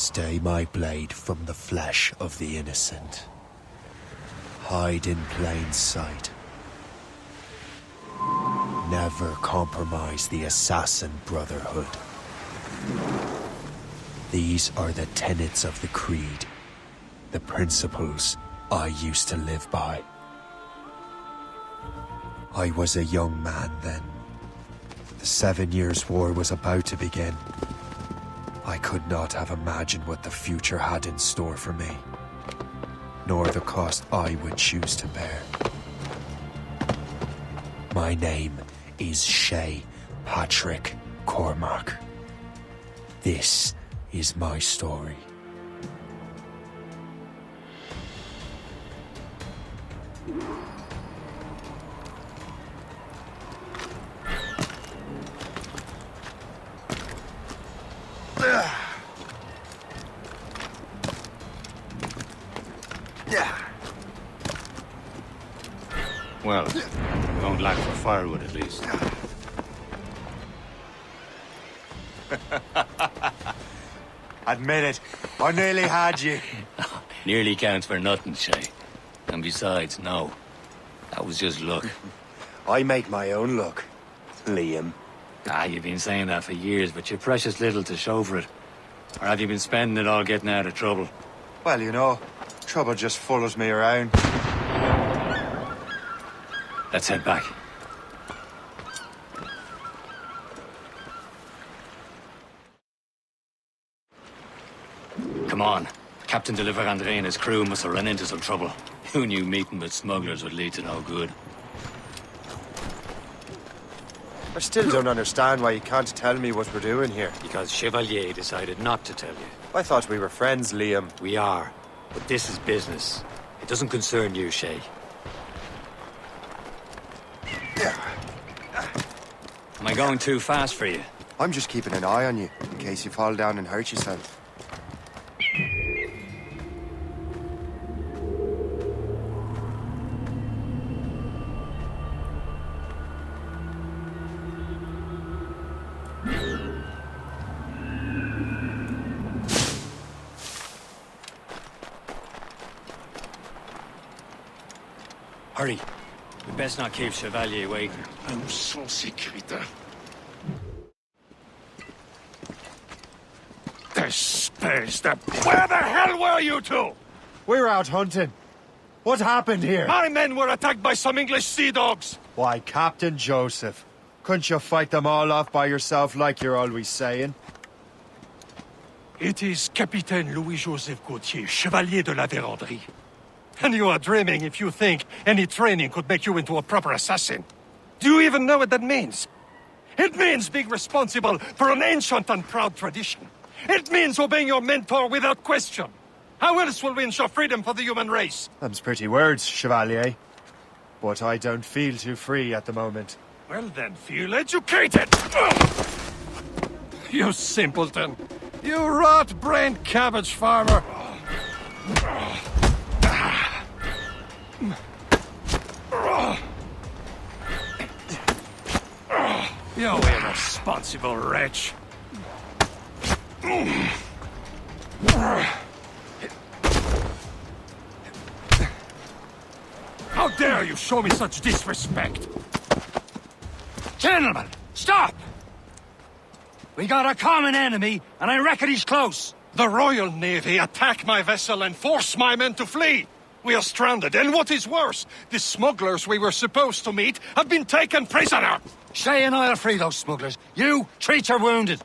Stay my blade from the flesh of the innocent. Hide in plain sight. Never compromise the Assassin Brotherhood. These are the tenets of the creed, the principles I used to live by. I was a young man then. The 7 Years' War was about to begin. I could not have imagined what the future had in store for me, nor the cost I would choose to bear. My name is Shay Patrick Cormac. This is my story. Well, we won't lack for firewood at least. Admit it, I nearly had you. Nearly counts for nothing, Shay. And besides, no. That was just luck. I make my own luck, Liam. You've been saying that for years, but you're precious little to show for it. Or have you been spending it all getting out of trouble? Well, you know, trouble just follows me around. Let's head back. Come on. Captain de Andre and his crew must have run into some trouble. Who knew meeting with smugglers would lead to no good? I still don't understand why you can't tell me what we're doing here. Because Chevalier decided not to tell you. I thought we were friends, Liam. We are. But this is business. It doesn't concern you, Shay. Am I going too fast for you? I'm just keeping an eye on you, in case you fall down and hurt yourself. Hurry. We best not keep Chevalier waiting. Nous sommes sécuritaires. Where the hell were you two? We were out hunting. What happened here? My men were attacked by some English sea dogs. Why, Captain Joseph. Couldn't you fight them all off by yourself like you're always saying? It is Capitaine Louis-Joseph Gauthier, Chevalier de la Vérendrye. And you are dreaming if you think any training could make you into a proper assassin. Do you even know what that means? It means being responsible for an ancient and proud tradition. It means obeying your mentor without question. How else will we ensure freedom for the human race? Them's pretty words, Chevalier. But I don't feel too free at the moment. Well then, feel educated! You simpleton. You rot-brained cabbage farmer. You irresponsible wretch. How dare you show me such disrespect? Gentlemen, stop! We got a common enemy, and I reckon he's close. The Royal Navy attack my vessel and force my men to flee. We are stranded, and what is worse, the smugglers we were supposed to meet have been taken prisoner. Shay and I'll free those smugglers. You, treat your wounded.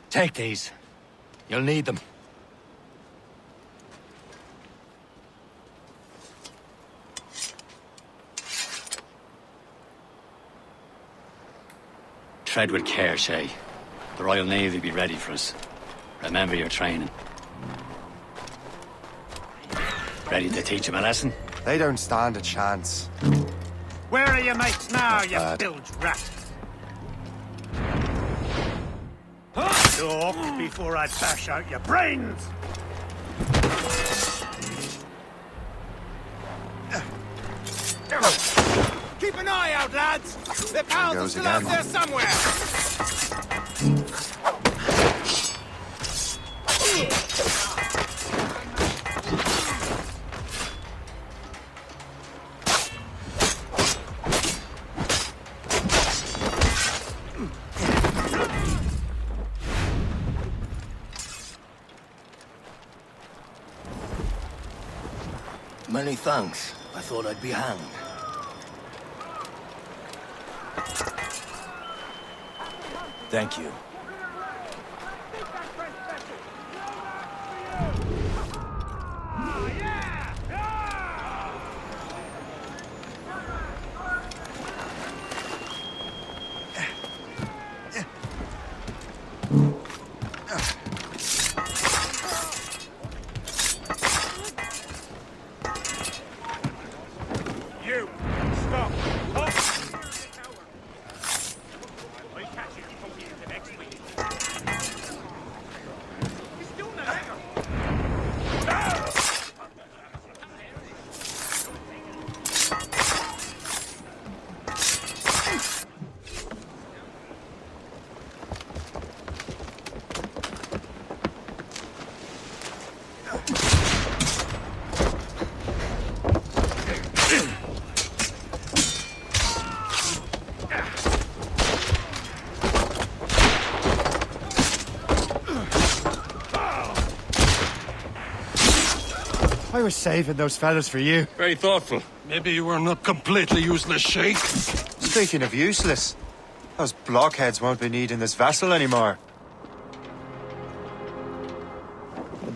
Take these. You'll need them. Tread with care, Shay. The Royal Navy will be ready for us. Remember your training. Ready to teach them a lesson? They don't stand a chance. Where are your mates now, you bilge rat? Talk before I bash out your brains! an eye out, lads! The pals are still out there somewhere! Many thanks. I thought I'd be hanged. Thank you. I was saving those fellas for you. Very thoughtful. Maybe you were not completely useless, Shay. Speaking of useless, those blockheads won't be needing this vessel anymore.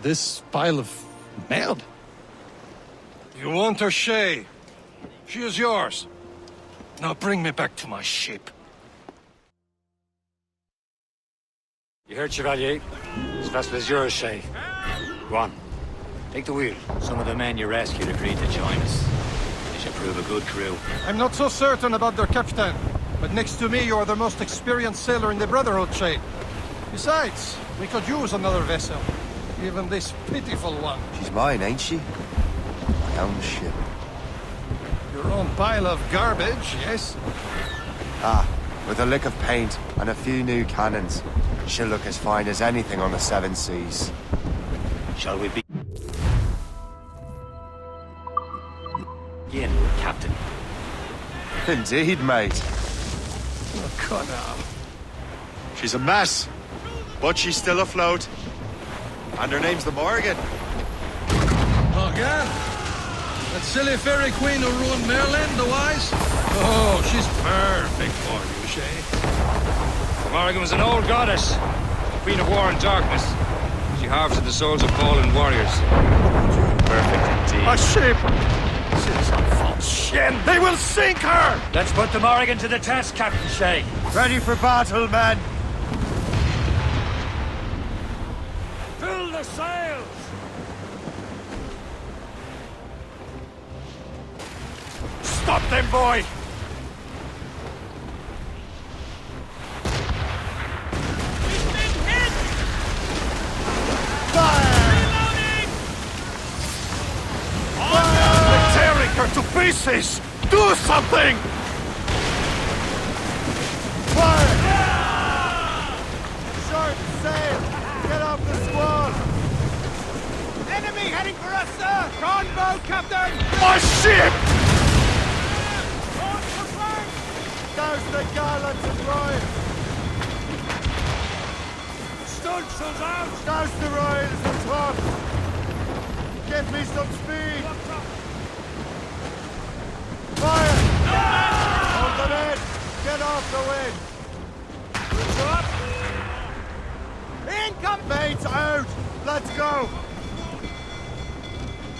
This pile of merd? You want her, Shay? She is yours. Now bring me back to my ship. You heard, Chevalier? This vessel is yours, Shay. Go on. Take the wheel. Some of the men you rescued agreed to join us. They should prove a good crew. I'm not so certain about their captain, but next to me you are the most experienced sailor in the Brotherhood, Shay. Besides, we could use another vessel. Even this pitiful one. She's mine, ain't she? My own ship. Your own pile of garbage, yes? Ah, with a lick of paint and a few new cannons. She'll look as fine as anything on the Seven Seas. Shall we begin, Captain? Indeed, mate. Oh, come now. She's a mess, but she's still afloat. And her name's the Morgan. Morgan? That silly fairy queen who ruined Merlin, the wise? Oh, she's perfect for you, Shay. Morrigan was an old goddess, the queen of war and darkness. She harvested the souls of fallen warriors. Perfect indeed. A ship! She's a false shin. They will sink her! Let's put the Morrigan to the test, Captain Shay. Ready for battle, men! Fill the sails! Stop them, boy! Her to pieces! Do something! Fire! Short sail! Get off the squall! Enemy heading for us, sir! Longbow, Captain! My ship! Douse the gallants and royals! Stunsails out! Douse the royals and tops! Give me some speed! Fire! Hold them in! Get off the wind! Income! Mates out! Let's go!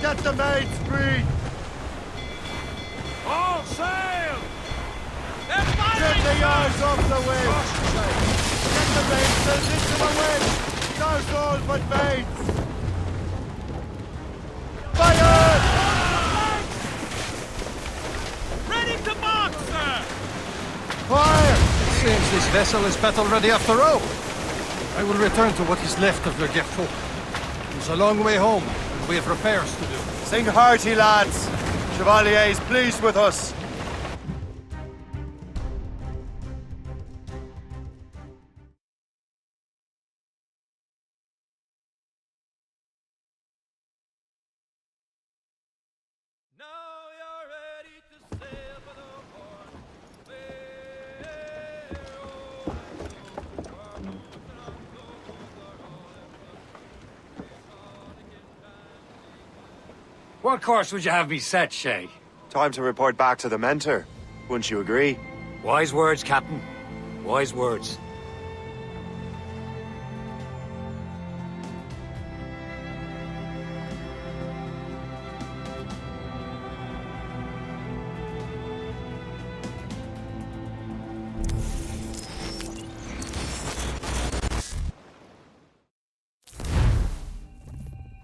Get the mates free! All sail! They're Get firing! the yards off the wind! Get the mates into the wind! Douse all but mates! Fire! Ready to mark, sir! Fire! It seems this vessel is battle-ready after all. I will return to what is left of Le Gerfaut. It's a long way home, and we have repairs to do. Sing hearty, lads! Chevalier is pleased with us. What course would you have me set, Shay? Time to report back to the mentor. Wouldn't you agree? Wise words, Captain. Wise words.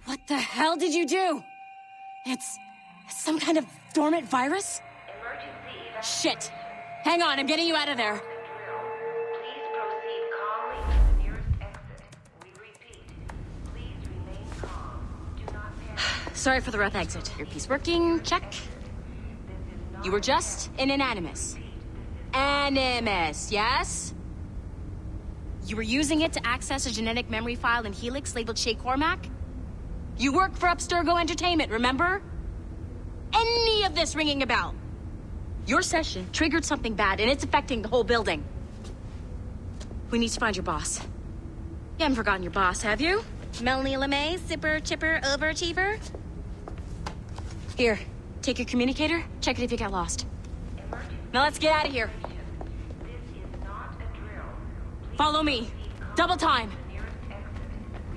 What the hell did you do? It's some kind of dormant virus? Shit! Hang on, I'm getting you out of there. Please proceed calmly to the nearest exit. We repeat, please remain calm. Do not panic. Sorry for the rough exit. Earpiece working, check. You were just an animus. Animus, yes? You were using it to access a genetic memory file in Helix labeled Shay Cormac? You work for Abstergo Entertainment, remember? Any of this ringing a bell? Your session triggered something bad, and it's affecting the whole building. We need to find your boss. You haven't forgotten your boss, have you? Melanie LeMay, zipper, chipper, overachiever? Here, take your communicator, check it if you get lost. Now let's get out of here. This is not a drill. Follow me. Double time.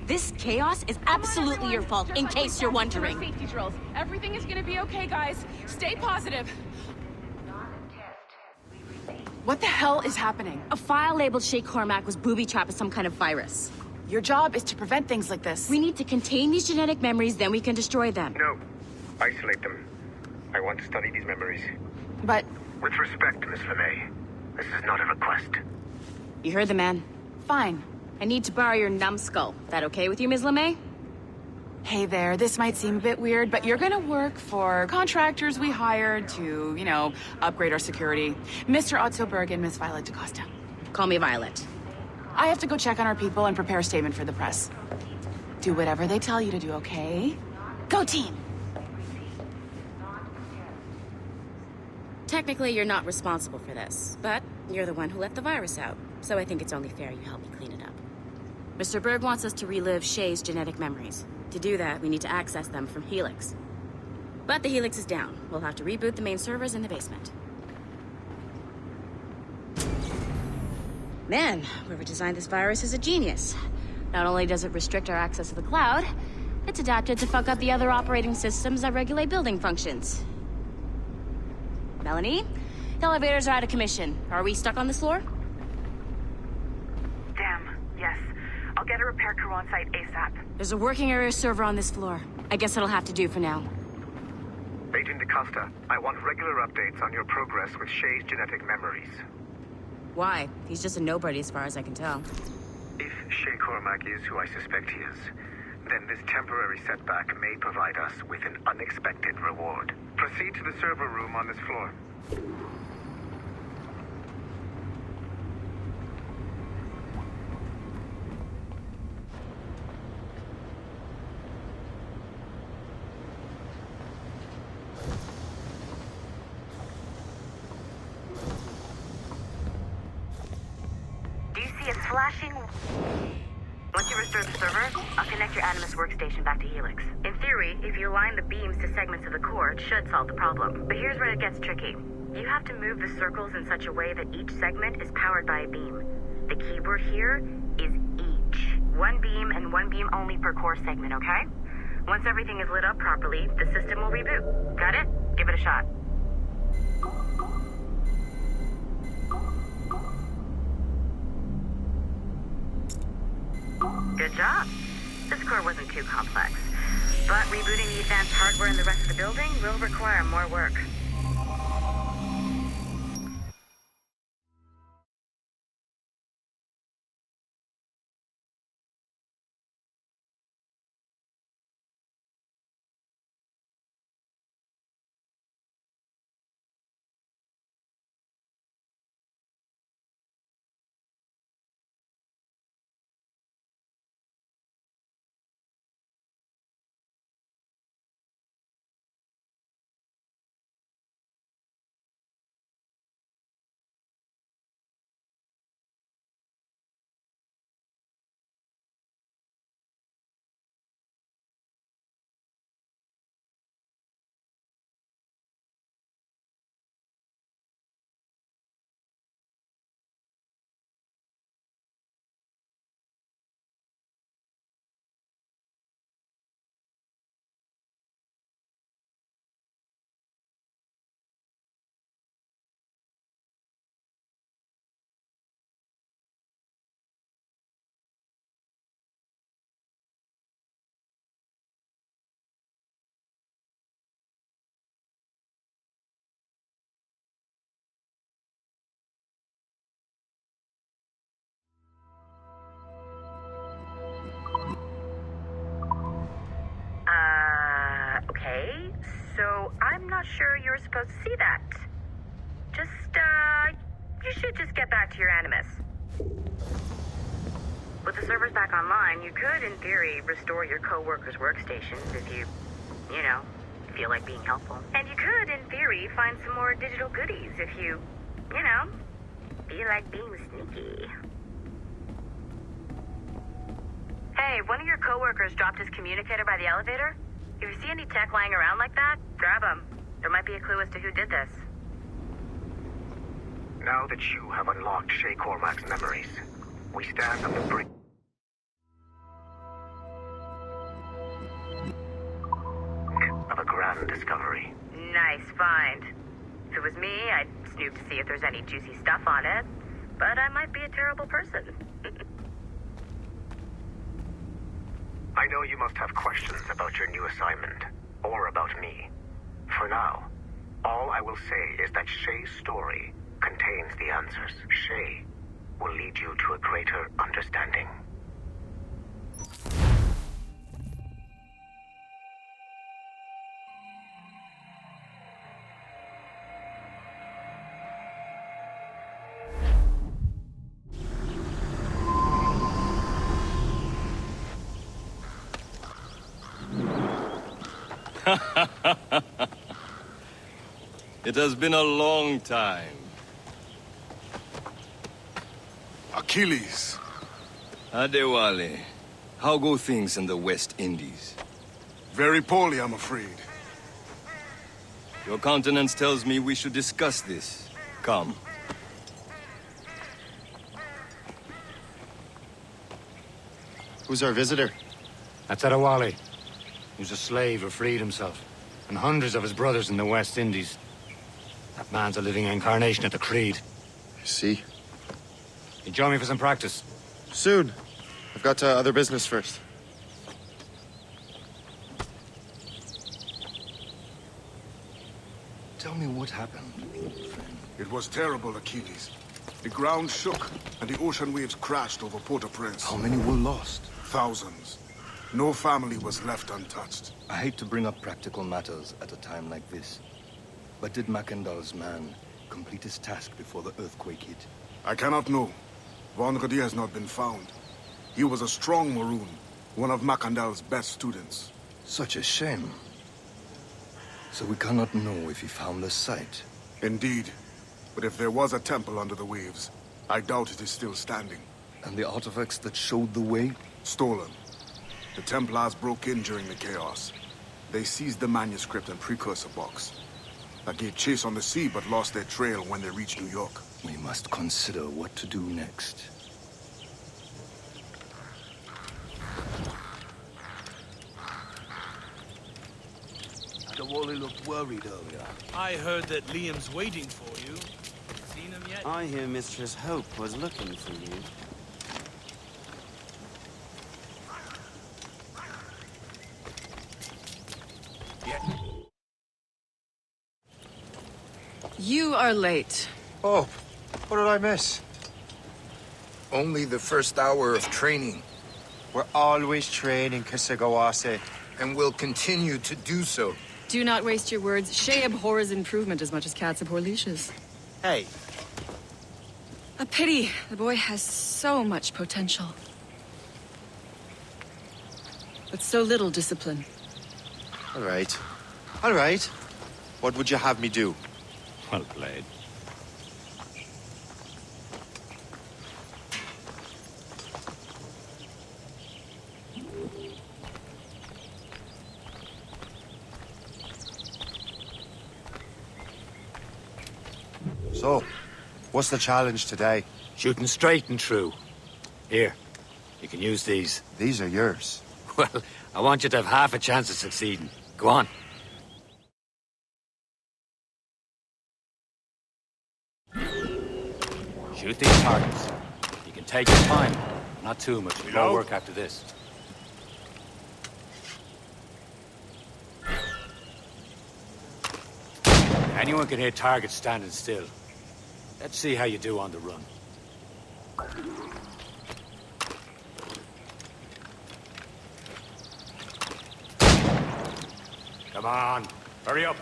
This chaos is absolutely your fault, in case you're wondering. Safety drills. Everything is gonna be okay, guys. Stay positive. What the hell is happening? A file labeled Shay Cormac was booby-trapped with some kind of virus. Your job is to prevent things like this. We need to contain these genetic memories, then we can destroy them. No. Isolate them. I want to study these memories. But With respect, Miss LeMay, this is not a request. You heard the man. fine. I need to borrow your numbskull. That okay with you, Ms. LeMay? Hey there, this might seem a bit weird, but you're gonna work for contractors we hired to, upgrade our security. Mr. Otto Berg and Miss Violet DaCosta. Call me Violet. I have to go check on our people and prepare a statement for the press. Do whatever they tell you to do, okay? Go team! Technically, you're not responsible for this, but you're the one who let the virus out, so I think it's only fair you help me clean it up. Mr. Berg wants us to relive Shay's genetic memories. To do that, we need to access them from Helix. But the Helix is down. We'll have to reboot the main servers in the basement. Man, whoever designed this virus is a genius. Not only does it restrict our access to the cloud, it's adapted to fuck up the other operating systems that regulate building functions. Melanie? The elevators are out of commission. Are we stuck on this floor? Damn, yes. I'll get a repair crew on site ASAP. There's a working area server on this floor. I guess it'll have to do for now. Agent DaCosta, I want regular updates on your progress with Shay's genetic memories. Why? He's just a nobody as far as I can tell. If Shay Cormac is who I suspect he is, then this temporary setback may provide us with an unexpected reward. Proceed to the server room on this floor. Do you see it flashing? Once you restore the server, I'll connect your Animus workstation back to Helix. In theory, if you align the beams to segments of the core, it should solve the problem. But here's where it gets tricky. You have to move the circles in such a way that each segment is powered by a beam. The keyword here is each. One beam and one beam only per core segment, okay? Once everything is lit up properly, the system will reboot. Got it? Give it a shot. Good job. This core wasn't too complex. But rebooting the advanced hardware in the rest of the building will require more work. not sure you were supposed to see that. You should just get back to your Animus. With the servers back online, you could, in theory, restore your co-workers' workstations if you feel like being helpful. And you could, in theory, find some more digital goodies if you feel like being sneaky. Hey, one of your co-workers dropped his communicator by the elevator. If you see any tech lying around like that, grab them. There might be a clue as to who did this. Now that you have unlocked Shay Cormac's memories, we stand on the brink of a grand discovery. Nice find. If it was me, I'd snoop to see if there's any juicy stuff on it. But I might be a terrible person. I know you must have questions about your new assignment, or about me. For now, all I will say is that Shay's story contains the answers. Shay will lead you to a greater understanding. It has been a long time. Achilles. Adewale, how go things in the West Indies? Very poorly, I'm afraid. Your countenance tells me we should discuss this. Come. Who's our visitor? That's Adewale. He was a slave who freed himself. And hundreds of his brothers in the West Indies. That man's a living incarnation of the Creed. I see. You join me for some practice? Soon. I've got other business first. Tell me what happened, old friend. It was terrible, Achilles. The ground shook, and the ocean waves crashed over Port-au-Prince. How many were lost? Thousands. No family was left untouched. I hate to bring up practical matters at a time like this. But did Mackandal's man complete his task before the earthquake hit? I cannot know. Vendredi has not been found. He was a strong Maroon, one of Mackandal's best students. Such a shame. So we cannot know if he found the site. Indeed. But if there was a temple under the waves, I doubt it is still standing. And the artifacts that showed the way? Stolen. The Templars broke in during the chaos. They seized the manuscript and precursor box. They gave chase on the sea but lost their trail when they reached New York. We must consider what to do next. Adewale looked worried earlier. I heard that Liam's waiting for you. Seen him yet? I hear Mistress Hope was looking for you. You are late. Oh, what did I miss? Only the first hour of training. We're always training, Kisagawase. And will continue to do so. Do not waste your words. Shay abhors improvement as much as cats abhor leashes. Hey. A pity. The boy has so much potential. But so little discipline. All right. All right. What would you have me do? Well played. So, what's the challenge today? Shooting straight and true. Here, you can use these. These are yours. Well, I want you to have half a chance of succeeding. Go on. Shoot these targets. You can take your time. Not too much. More work after this. Anyone can hit targets standing still. Let's see how you do on the run. Come on, hurry up.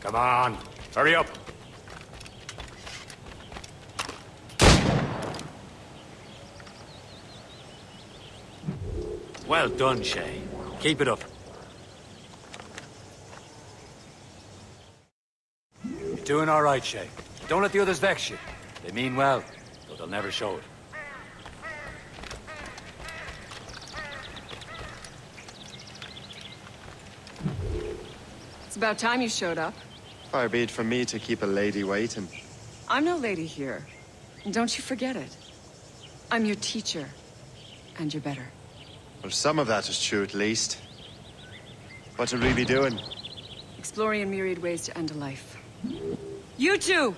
Come on, hurry up. Well done, Shay. Keep it up. You're doing all right, Shay. Don't let the others vex you. They mean well, but they'll never show it. It's about time you showed up. Far be it from me to keep a lady waiting. I'm no lady here. Don't you forget it. I'm your teacher. And you're better. Well, some of that is true at least. What will we be doing? Exploring a myriad ways to end a life. You two!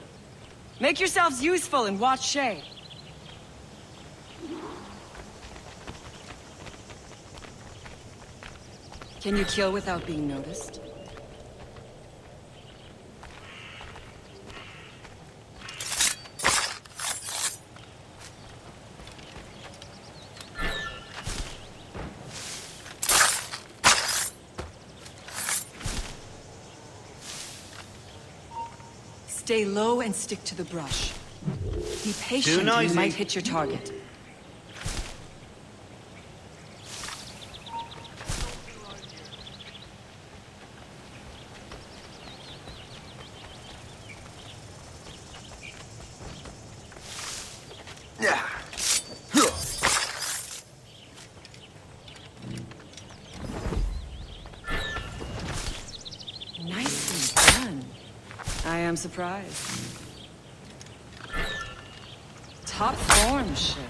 Make yourselves useful and watch Shay. Can you kill without being noticed? Stay low and stick to the brush. Be patient, or you might hit your target. Nicely done. I am surprised. Top form, Shay.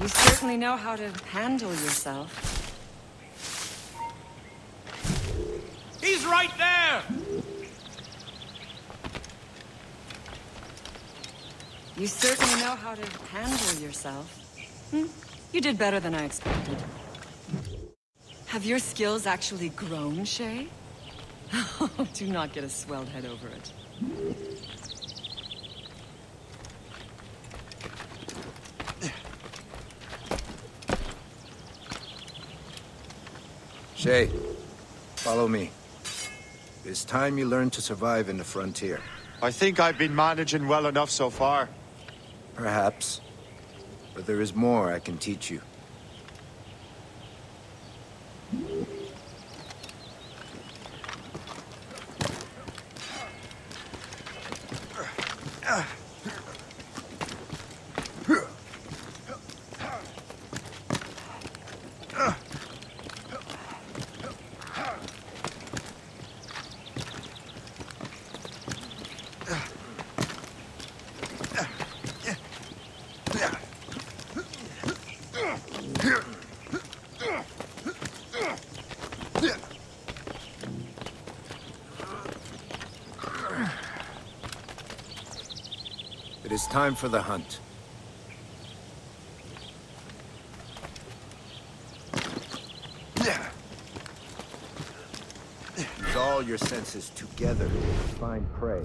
You certainly know how to handle yourself. He's right there! You certainly know how to handle yourself. You did better than I expected. Have your skills actually grown, Shay? Do not get a swelled head over it. Shay, follow me. It's time you learn to survive in the frontier. I think I've been managing well enough so far. Perhaps. But there is more I can teach you. It is time for the hunt. Use all your senses together to find prey.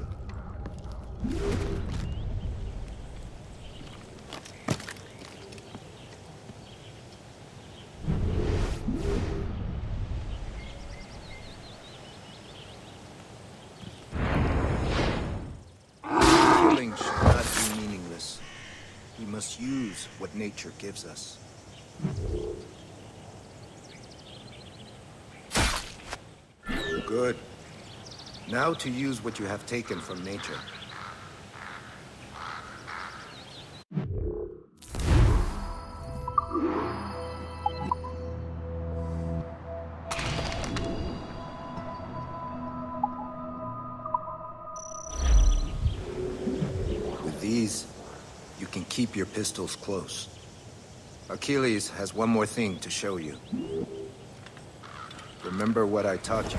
Killing should not be meaningless. We must use what nature gives us. Good. Now to use what you have taken from nature. With these, you can keep your pistols close. Achilles has one more thing to show you. Remember what I taught you.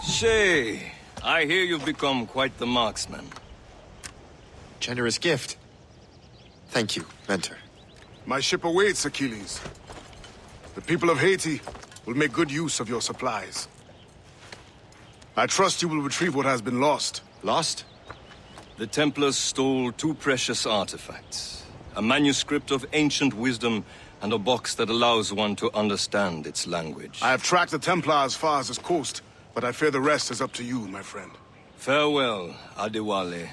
Shay, I hear you've become quite the marksman. Generous gift. Thank you, mentor. My ship awaits, Achilles. The people of Haiti will make good use of your supplies. I trust you will retrieve what has been lost. Lost? The Templars stole two precious artifacts. A manuscript of ancient wisdom and a box that allows one to understand its language. I have tracked the Templar as far as this coast, but I fear the rest is up to you, my friend. Farewell, Adewale.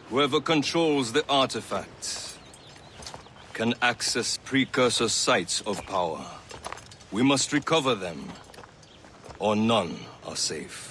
Whoever controls the artifacts can access precursor sites of power. We must recover them, or none are safe.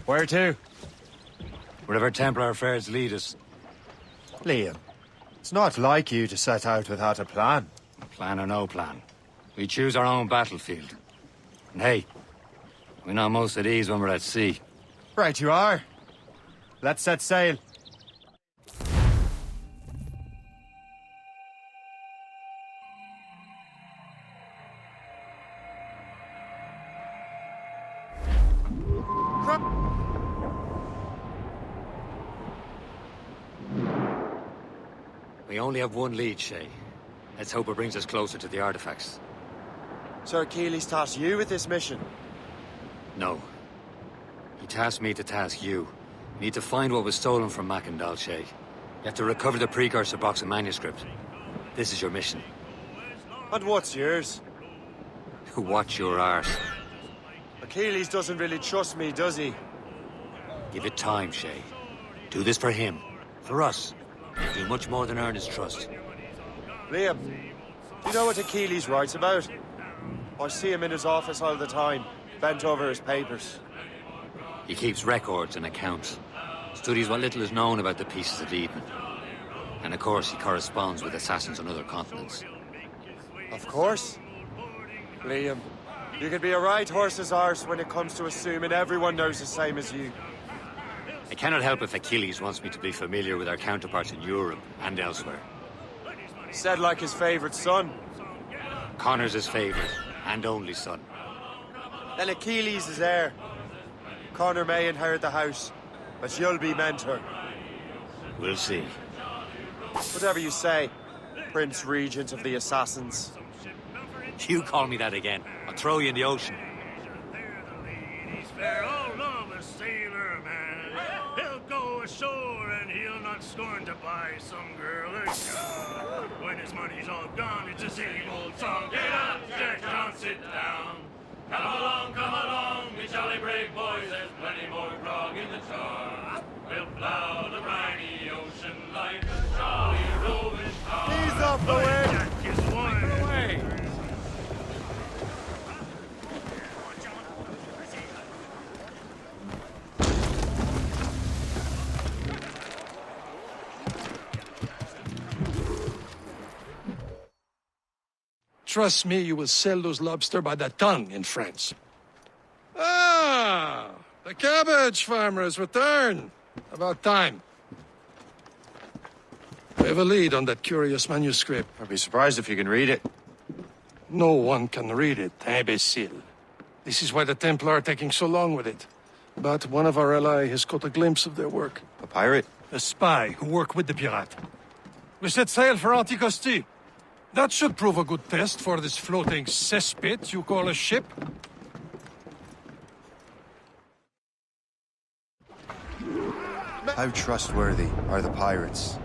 Where to? Wherever Templar affairs lead us. Liam, it's not like you to set out without a plan. Plan or no plan. We choose our own battlefield. And hey, we know most at ease when we're at sea. Right you are. Let's set sail. We only have one lead, Shay. Let's hope it brings us closer to the artifacts. Sir Achilles tasked you with this mission? No. He tasked me to task you. We need to find what was stolen from Mackendal, Shay. You have to recover the precursor box and manuscript. This is your mission. And what's yours? Watch your arse. Achilles doesn't really trust me, does he? Give it time, Shay. Do this for him. For us. Do much more than earn his trust. Liam, You know what Achilles writes about? I see him in his office all the time, bent over his papers. He keeps records and accounts. Studies what little is known about the pieces of Eden. And of course, he corresponds with assassins on other continents. Of course. Liam, you can be a right horse's arse when it comes to assuming everyone knows the same as you. I cannot help if Achilles wants me to be familiar with our counterparts in Europe and elsewhere. Said like his favorite son. Connor's his favorite and only son. Then Achilles is heir. Connor may inherit the house, but you'll be mentor. We'll see. Whatever you say, Prince Regent of the Assassins. You call me that again, I'll throw you in the ocean. He'll go ashore and he'll not scorn to buy some girl a gun. When his money's all gone, it's the same old song. Get up, Jack John, sit down. Come along, me jolly brave boys. There's plenty more grog in the jar. We'll plow the briny ocean like a jolly roving car. He's off the way. Jack is one. Away. Trust me, you will sell those lobster by the ton in France. Ah, the cabbage farmers return. About time. We have a lead on that curious manuscript. I'd be surprised if you can read it. No one can read it, imbecile. This is why the Templar are taking so long with it. But one of our allies has caught a glimpse of their work. A pirate? A spy who worked with the pirate. We set sail for Anticosti. That should prove a good test for this floating cesspit you call a ship. How trustworthy are the pirates?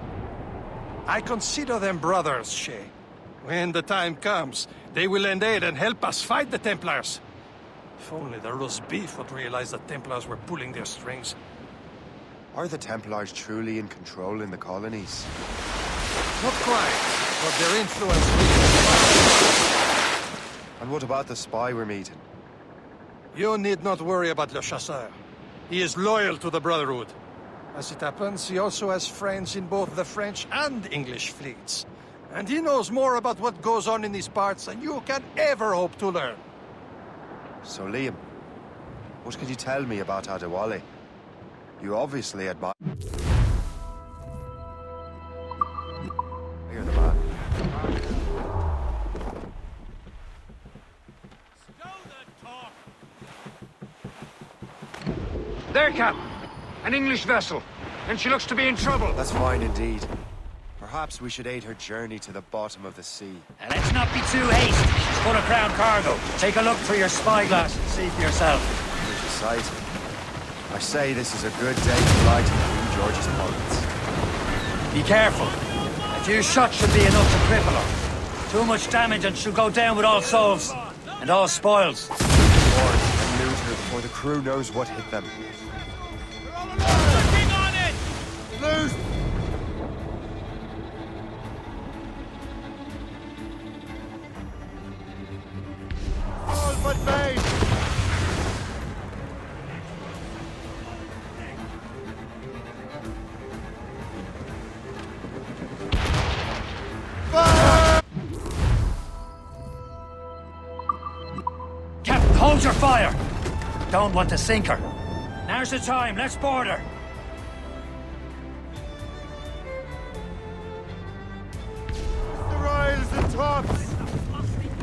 I consider them brothers, Shay. When the time comes, they will lend aid and help us fight the Templars. If only the roast beef would realize the Templars were pulling their strings. Are the Templars truly in control in the colonies? Not quite, but their influence reaches. And what about the spy we're meeting? You need not worry about Le Chasseur. He is loyal to the Brotherhood. As it happens, he also has friends in both the French and English fleets. And he knows more about what goes on in these parts than you can ever hope to learn. So, Liam, what can you tell me about Adewale? You obviously admire... You're the man. There, Cap! An English vessel, and she looks to be in trouble. That's fine indeed. Perhaps we should aid her journey to the bottom of the sea. And let's not be too hasty. She's full of crown cargo. Take a look through your spyglass and see for yourself. Here's the sight. I say this is a good day to light King George's pirates. Be careful. A few shots should be enough to cripple her. Too much damage and she'll go down with all souls. And all spoils. Board and loot her before the crew knows what hit them. Working on it! Loose! All but made! Captain, hold your fire! Don't want to sink her. Now's the time, let's board her. The rails and tops!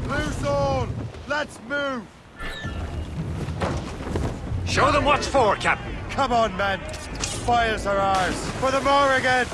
Loose all! Let's move! Show them what's for, Captain. Come on, men! Spoils are ours! For the Morrigan!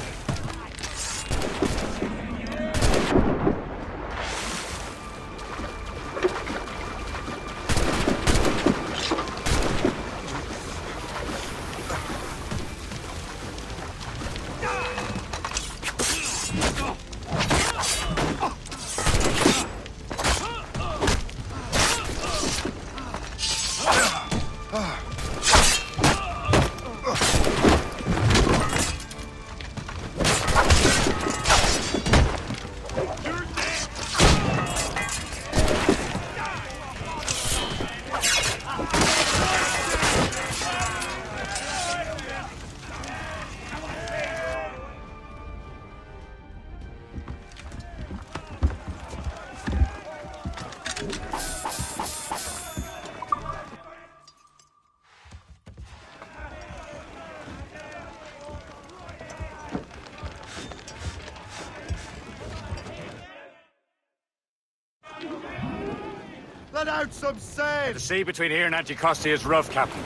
Let out some sail! The sea between here and Anticosti is rough, Captain.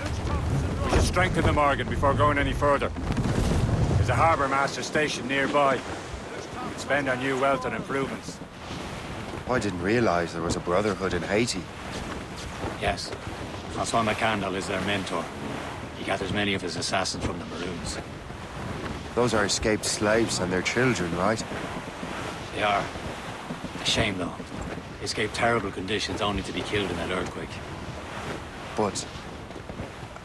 We should strengthen the Morgan before going any further. There's a harbour master station nearby. We'd spend our new wealth on improvements. I didn't realize there was a Brotherhood in Haiti. Yes. Francois McCandle is their mentor. He gathers many of his assassins from the Maroons. Those are escaped slaves and their children, right? They are. A shame, though. They escaped terrible conditions only to be killed in that earthquake. But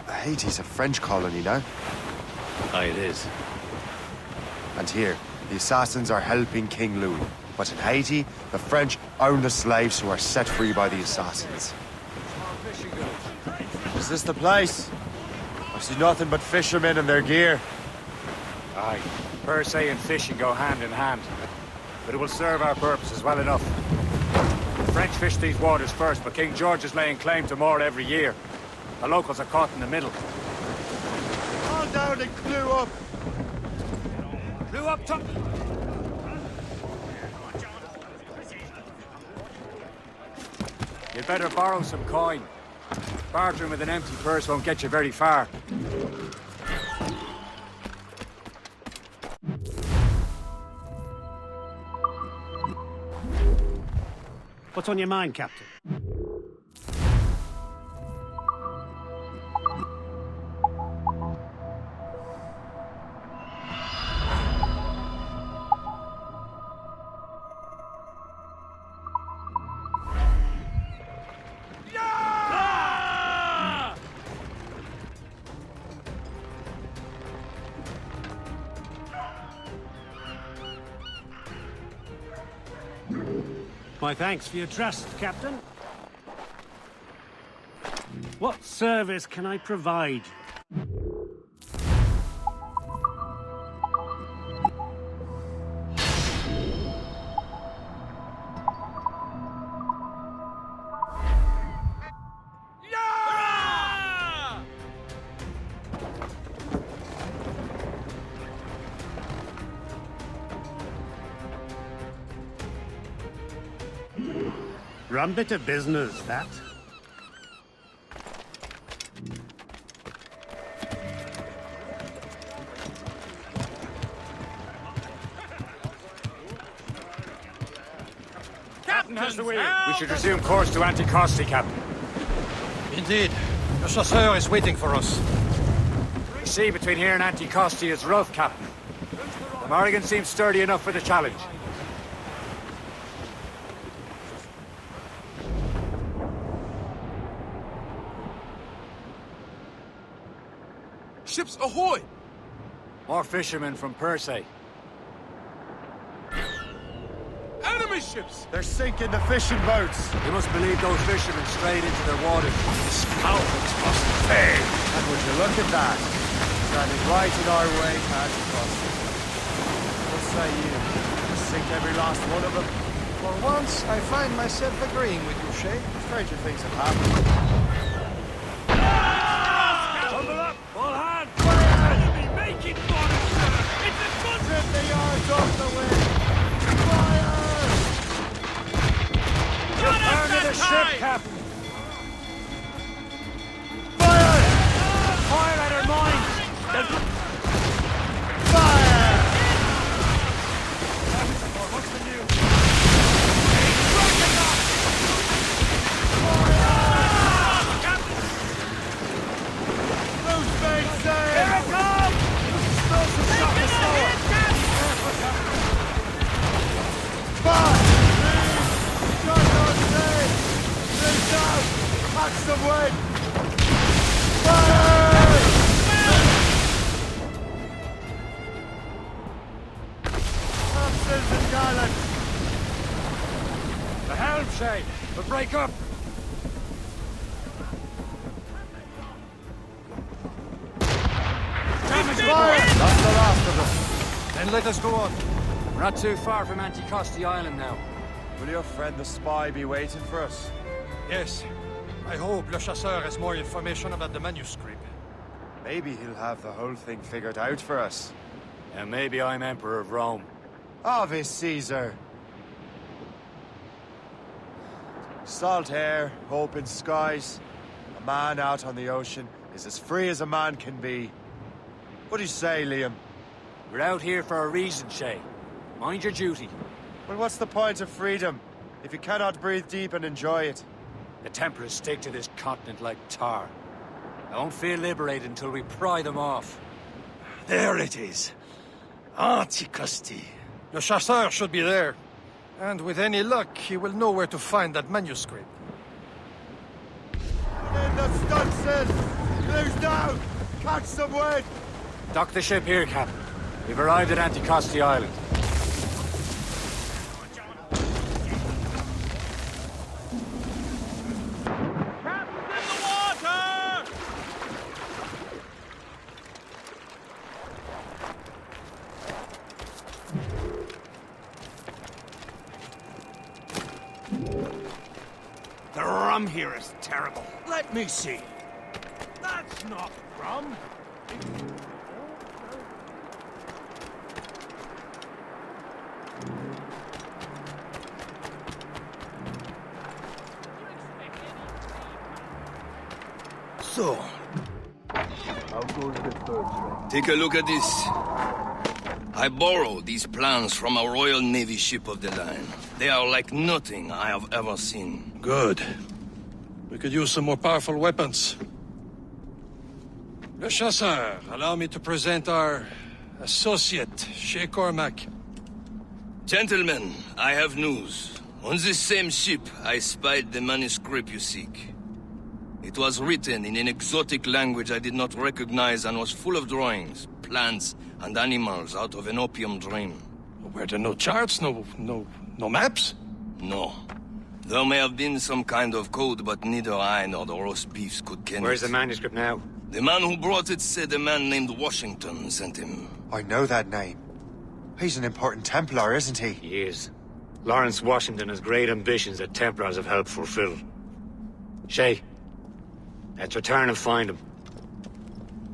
Haiti's a French colony now. Aye, it is. And here, the assassins are helping King Louis. But in Haiti, the French own the slaves who are set free by the assassins. Is this the place? I see nothing but fishermen and their gear. Aye. Per se and fishing go hand in hand. But it will serve our purposes well enough. The French fish these waters first, but King George is laying claim to more every year. The locals are caught in the middle. Call down and clue up! Clue up top! You'd better borrow some coin. Bartering with an empty purse won't get you very far. What's on your mind, Captain? My thanks for your trust, Captain. What service can I provide you? Rum bit of business, that. Captain has the wheel. We should resume course to Anticosti, Captain. Indeed. The chasseur is waiting for us. The sea between here and Anticosti is rough, Captain. The Morrigan seems sturdy enough for the challenge. Ships ahoy! More fishermen from Persay. Enemy ships! They're sinking the fishing boats. You must believe those fishermen strayed into their waters. This Calvin's must pay. And would you look at that? Standing right in our way to Anticosti. What say you? Sink every last one of them? For once, I find myself agreeing with you, Shay. Stranger things have happened. Tumble up! All hands! Fire! Enemy making fire, sir! It's a good... 50 yards off the wind! Fire! You're burning the ship, Captain! Fire! Fire at her mines! Fire! What's the news? Here it comes! Fire! Down! Catch some wind! Fire! Topsails and gallants! The helm, Shay! We'll break up! Fire! That's the last of them. Then let us go on. We're not too far from Anticosti Island now. Will your friend the spy be waiting for us? Yes. I hope Le Chasseur has more information about the manuscript. Maybe he'll have the whole thing figured out for us. And maybe I'm Emperor of Rome. Ave Caesar! Salt air, open skies. A man out on the ocean is as free as a man can be. What do you say, Liam? We're out here for a reason, Shay. Mind your duty. Well, what's the point of freedom if you cannot breathe deep and enjoy it? The Templars stick to this continent like tar. I won't feel liberated until we pry them off. There it is. Anticosti. Le chasseur should be there. And with any luck, he will know where to find that manuscript. In the stunsail! Close down! Catch some wind! Dock the ship here, Captain. We've arrived at Anticosti Island. The rum here is terrible. Let me see. That's not rum. So, how goes the third train? Take a look at this. I borrowed these plans from a Royal Navy ship of the line. They are like nothing I have ever seen. Good. We could use some more powerful weapons. Le Chasseur, allow me to present our associate, Shay Cormac. Gentlemen, I have news. On this same ship, I spied the manuscript you seek. It was written in an exotic language I did not recognize and was full of drawings, plants, and animals out of an opium dream. Were there no charts, no maps? No. There may have been some kind of code, but neither I nor the roast beefs could ken Where's it. the manuscript now? The man who brought it said a man named Washington sent him. I know that name. He's an important Templar, isn't he? He is. Lawrence Washington has great ambitions that Templars have helped fulfill. Shay, let's return and find him.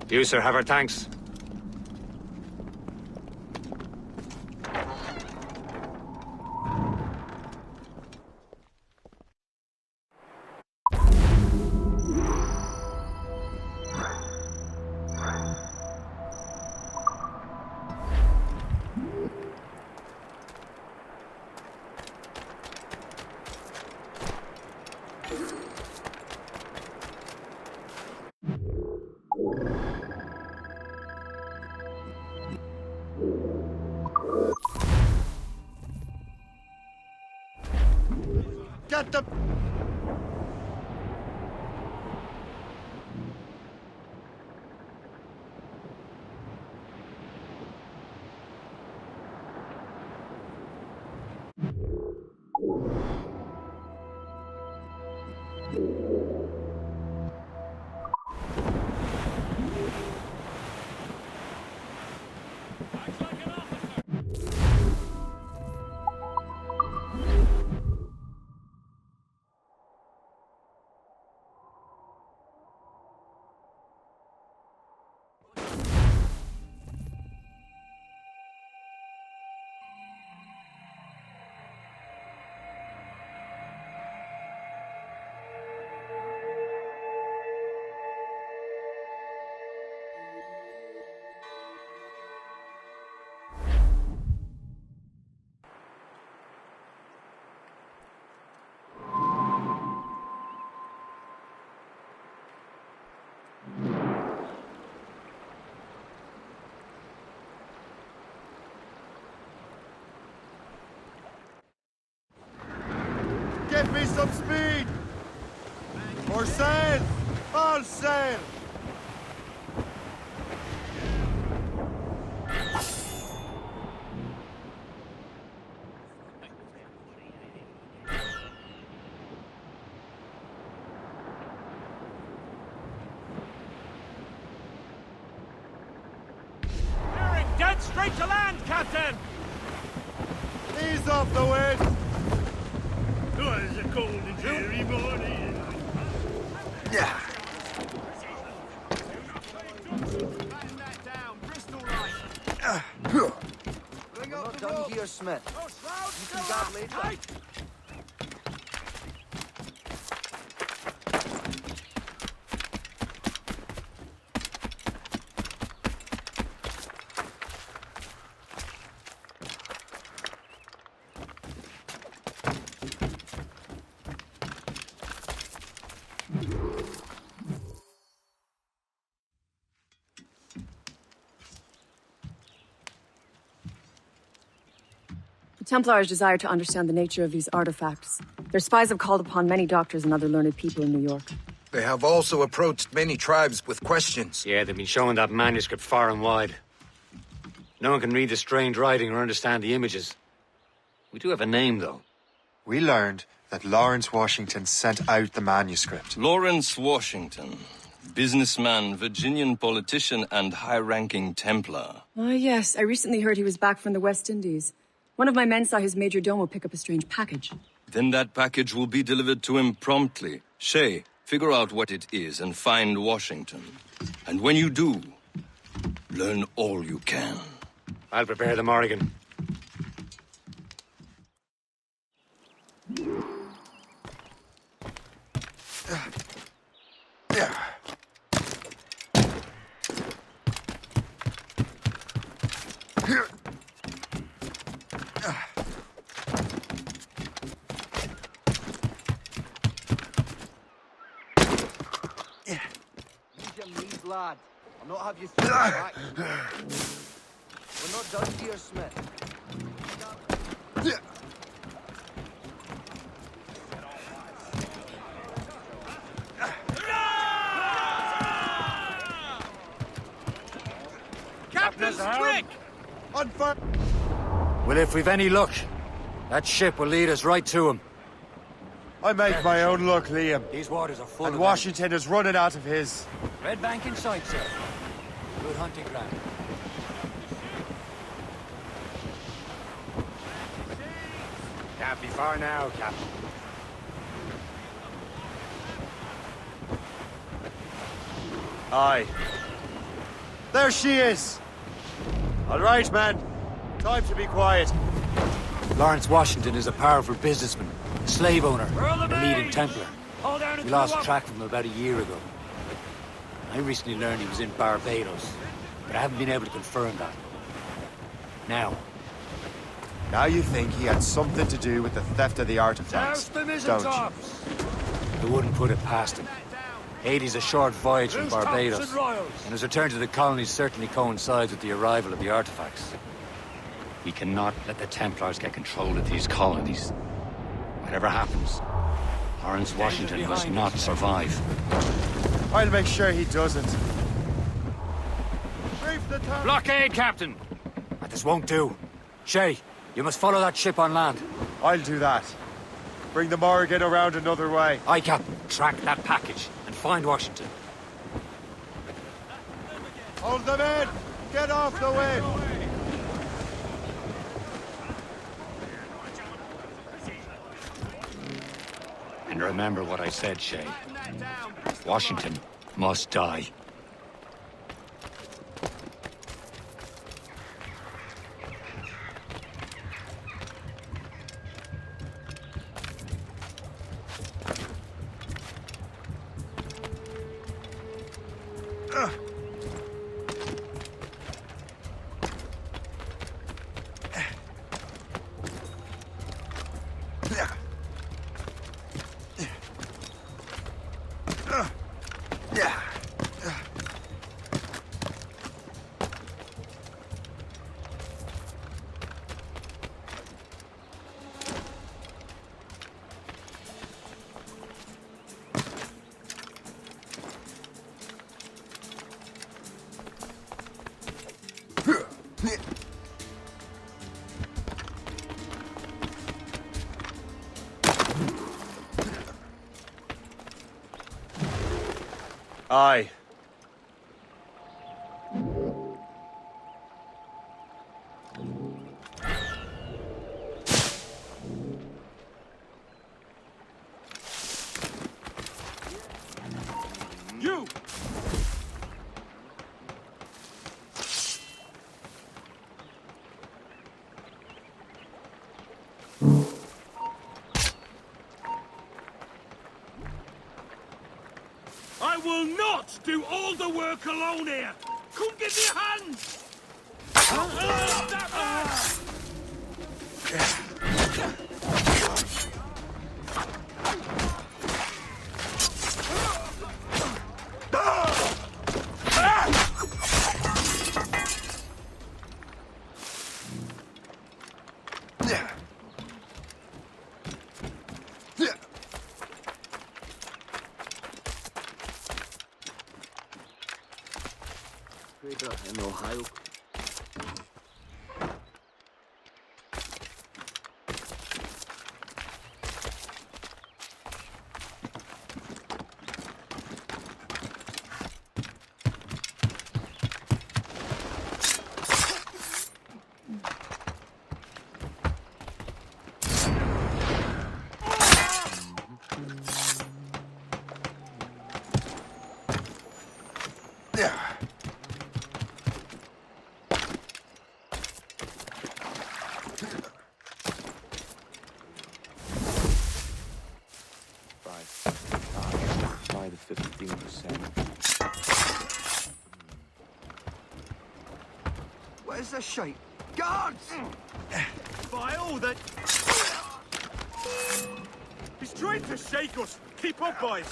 You, sir, have our thanks. Get the... Give me some speed! More sail! All sail! Bearing dead straight to land, Captain! Ease off the wind! Twas a cold and dreary morning. Yeah. Bring up the rope. Here, Smith. You can guard later. Templars desire to understand the nature of these artifacts. Their spies have called upon many doctors and other learned people in New York. They have also approached many tribes with questions. Yeah, they've been showing that manuscript far and wide. No one can read the strange writing or understand the images. We do have a name, though. We learned that Lawrence Washington sent out the manuscript. Lawrence Washington. Businessman, Virginian politician, and high-ranking Templar. Ah, yes. I recently heard he was back from the West Indies. One of my men saw his major domo pick up a strange package. Then that package will be delivered to him promptly. Shay, figure out what it is and find Washington. And when you do, learn all you can. I'll prepare the Morrigan. Lad, I'll not have you thrown back. We're not done here, Smith. Captain's quick! On fire! Well, if we've any luck, that ship will lead us right to him. I make my own luck, Liam. These waters are full and of Washington is running out of his. Red bank in sight, sir. Good hunting ground. Can't be far now, Captain. Aye. There she is! All right, man. Time to be quiet. Lawrence Washington is a powerful businessman, a slave owner, a leading Templar. We lost track of him about a year ago. I recently learned he was in Barbados, but I haven't been able to confirm that. Now you think he had something to do with the theft of the artifacts, don't you? I wouldn't put it past him. Haiti's a short voyage from Barbados, and his return to the colonies certainly coincides with the arrival of the artifacts. We cannot let the Templars get control of these colonies. Whatever happens, Lawrence Washington must not survive. I'll make sure he doesn't. Blockade, Captain! This won't do. Shay, you must follow that ship on land. I'll do that. Bring the Morrigan around another way. Aye, Captain. Track that package and find Washington. Hold them in! Get off the wind! And remember what I said, Shay. Washington must die. Aye. You! I will not do all the work alone here! Come give me a hand! Canada and Ohio. By the 15%. Where's the shape? Guards! By all that... He's trying to shake us! Keep up, boys!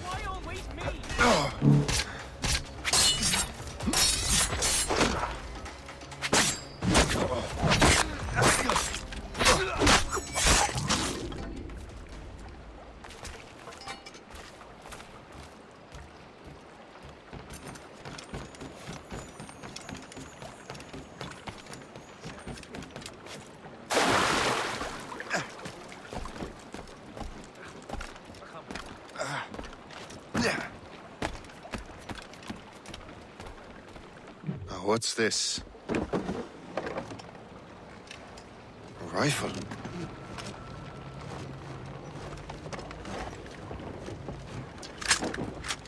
Why always me? What's this? A rifle?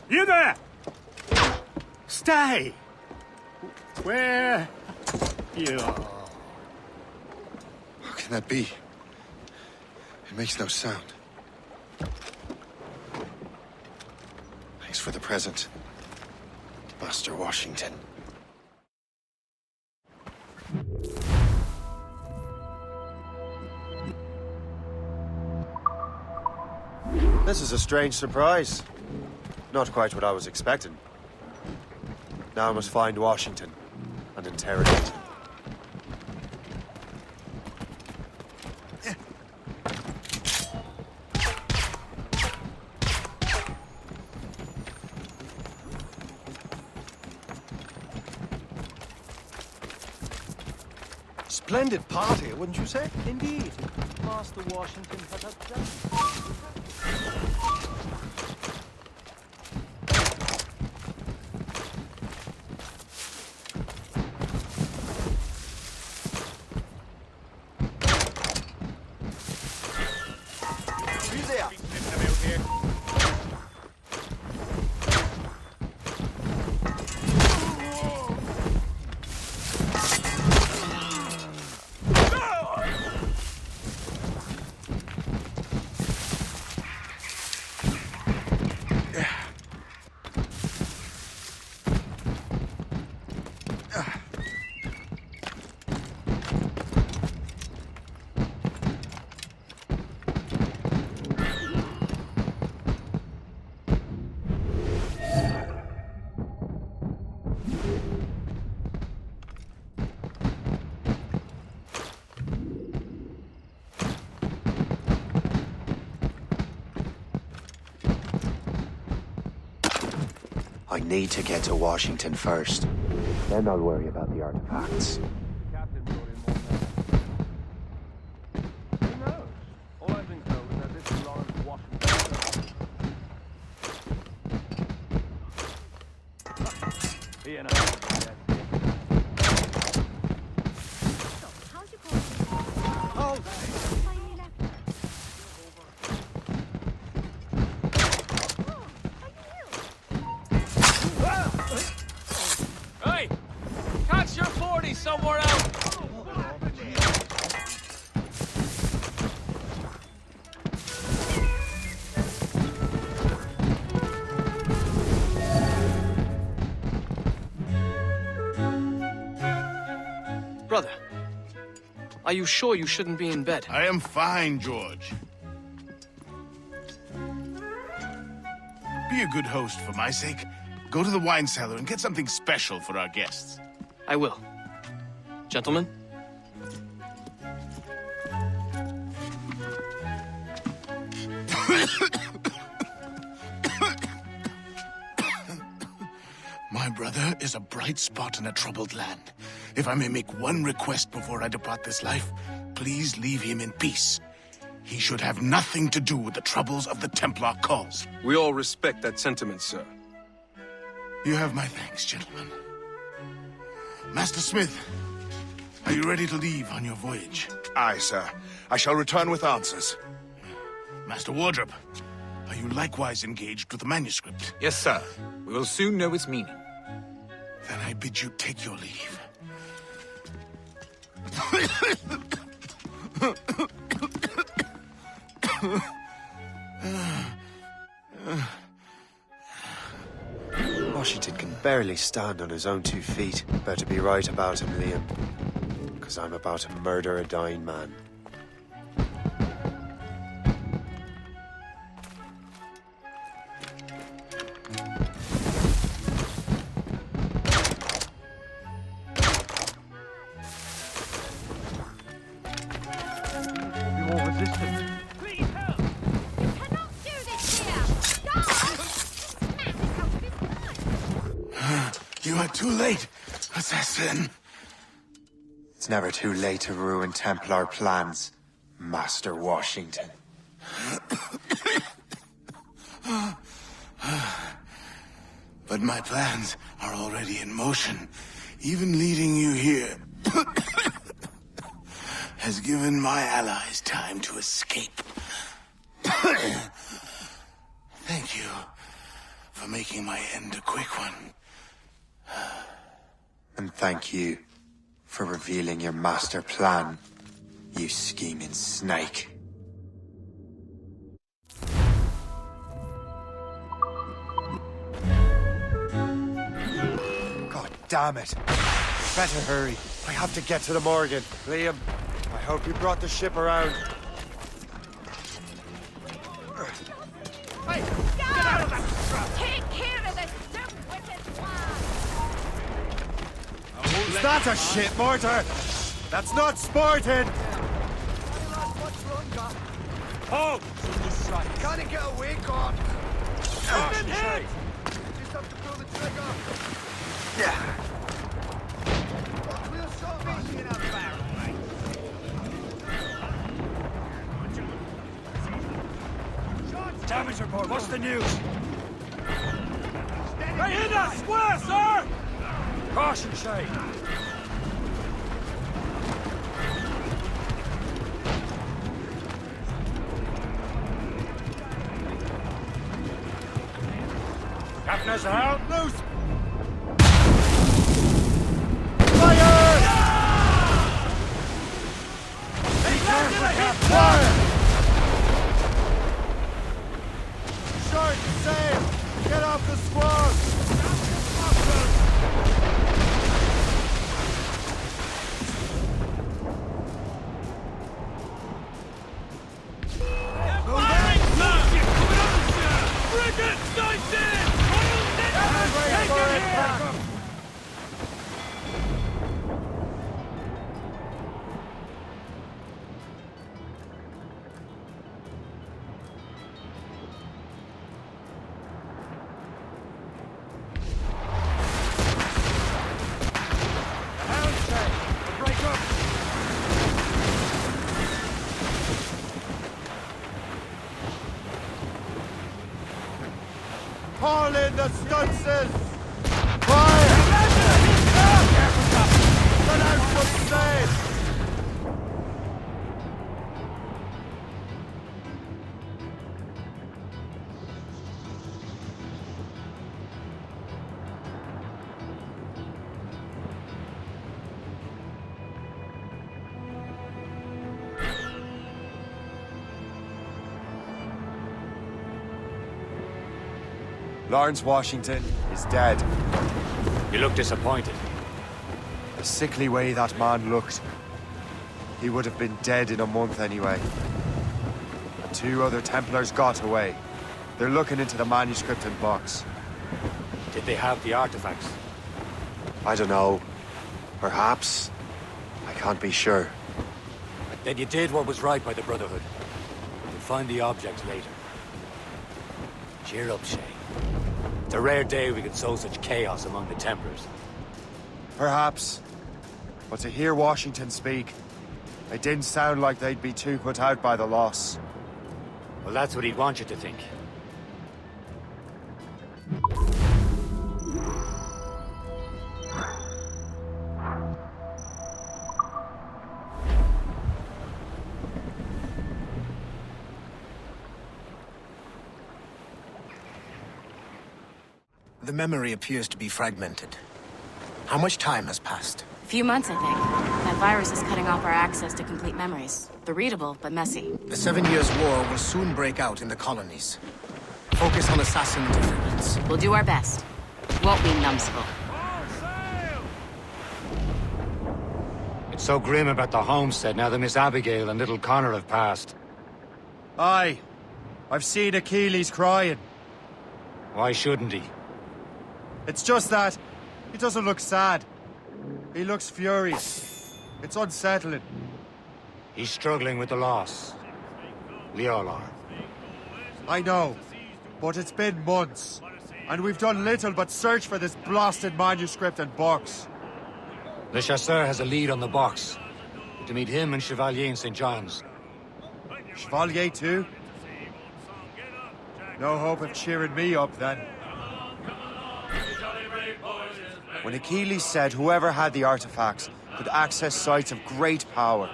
You there! Stay! Where you are? How can that be? It makes no sound. Thanks for the present, Master Washington. This is a strange surprise. Not quite what I was expecting. Now I must find Washington and interrogate him. Splendid party, wouldn't you say? Indeed. Master Washington has a just... I need to get to Washington first. Then I'll worry about the artifacts. Hey! Catch your 40 somewhere else! Brother, are you sure you shouldn't be in bed? I am fine, George. Be a good host for my sake. Go to the wine cellar and get something special for our guests. I will. Gentlemen? My brother is a bright spot in a troubled land. If I may make one request before I depart this life, please leave him in peace. He should have nothing to do with the troubles of the Templar cause. We all respect that sentiment, sir. You have my thanks, gentlemen. Master Smith, are you ready to leave on your voyage? Aye, sir. I shall return with answers. Master Wardrop, are you likewise engaged with the manuscript? Yes, sir. We will soon know its meaning. Then I bid you take your leave. Washington can barely stand on his own 2 feet. Better be right about him, Liam. Because I'm about to murder a dying man. You are too late, assassin. It's never too late to ruin Templar plans, Master Washington. But my plans are already in motion. Even leading you here has given my allies time to escape. Thank you for making my end a quick one. And thank you for revealing your master plan, you scheming snake. God damn it. Better hurry. I have to get to the Morgan. Liam, I hope you brought the ship around. Hey, get out of that truck! Take care of this dim-witted lad! Is that a shit mortar? That's not sporting! Oh! Gotta get away, God! I've been hit! Just have to pull the trigger! We'll stop fishing in our barrel, mate. Damage report, what's the news? They hit us square, sir! Caution, Shay. Captain has the helm. Loose! Fire! They landed a hit! Fire! Short sail! Get off the squad! Haul in the stunsails! Fire! Let out some sail! Lawrence Washington is dead. You look disappointed. The sickly way that man looked. He would have been dead in a month anyway. And 2 other Templars got away. They're looking into the manuscript and box. Did they have the artifacts? I don't know. Perhaps. I can't be sure. Then you did what was right by the Brotherhood. You'll find the object later. Cheer up, Shay. It's a rare day we could sow such chaos among the Templars. Perhaps. But to hear Washington speak, it didn't sound like they'd be too put out by the loss. Well, that's what he'd want you to think. The memory appears to be fragmented. How much time has passed? A few months, I think. That virus is cutting off our access to complete memories. They're readable, but messy. The 7 Years' War will soon break out in the colonies. Focus on assassin interference. We'll do our best. Won't we, numbskull? It's so grim about the homestead now that Miss Abigail and little Connor have passed. Aye. I've seen Achilles crying. Why shouldn't he? It's just that he doesn't look sad. He looks furious. It's unsettling. He's struggling with the loss. We all are. I know, but it's been months, and we've done little but search for this blasted manuscript and box. Le Chasseur has a lead on the box. We're to meet him and Chevalier in St. John's. Chevalier too? No hope of cheering me up then. When Achilles said whoever had the artifacts could access sites of great power,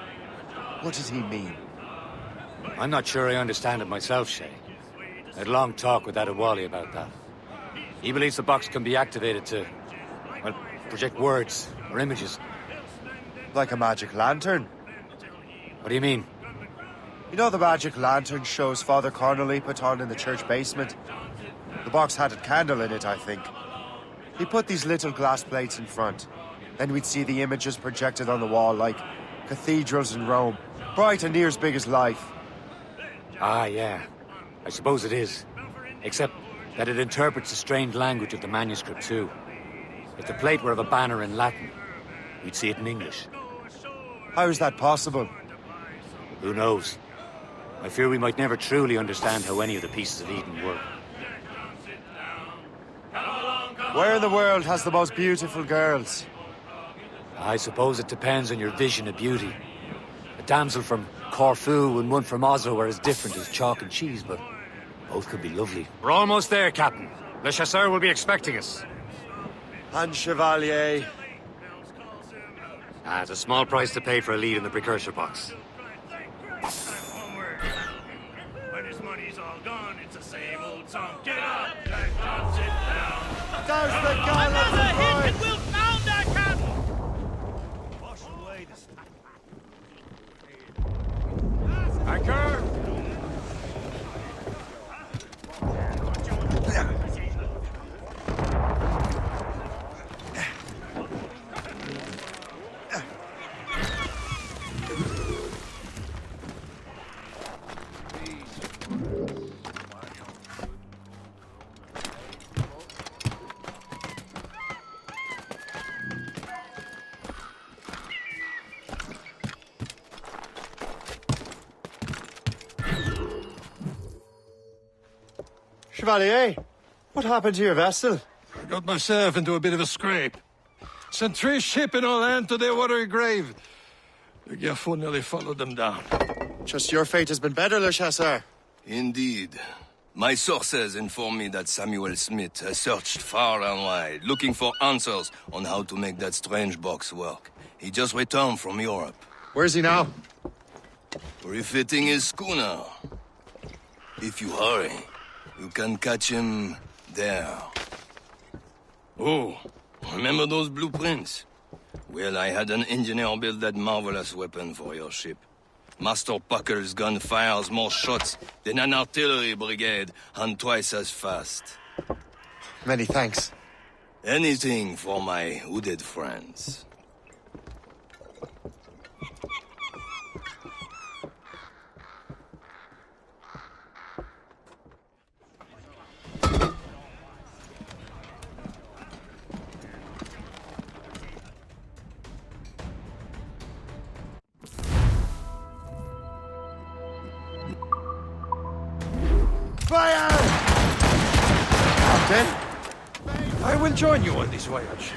what did he mean? I'm not sure I understand it myself, Shay. I had a long talk with Adewale about that. He believes the box can be activated to, well, project words or images. Like a magic lantern? What do you mean? You know the magic lantern shows Father Connolly put on in the church basement? The box had a candle in it, I think. He put these little glass plates in front. Then we'd see the images projected on the wall like cathedrals in Rome. Bright and near as big as life. Ah, yeah. I suppose it is. Except that it interprets the strange language of the manuscript, too. If the plate were of a banner in Latin, we'd see it in English. How is that possible? Who knows? I fear we might never truly understand how any of the pieces of Eden work. Where in the world has the most beautiful girls? I suppose it depends on your vision of beauty. A damsel from Corfu and one from Oslo are as different as chalk and cheese, but both could be lovely. We're almost there, Captain. Le Chasseur will be expecting us. And Chevalier. It's a small price to pay for a lead in the precursor box. When his money's all gone, it's the same old song. Get up, Jack John, sit down. There's the gallant Another hit and we'll pound that cattle! Wash away the Anchor! Chevalier, what happened to your vessel? I got myself into a bit of a scrape. Sent 3 ships in our land to their watery grave. The Gerfaut nearly followed them down. Just your fate has been better, Le Chasseur. Indeed. My sources inform me that Samuel Smith has searched far and wide, looking for answers on how to make that strange box work. He just returned from Europe. Where's he now? Refitting his schooner. If you hurry, you can catch him there. Oh, remember those blueprints? Well, I had an engineer build that marvelous weapon for your ship. Master Puckle's gun fires more shots than an artillery brigade, and twice as fast. Many thanks. Anything for my hooded friends. Fire! Captain. I will join you on this voyage.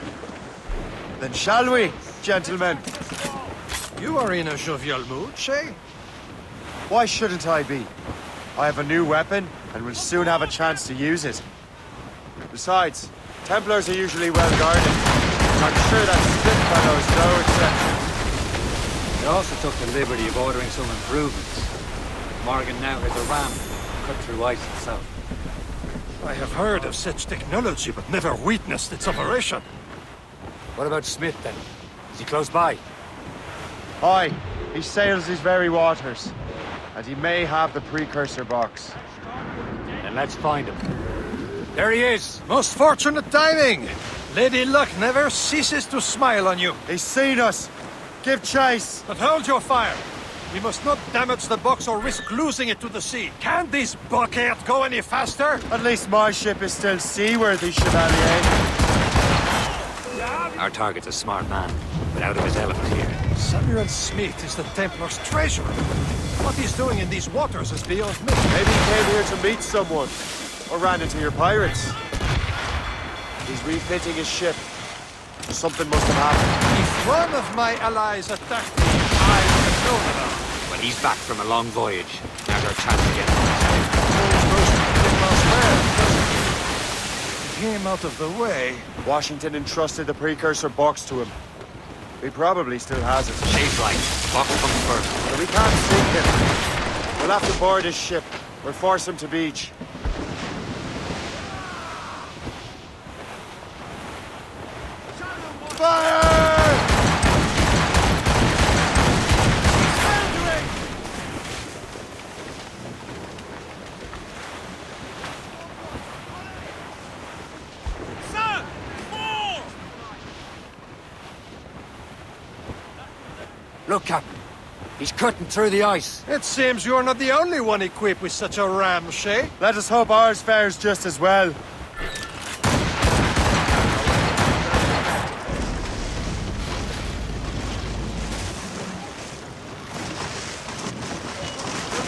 Then shall we, gentlemen? You are in a jovial mood, Shay? Why shouldn't I be? I have a new weapon, and will soon have a chance to use it. Besides, Templars are usually well guarded. I'm sure that Smith fellow is no exception. He also took the liberty of ordering some improvements. Morgan now has a ram cut through ice itself. I have heard of such technology, but never witnessed its operation. What about Smith, then? Is he close by? Aye, he sails these very waters. And he may have the precursor box. Then let's find him. There he is! Most fortunate timing! Lady Luck never ceases to smile on you. He's seen us! Give chase! But hold your fire! We must not damage the box or risk losing it to the sea. Can this bucket go any faster? At least my ship is still seaworthy, Chevalier. Our target's a smart man, but out of his element here. Samuel Smith is the Templars' treasurer. What he's doing in these waters is beyond me. Maybe he came here to meet someone. Or ran into your pirates. He's refitting his ship. Something must have happened. If one of my allies attacked me, I would have known about it. Well, he's back from a long voyage. Now's our chance to get him out of the way. Washington entrusted the precursor box to him. He probably still has it. Shay's right. Box comes first. But we can't sink him. We'll have to board his ship. We'll force him to beach. Fire! Look, Captain. He's cutting through the ice. It seems you're not the only one equipped with such a ram, Shay. Let us hope ours fares just as well. The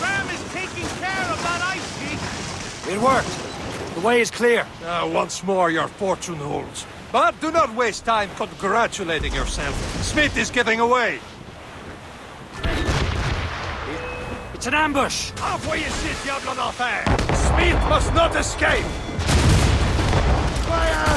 ram is taking care of that ice sheet. It worked. The way is clear. Once more, your fortune holds. But do not waste time congratulating yourself. Smith is getting away. It's an ambush! Envoyez ces diables en enfer! Smith must not escape! Fire!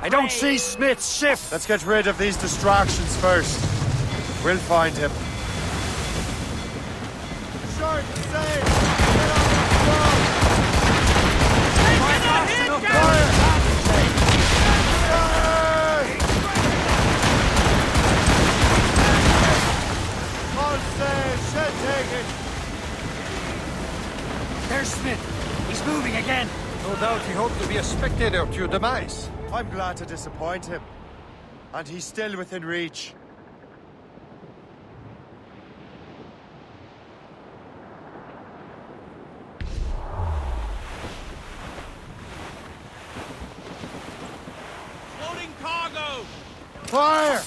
I don't see Smith's ship! Let's get rid of these distractions first. We'll find him. Short and safe! Get on the wall! Fire! All sail, shed taken! There's Smith! He's moving again! No doubt he hoped to be a spectator to your demise. I'm glad to disappoint him. And he's still within reach. Fire!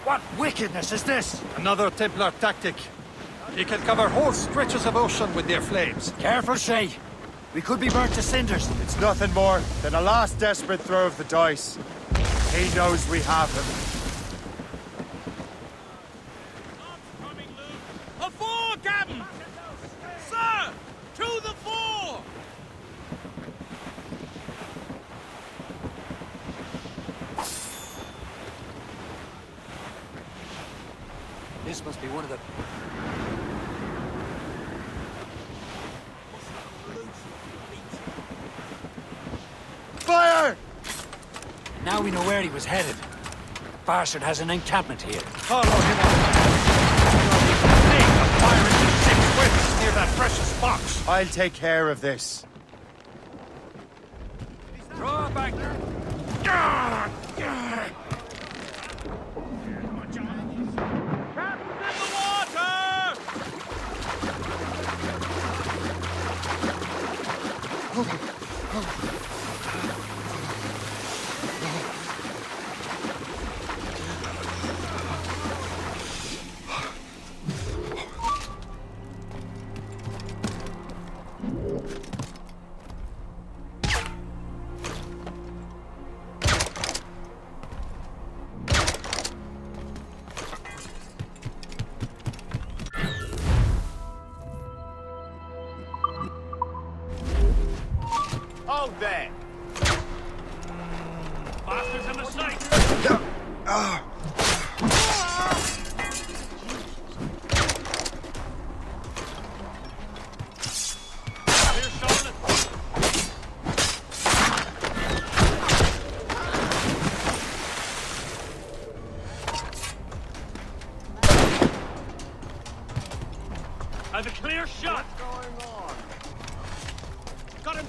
What wickedness is this? Another Templar tactic. He can cover whole stretches of ocean with their flames. Careful, Shay. We could be burnt to cinders. It's nothing more than a last desperate throw of the dice. He knows we have him. A fore, Captain! Sir! To the fore! This must be one of the... Fire! Now we know where he was headed. Bastard has an encampment here. Follow him on. The pirates' six whips near that precious box. I'll take care of this. Draw back. Hold there! Bastards in the sight! I've a clear shot! What's going on? Got him!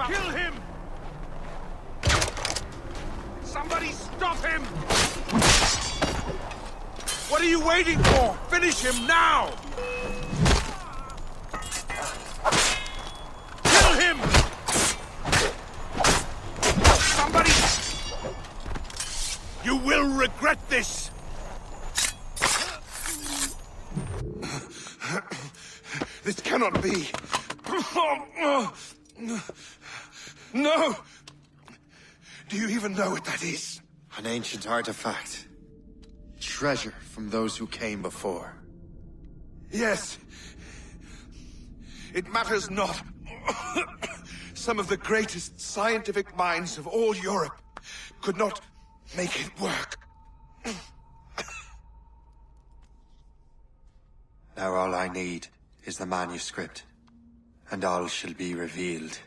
Kill him! Somebody stop him! What are you waiting for? Finish him now! Kill him! Somebody! You will regret this! This cannot be! No! Do you even know what that is? An ancient artifact. Treasure from those who came before. Yes. It matters not. Some of the greatest scientific minds of all Europe could not make it work. Now all I need is the manuscript, and all shall be revealed.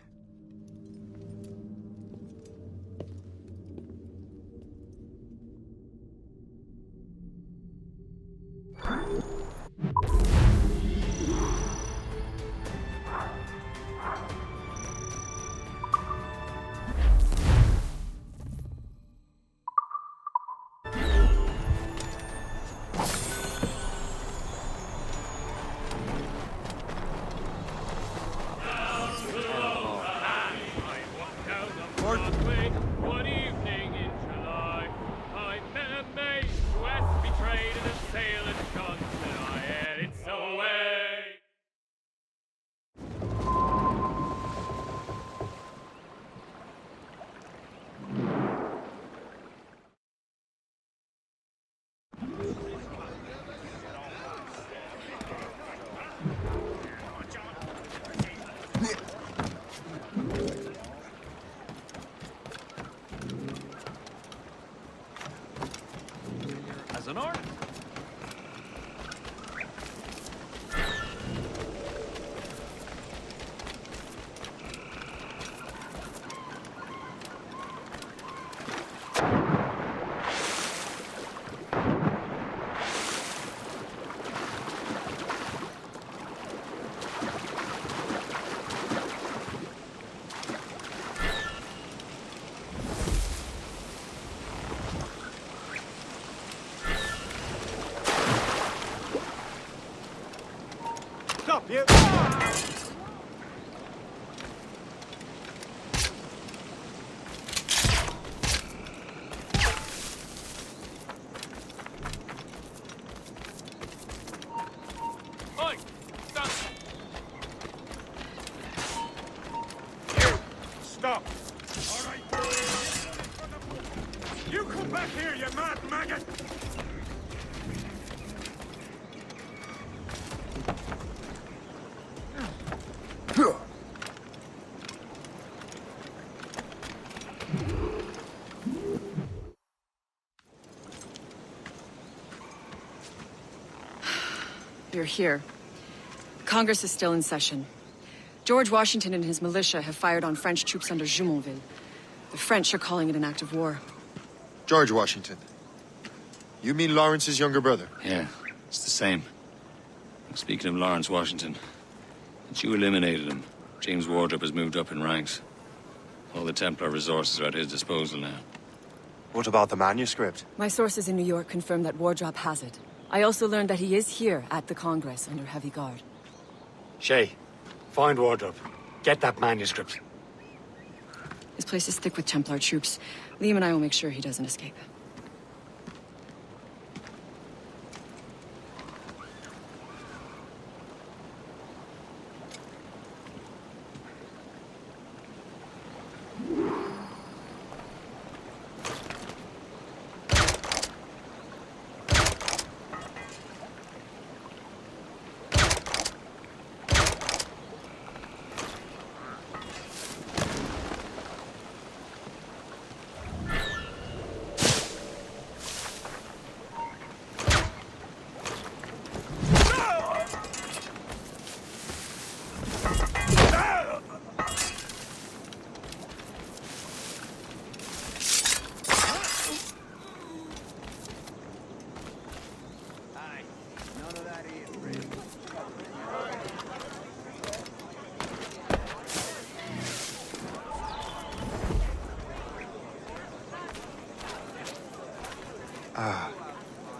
stop you! Oi! Stop! Stop! All right. You come back here, you mad maggot! You're here. Congress is still in session. George Washington and his militia have fired on French troops under Jumonville. The French are calling it an act of war. George Washington. You mean Lawrence's younger brother? Yeah, it's the same. Speaking of Lawrence Washington, since you eliminated him, James Wardrop has moved up in ranks. All the Templar resources are at his disposal now. What about the manuscript? My sources in New York confirm that Wardrop has it. I also learned that he is here at the Congress under heavy guard. Shay, find Wardrop. Get that manuscript. His place is thick with Templar troops. Liam and I will make sure he doesn't escape.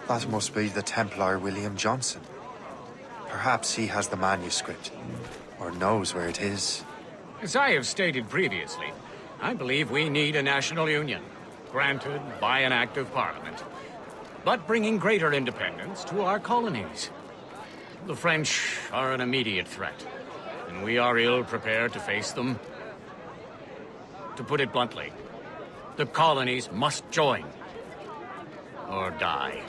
That must be the Templar William Johnson. Perhaps he has the manuscript, or knows where it is. As I have stated previously, I believe we need a national union, granted by an act of parliament, but bringing greater independence to our colonies. The French are an immediate threat, and we are ill prepared to face them. To put it bluntly, the colonies must join, or die.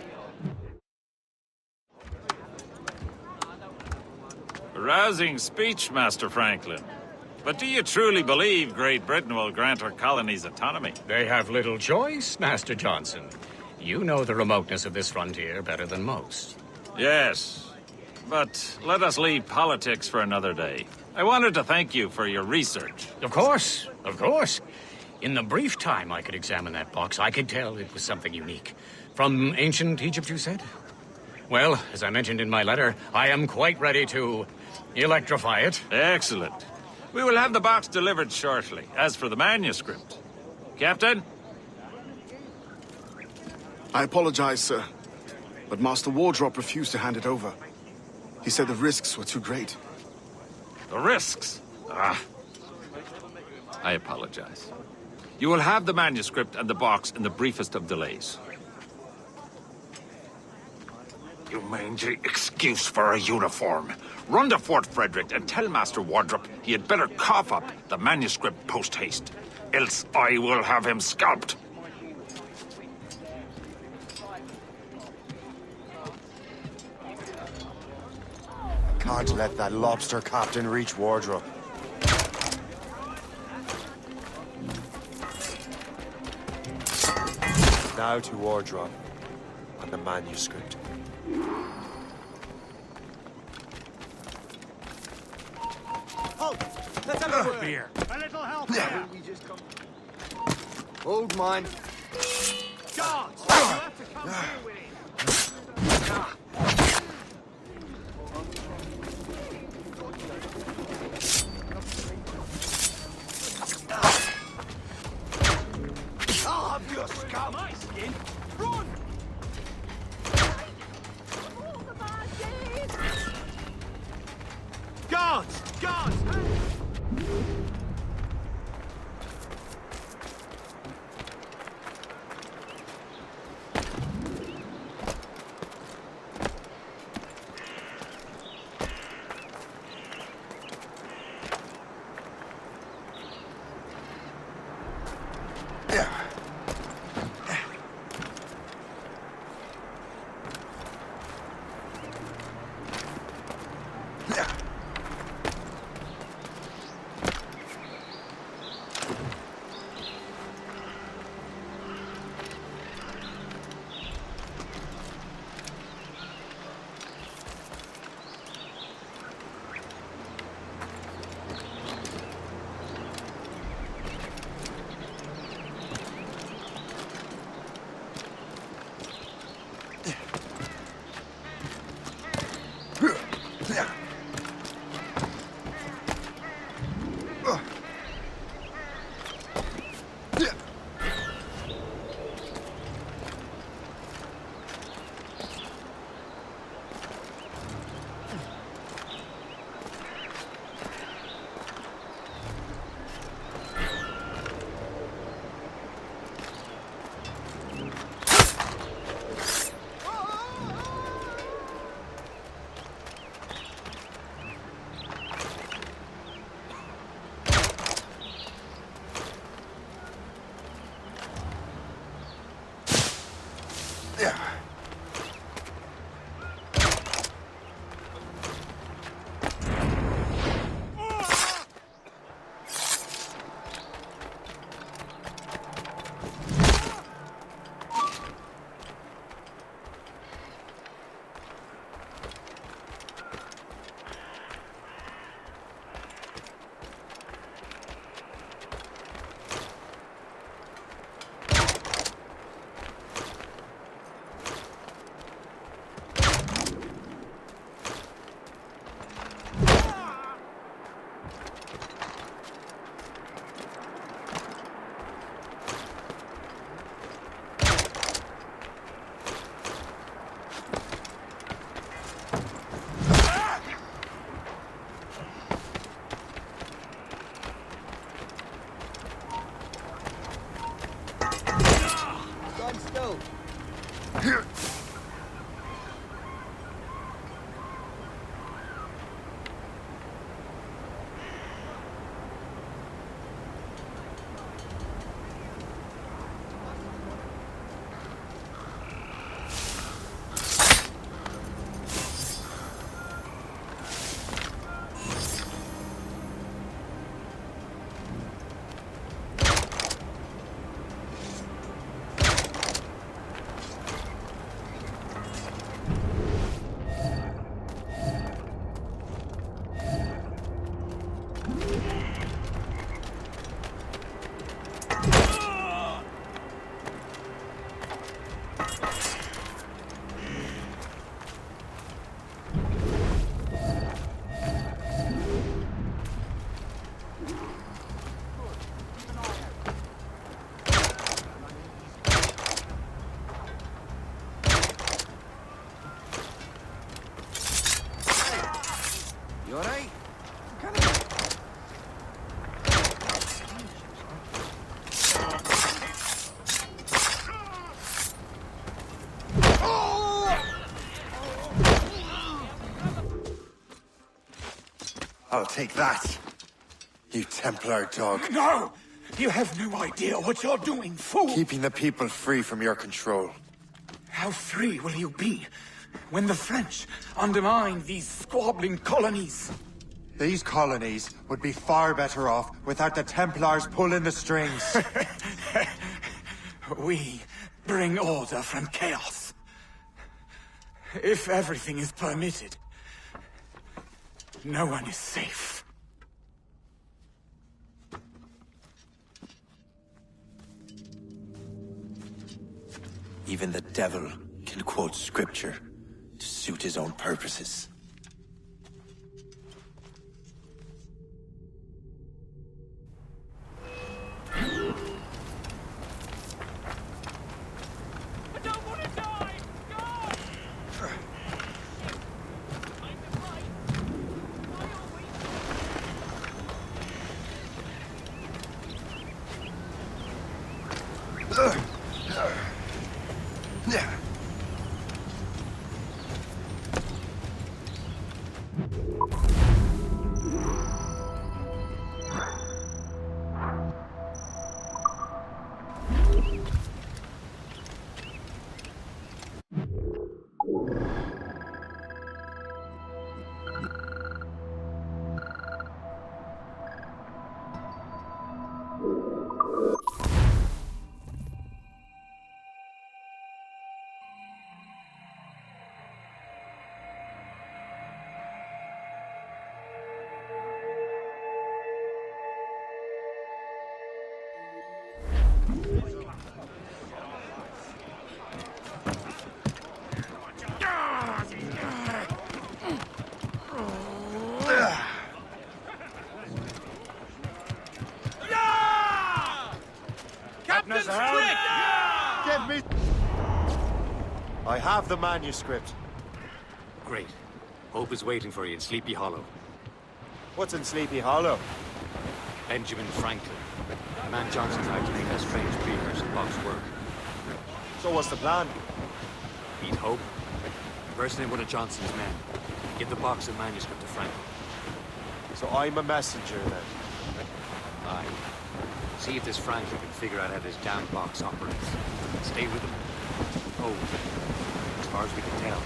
Rousing speech, Master Franklin. But do you truly believe Great Britain will grant our colonies autonomy? They have little choice, Master Johnson. You know the remoteness of this frontier better than most. Yes, but let us leave politics for another day. I wanted to thank you for your research. Of course, of course. In the brief time I could examine that box, I could tell it was something unique. From ancient Egypt, you said? Well, as I mentioned in my letter, I am quite ready to electrify it. Excellent. We will have the box delivered shortly. As for the manuscript... Captain? I apologize, sir, but Master Wardrop refused to hand it over. He said the risks were too great. The risks? Ah. I apologize. You will have the manuscript and the box in the briefest of delays. You mangy excuse for a uniform. Run to Fort Frederick and tell Master Wardrop he had better cough up the manuscript post-haste. Else I will have him scalped. Can't let that lobster captain reach Wardrop. Now to Wardrop and the manuscript. Oh, let's have a word. Beer. A little help. We just come. Hold mine. Guards, you have to come through with it. I'll have your scalp. My skin. Run! Guards! Guards! You alright? I'll take that, you Templar dog. No! You have no idea what you're doing, fool! Keeping the people free from your control. How free will you be when the French undermine these squabbling colonies? These colonies would be far better off without the Templars pulling the strings. We bring order from chaos. If everything is permitted, no one is safe. Even the devil can quote scripture to suit his own purposes. have the manuscript. Great. Hope is waiting for you in Sleepy Hollow. What's in Sleepy Hollow? Benjamin Franklin. The man Johnson tried to make that strange precursor box work. So what's the plan? Meet Hope. Impersonate one of Johnson's men. Give the box and manuscript to Franklin. So I'm a messenger then? Aye. See if this Franklin can figure out how this damn box operates. Stay with him. Oh, as far as we can tell,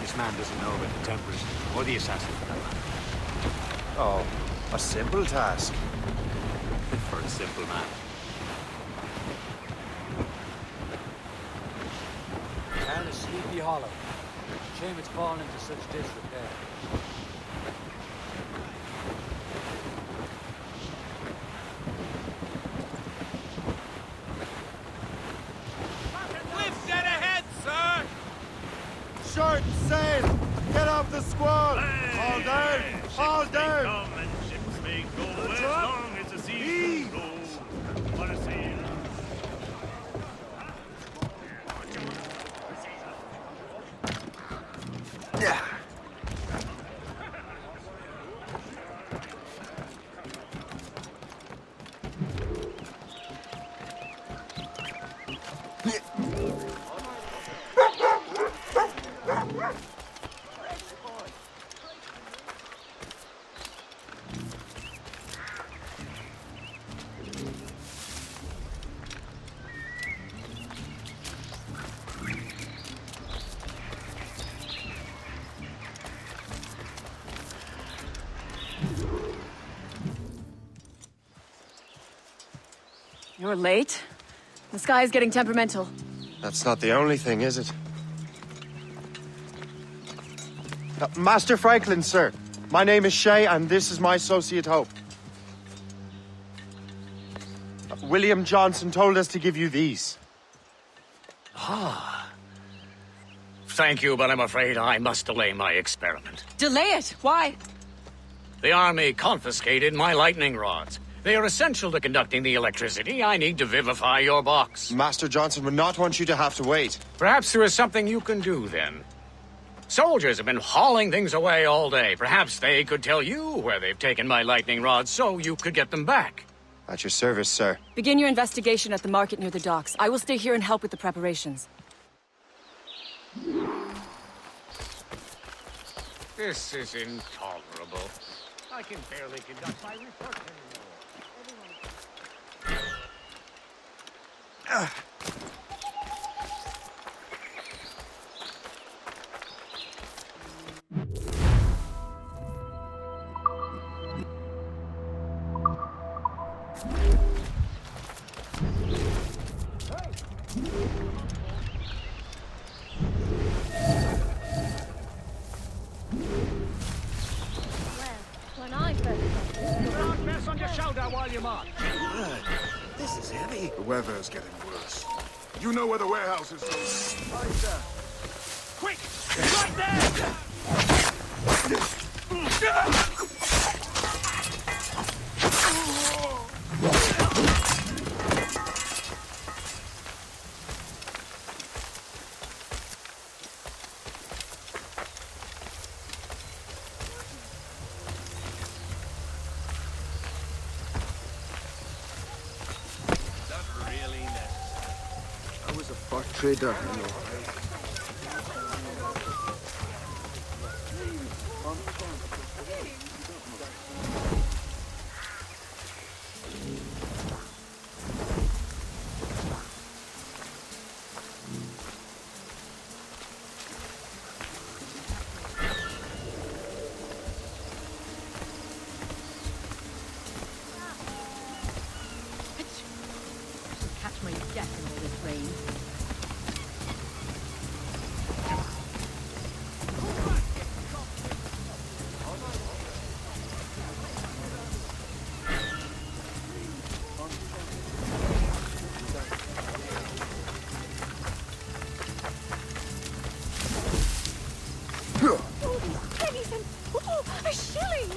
this man doesn't know about the Templars or the assassin for that matter. Oh, a simple task. For a simple man. Down to Sleepy Hollow. Shame it's fallen into such disrepair. Cliff's dead ahead, sir! Short sail! Get off the squall! All down! All down! Ships may go as long as the seas go. What a sail. Yeah. You're late. The sky is getting temperamental. That's not the only thing, is it? Master Franklin, sir. My name is Shay, and this is my associate Hope. William Johnson told us to give you these. Ah. Thank you, but I'm afraid I must delay my experiment. Delay it? Why? The army confiscated my lightning rods. They are essential to conducting the electricity I need to vivify your box. Master Johnson would not want you to have to wait. Perhaps there is something you can do, then. Soldiers have been hauling things away all day. Perhaps they could tell you where they've taken my lightning rods so you could get them back. At your service, sir. Begin your investigation at the market near the docks. I will stay here and help with the preparations. This is intolerable. I can barely conduct my research anymore. When I first Don't mess on your shoulder while you march. This is heavy. The weather is getting worse. You know where the warehouse is? Quick! Right there! I was a fur trader, you know. Catch my death in all this rain. Oh, these pennies and... Oh, a shilling!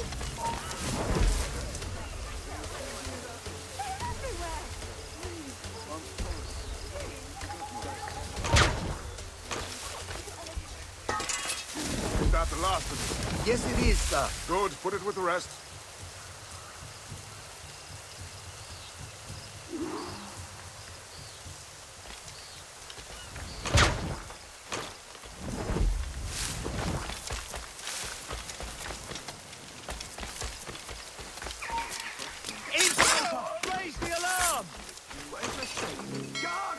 They're everywhere! Was that the last of it? Yes, it is, sir. Good. Put it with the rest. Raise the alarm! Guard!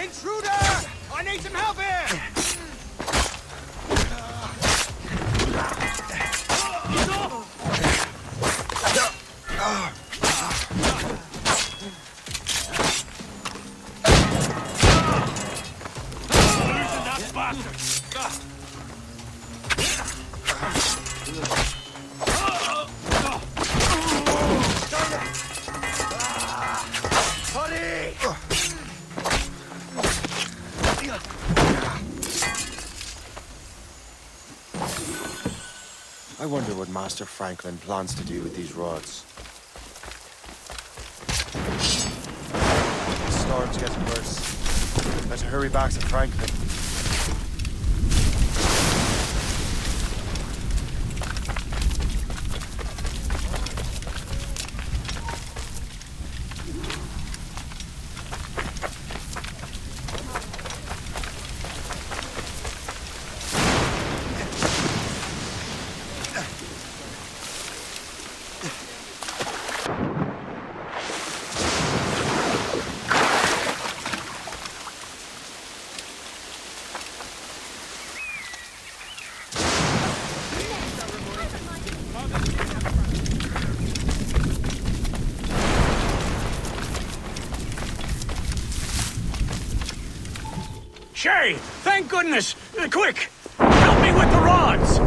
Intruder! I need some help here! Losing that bastard! I wonder what Master Franklin plans to do with these rods. The storm's getting worse. Better hurry back to Franklin. Shay! Thank goodness! Quick! Help me with the rods!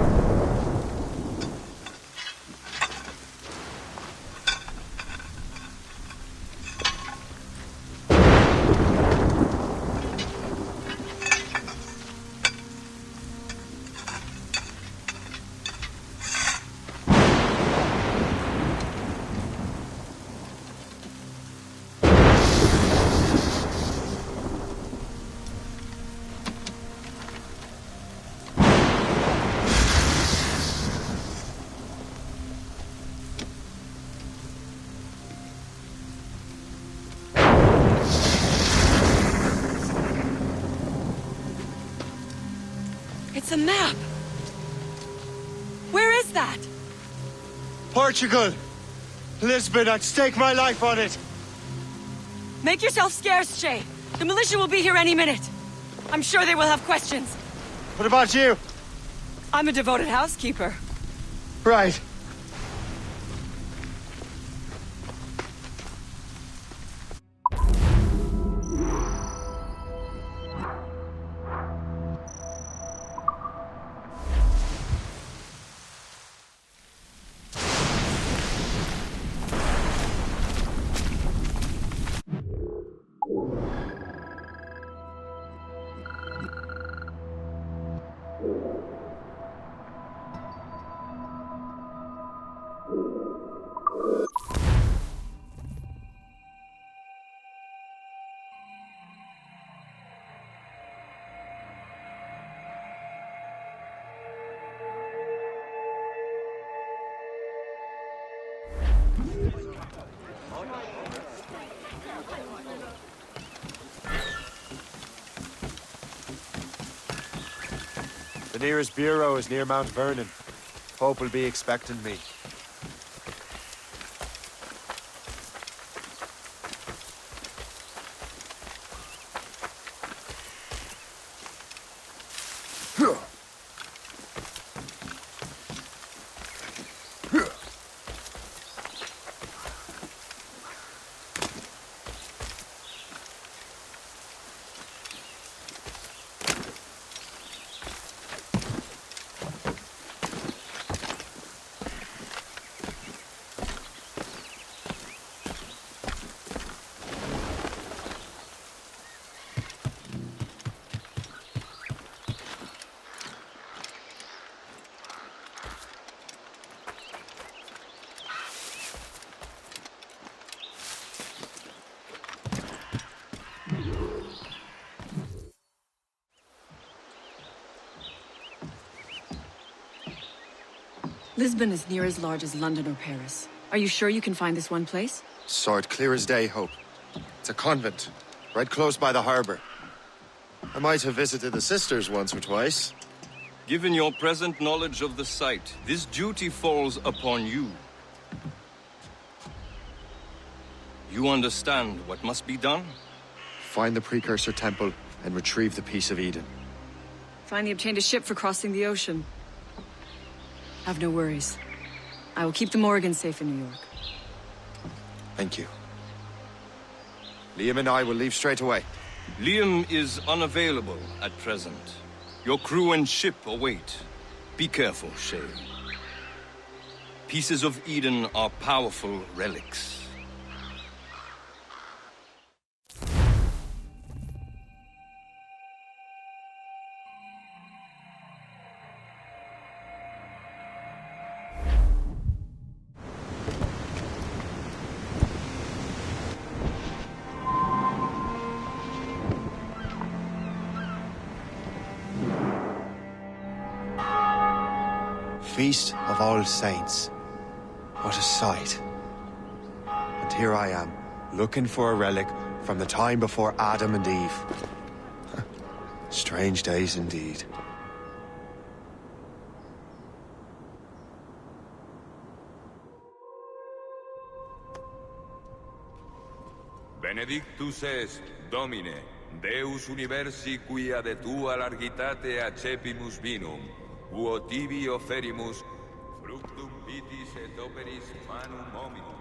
It's a map! Where is that? Portugal! Lisbon, I'd stake my life on it! Make yourself scarce, Shay. The militia will be here any minute. I'm sure they will have questions. What about you? I'm a devoted housekeeper. Right. The nearest bureau is near Mount Vernon. Pope will be expecting me. Lisbon is near as large as London or Paris. Are you sure you can find this one place? Sword clear as day, Hope. It's a convent, right close by the harbor. I might have visited the sisters once or twice. Given your present knowledge of the site, this duty falls upon you. You understand what must be done? Find the precursor temple and retrieve the Piece of Eden. Finally obtained a ship for crossing the ocean. Have no worries. I will keep the Morgans safe in New York. Thank you. Liam and I will leave straight away. Liam is unavailable at present. Your crew and ship await. Be careful, Shay. Pieces of Eden are powerful relics. Feast of All Saints. What a sight. And here I am, looking for a relic from the time before Adam and Eve. Strange days indeed. Benedictus est, Domine, Deus universi quia de tua largitate accepimus vinum, uo tibi offerimus fructum vitis et operis manum hominum,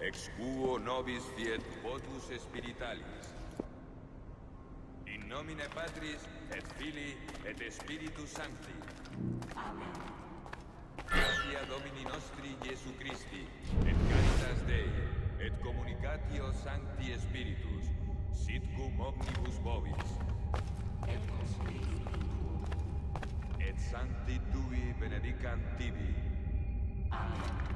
ex quo nobis fiet votus spiritualis. In nomine Patris et Filii et Spiritus Sancti. Amen. Gratia Domini nostri Iesu Christi, et caritas Dei, et communicatio Sancti Spiritus, sit cum omnibus vobis. Et et sancti tui benedicant tibi. Amen.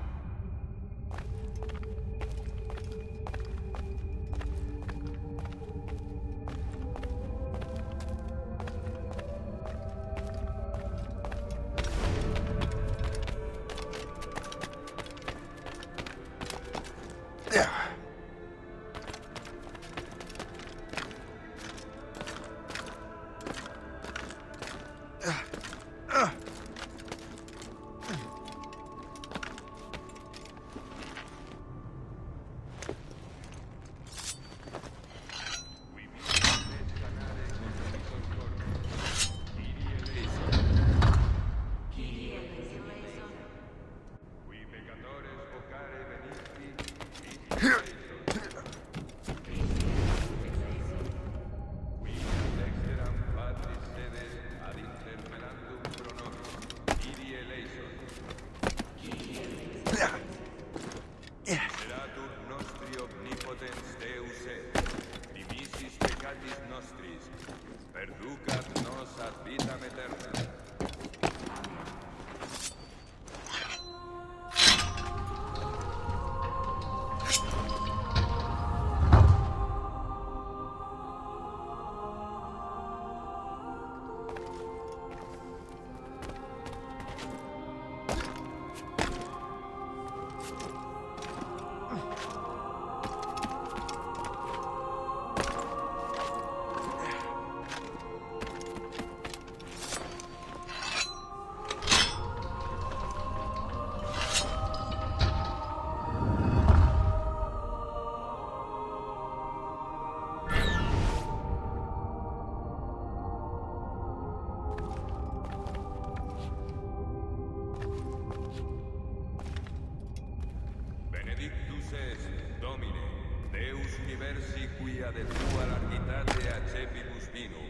Benedictus est, Domine, Deus universi quia de tua largitate accepimus vinum,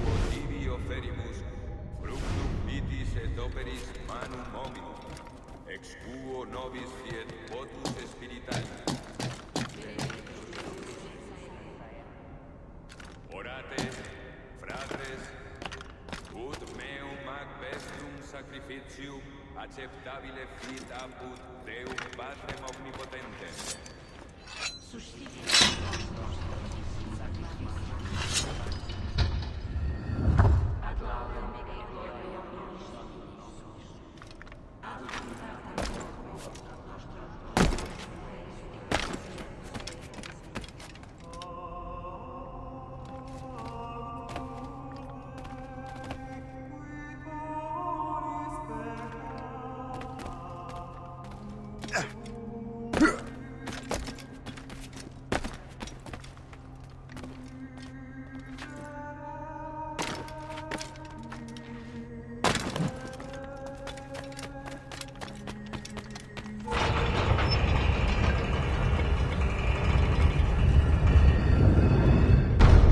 quo tibi offerimus fructum vitis et operis manum hominum, ex quo nobis fiet votus spiritualis. Orate, fratres, ut meum ac vestrum sacrificium acceptabile fit apud Deum Patrem Omnipotentem. Ad laudem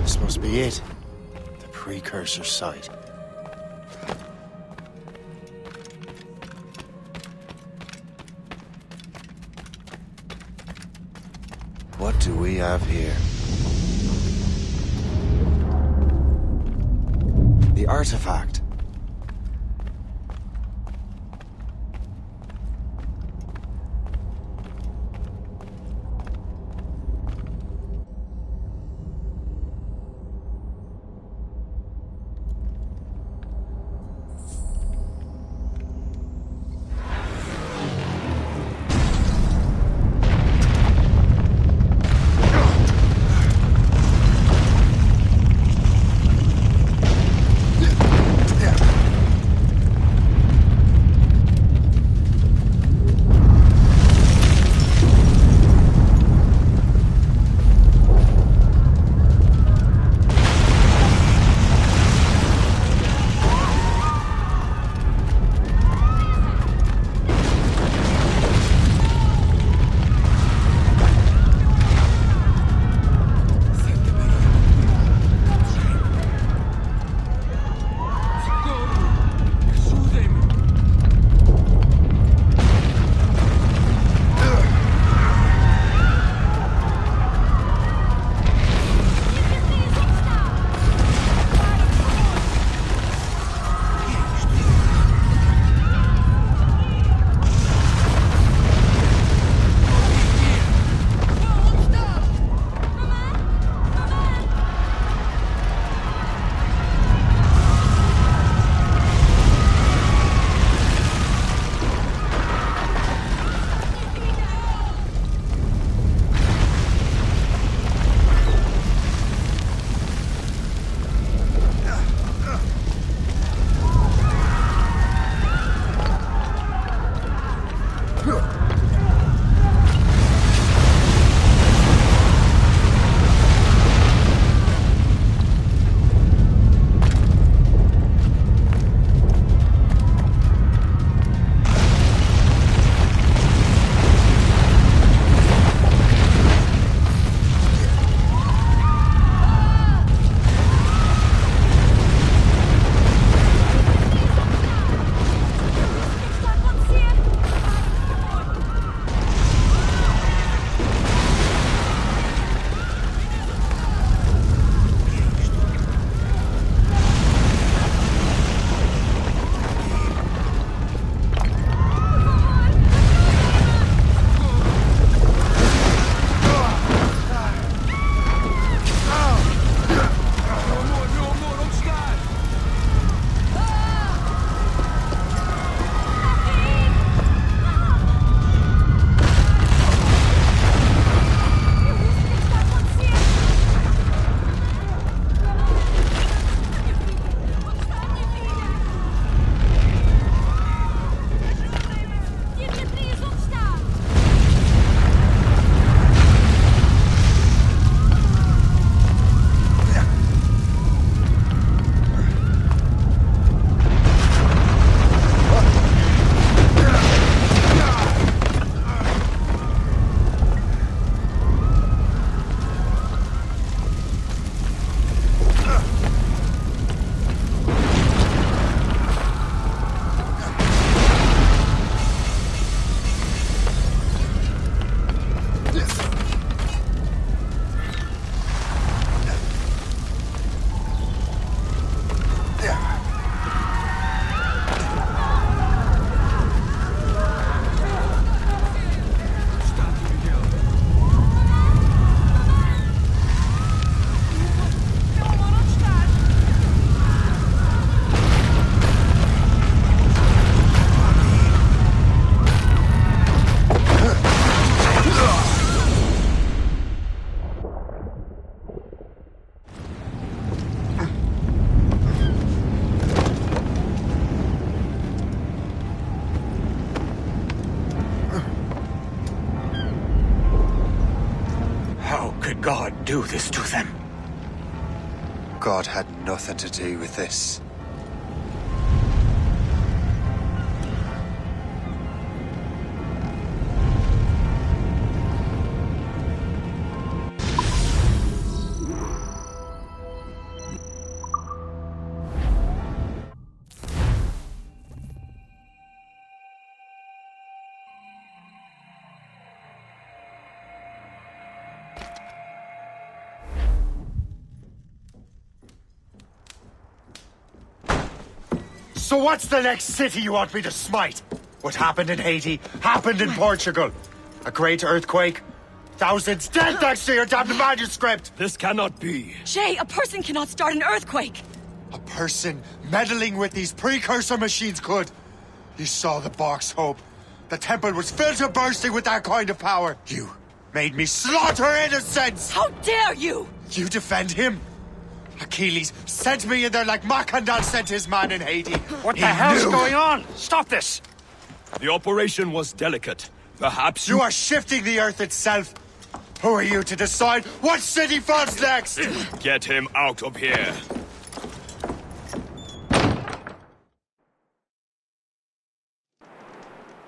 This must be it. The precursor site. What do we have here? The artifact. God do this to them? God had nothing to do with this. So what's the next city you want me to smite? What happened in Haiti happened in Portugal. A great earthquake. Thousands dead thanks to your damned manuscript! This cannot be. Shay, a person cannot start an earthquake! A person meddling with these precursor machines could. You saw the box, Hope. The temple was filled to bursting with that kind of power. You made me slaughter innocents! How dare you! You defend him? Achilles sent me in there like Macandal sent his man in Haiti. What the hell's going on? Stop this! The operation was delicate. Perhaps you are shifting the earth itself. Who are you to decide what city falls next? Get him out of here.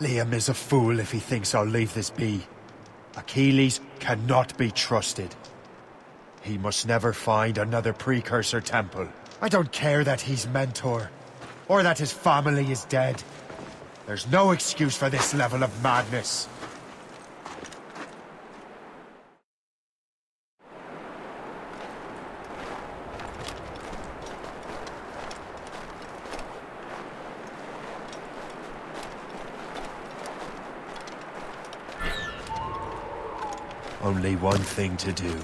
Liam is a fool if he thinks I'll leave this be. Achilles cannot be trusted. He must never find another precursor temple. I don't care that he's mentor, or that his family is dead. There's no excuse for this level of madness. Only one thing to do.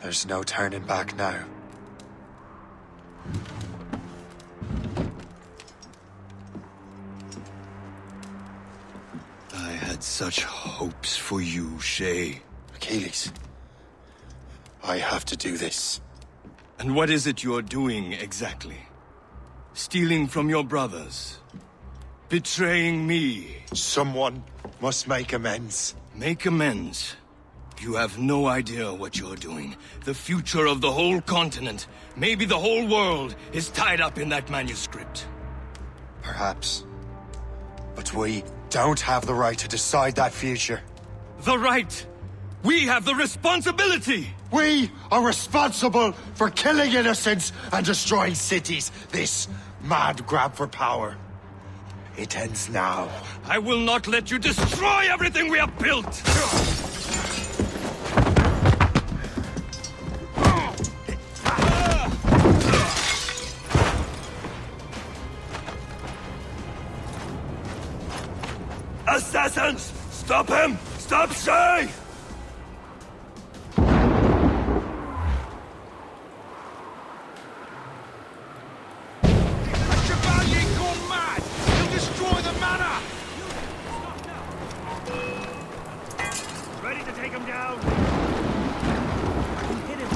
There's no turning back now. I had such hopes for you, Shay. Achilles, I have to do this. And what is it you're doing, exactly? Stealing from your brothers? Betraying me? Someone must make amends. Make amends? You have no idea what you're doing. The future of the whole continent, maybe the whole world, is tied up in that manuscript. Perhaps. But we don't have the right to decide that future. The right! We have the responsibility! We are responsible for killing innocents and destroying cities. This mad grab for power. It ends now. I will not let you destroy everything we have built! Assassins! Stop him! Stop Shay! Chevalier Cormac! He'll destroy the manor! Ready to take him down? Hit him.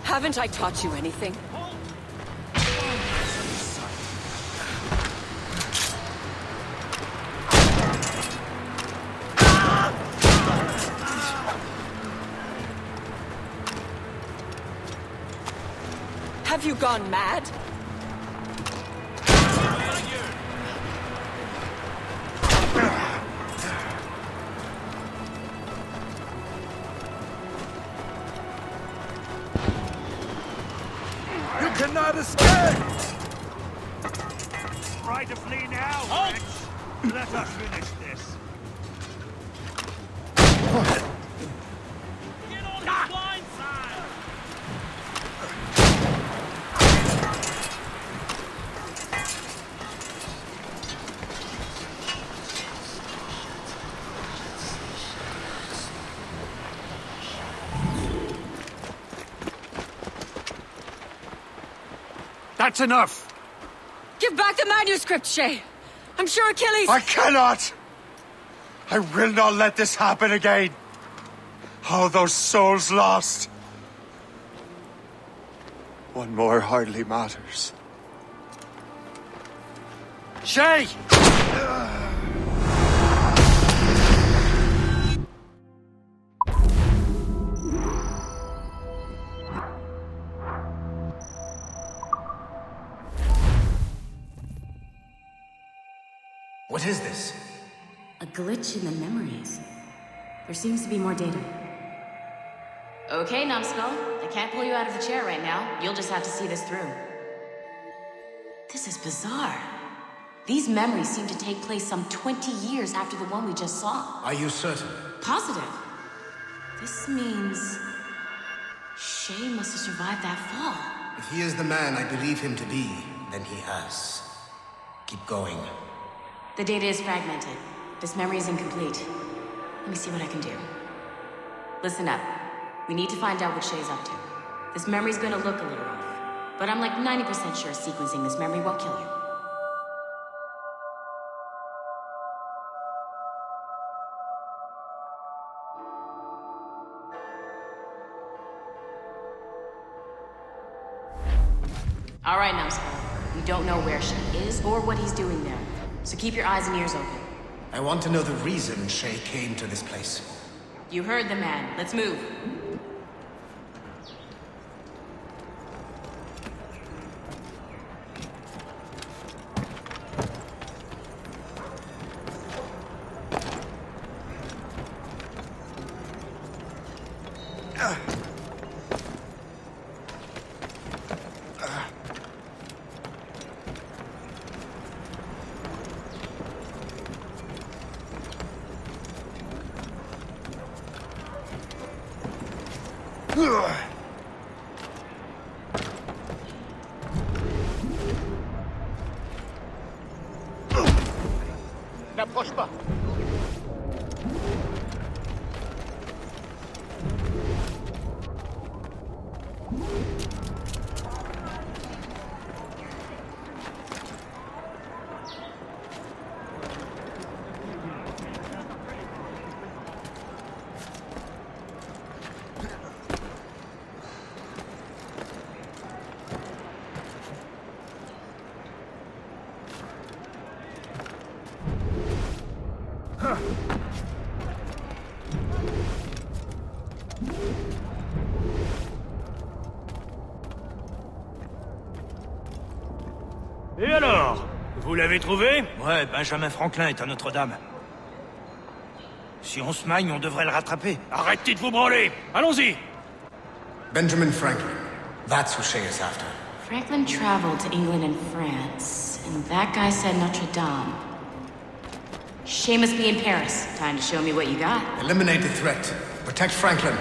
Haven't I taught you anything? Have you gone mad? You cannot escape! Try to flee now, wretch. Let us finish this. Get on the blind side! That's enough! Give back the manuscript, Shay! I'm sure Achilles... I cannot! I will not let this happen again! All those souls lost! One more hardly matters. Shay! What is this? A glitch in the memories. There seems to be more data. Okay, Numbskull. I can't pull you out of the chair right now. You'll just have to see this through. This is bizarre. These memories seem to take place some 20 years after the one we just saw. Are you certain? Positive. This means... Shay must have survived that fall. If he is the man I believe him to be, then he has. Keep going. The data is fragmented. This memory is incomplete. Let me see what I can do. Listen up. We need to find out what Shay's up to. This memory's gonna look a little off, but I'm like 90% sure sequencing this memory won't kill you. All right, Numbskull. We don't know where Shay is or what he's doing there, so keep your eyes and ears open. I want to know the reason Shay came to this place. You heard the man. Let's move. N'approche pas. Et alors? Vous l'avez trouvé? Ouais, Benjamin Franklin est à Notre-Dame. Si on se magne, on devrait le rattraper. Arrêtez de vous branler! Allons-y! Benjamin Franklin. That's who Shay is after. Franklin traveled to England and France, and that guy said Notre-Dame. Shay must be in Paris. Time to show me what you got. Eliminate the threat. Protect Franklin.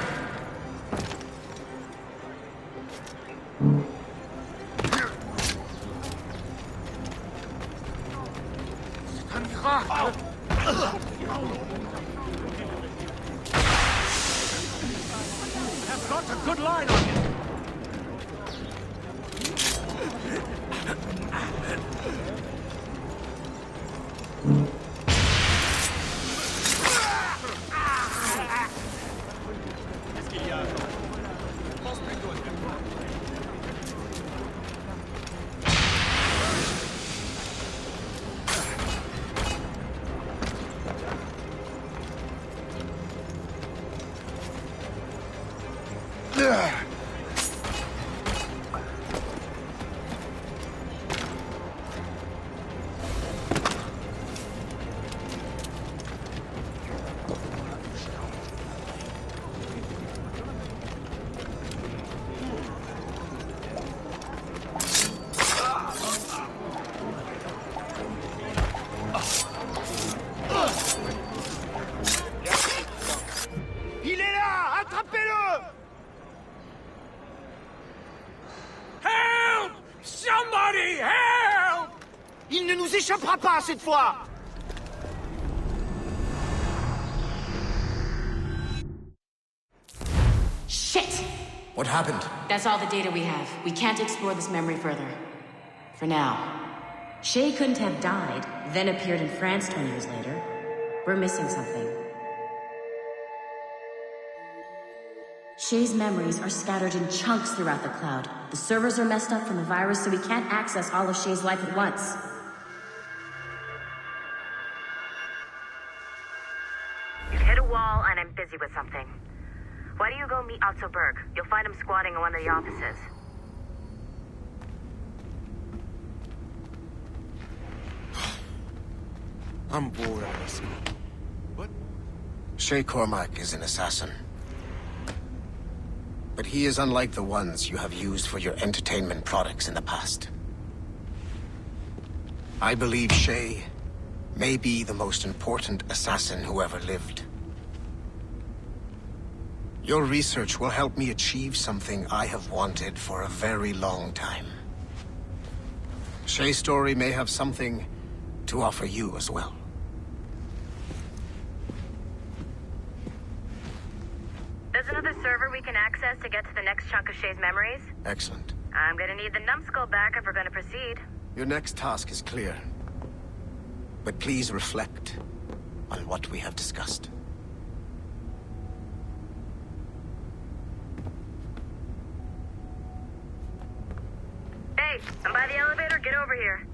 I've got a good line on you. Qu'est-ce qu'il y a? Pense plutôt à ce que... Il est là! Attrapez-le! Help! Somebody help! Il ne nous échappera pas cette fois! Shit! What happened? That's all the data we have. We can't explore this memory further. For now. Shay couldn't have died, then appeared in France 20 years later. We're missing something. Shay's memories are scattered in chunks throughout the cloud. The servers are messed up from the virus, so we can't access all of Shay's life at once. You've hit a wall, and I'm busy with something. Why do you go meet Abstergo? You'll find him squatting in one of the offices. I'm bored of this. What? Shay Cormac is an assassin. But he is unlike the ones you have used for your entertainment products in the past. I believe Shay may be the most important assassin who ever lived. Your research will help me achieve something I have wanted for a very long time. Shay's story may have something to offer you as well. There's another server we can access to get to the next chunk of Shay's memories. Excellent. I'm gonna need the numbskull back if we're gonna proceed. Your next task is clear. But please reflect on what we have discussed. Hey, I'm by the elevator. Get over here.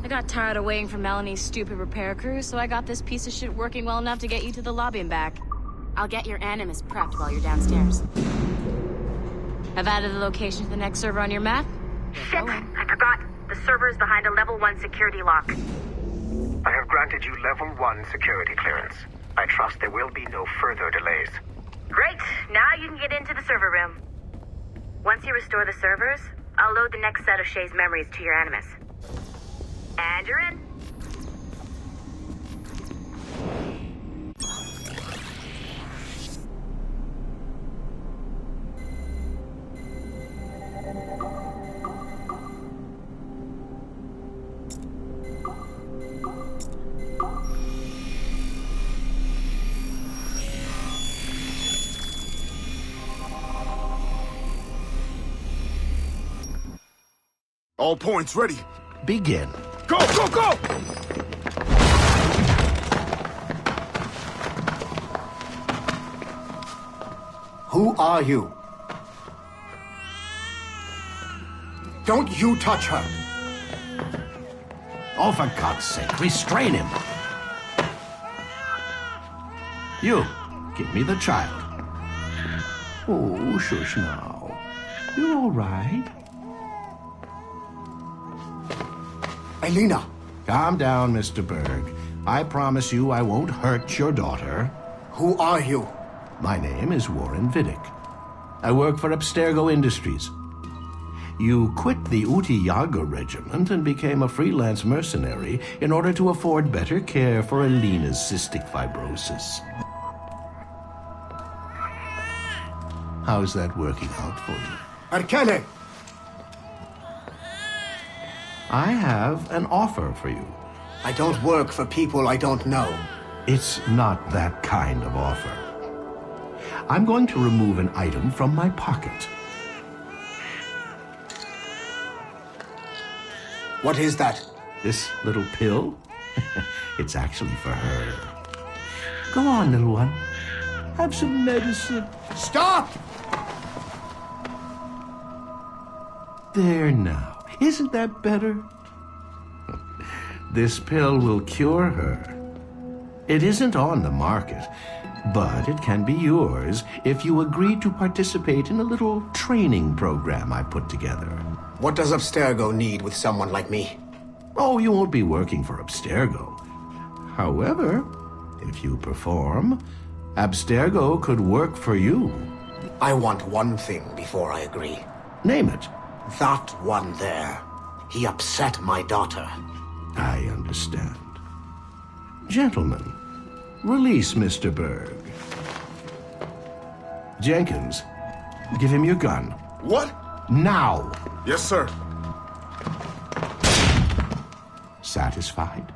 I got tired of waiting for Melanie's stupid repair crew, so I got this piece of shit working well enough to get you to the lobby and back. I'll get your Animus prepped while you're downstairs. I've added the location to the next server on your map. Shit! I forgot. The server is behind a level 1 security lock. I have granted you level 1 security clearance. I trust there will be no further delays. Great! Now you can get into the server room. Once you restore the servers, I'll load the next set of Shay's memories to your Animus. And you're in. All points ready. Begin. Go, go, go! Who are you? Don't you touch her! Oh, for God's sake, restrain him. You, give me the child. Oh, shush now. You're all right. Elena! Calm down, Mr. Berg. I promise you I won't hurt your daughter. Who are you? My name is Warren Vidic. I work for Abstergo Industries. You quit the Yaga regiment and became a freelance mercenary in order to afford better care for Elena's cystic fibrosis. How's that working out for you? Arkele! I have an offer for you. I don't work for people I don't know. It's not that kind of offer. I'm going to remove an item from my pocket. What is that? This little pill? It's actually for her. Go on, little one. Have some medicine. Stop! There now. Isn't that better? This pill will cure her. It isn't on the market, but it can be yours if you agree to participate in a little training program I put together. What does Abstergo need with someone like me? Oh, you won't be working for Abstergo. However, if you perform, Abstergo could work for you. I want one thing before I agree. Name it. That one there. He upset my daughter. I understand. Gentlemen, release Mr. Berg. Jenkins, give him your gun. What? Now! Yes, sir. Satisfied?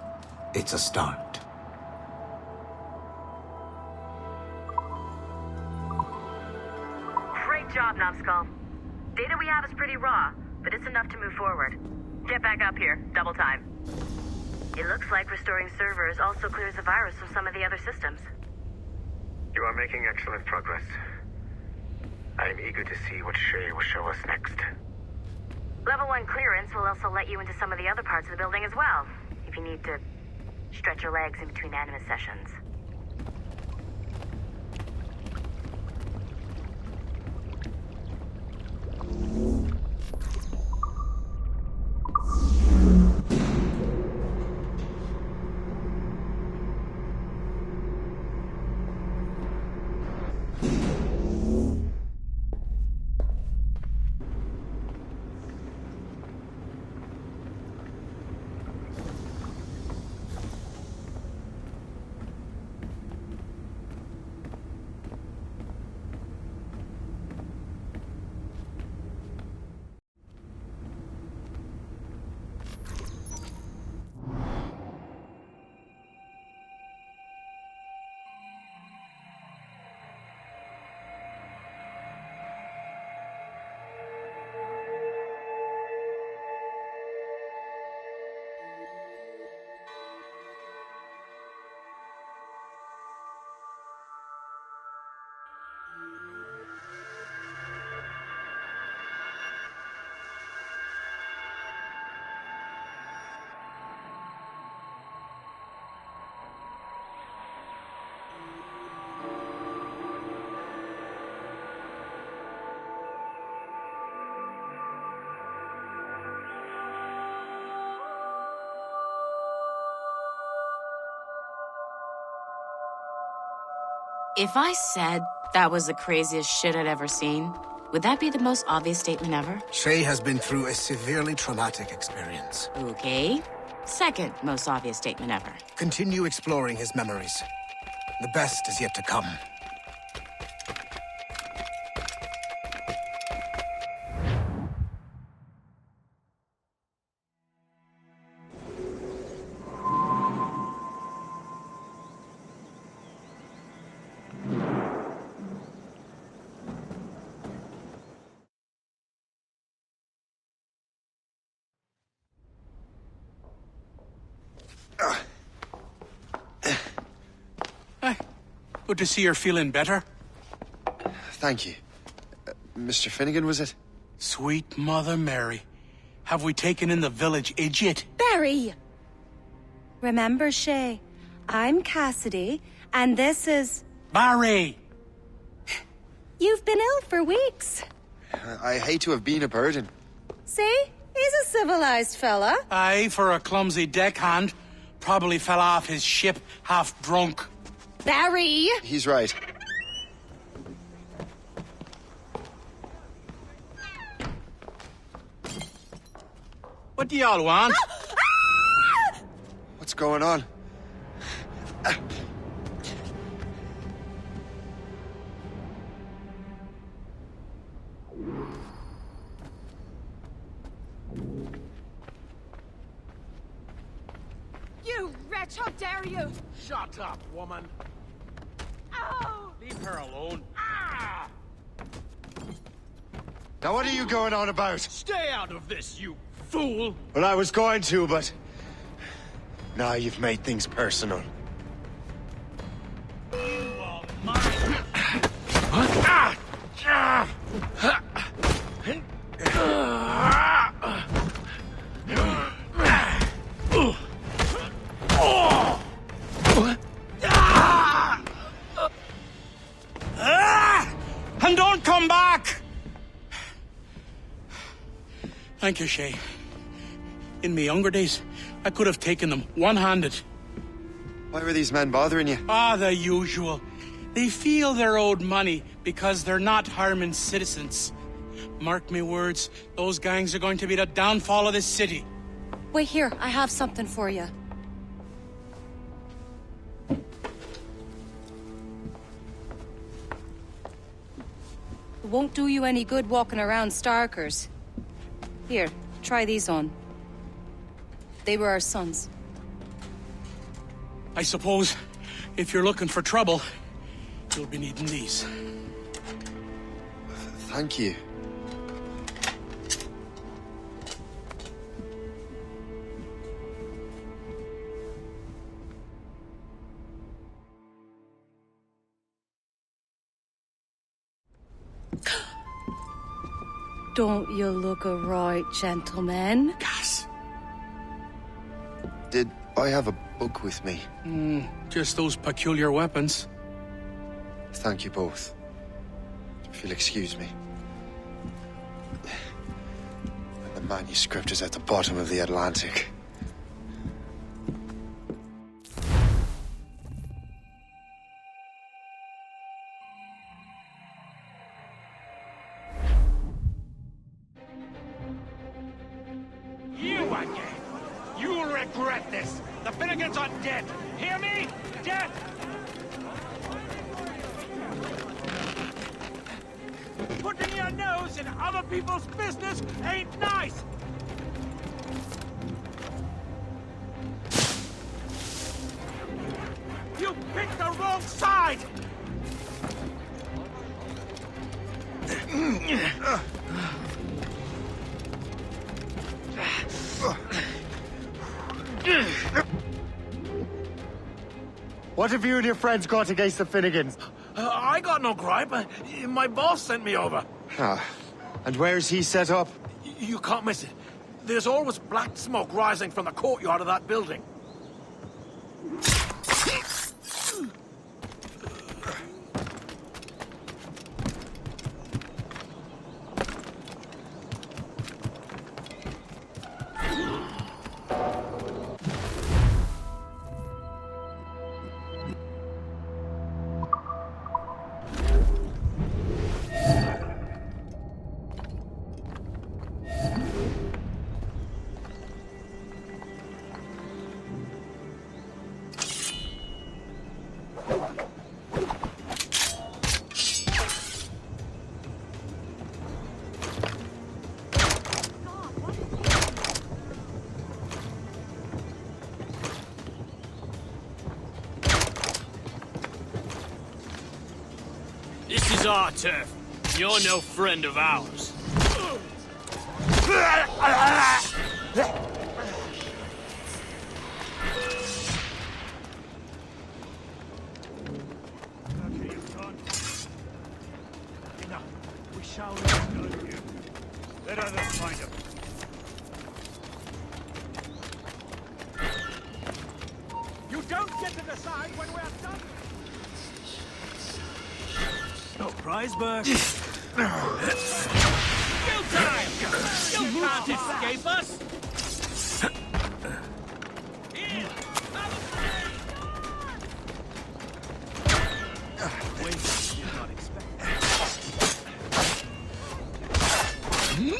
It's a start. Great job, Numbskull. Data we have is pretty raw, but it's enough to move forward. Get back up here. Double time. It looks like restoring servers also clears the virus from some of the other systems. You are making excellent progress. I am eager to see what Shay will show us next. Level 1 clearance will also let you into some of the other parts of the building as well, if you need to stretch your legs in between Animus sessions. If I said that was the craziest shit I'd ever seen, would that be the most obvious statement ever? Shay has been through a severely traumatic experience. Okay. Second most obvious statement ever. Continue exploring his memories. The best is yet to come. Good to see you're feeling better. Thank you. Mr. Finnegan, was it? Sweet Mother Mary. Have we taken in the village idiot? Barry! Remember, Shay, I'm Cassidy, and this is... Barry! You've been ill for weeks. I hate to have been a burden. See? He's a civilized fella. Aye, for a clumsy deckhand. Probably fell off his ship half drunk. Barry! He's right. What do y'all want? What's going on? You wretch, how dare you! Shut up, woman. Ow! Leave her alone. Ah! Now what are you going on about? Stay out of this, you fool! Well, I was going to, but... Now you've made things personal. You are mine! Ah! Ah! Thank you, Shay. In my younger days, I could have taken them one-handed. Why were these men bothering you? Ah, the usual. They feel they're owed money because they're not harming citizens. Mark me words, those gangs are going to be the downfall of this city. Wait here, I have something for you. It won't do you any good walking around Starkers. Here, try these on. They were our sons. I suppose, if you're looking for trouble, you'll be needing these. Thank you. Don't you look a right gentleman? Gas. Did I have a book with me? Just those peculiar weapons. Thank you both. If you'll excuse me. And the manuscript is at the bottom of the Atlantic. You again! You'll regret this! The Finnegans are dead! Hear me? Dead! Putting your nose in other people's business ain't nice! You picked the wrong side! What have you and your friends got against the Finnegans? I got no gripe. My boss sent me over. Ah, and where's he set up? You can't miss it. There's always black smoke rising from the courtyard of that building. This is our turf. You're no friend of ours. Enough. We shall return here. Let others find him. You don't get to decide when we're done. No prize, Burke. Go time! You can't escape us!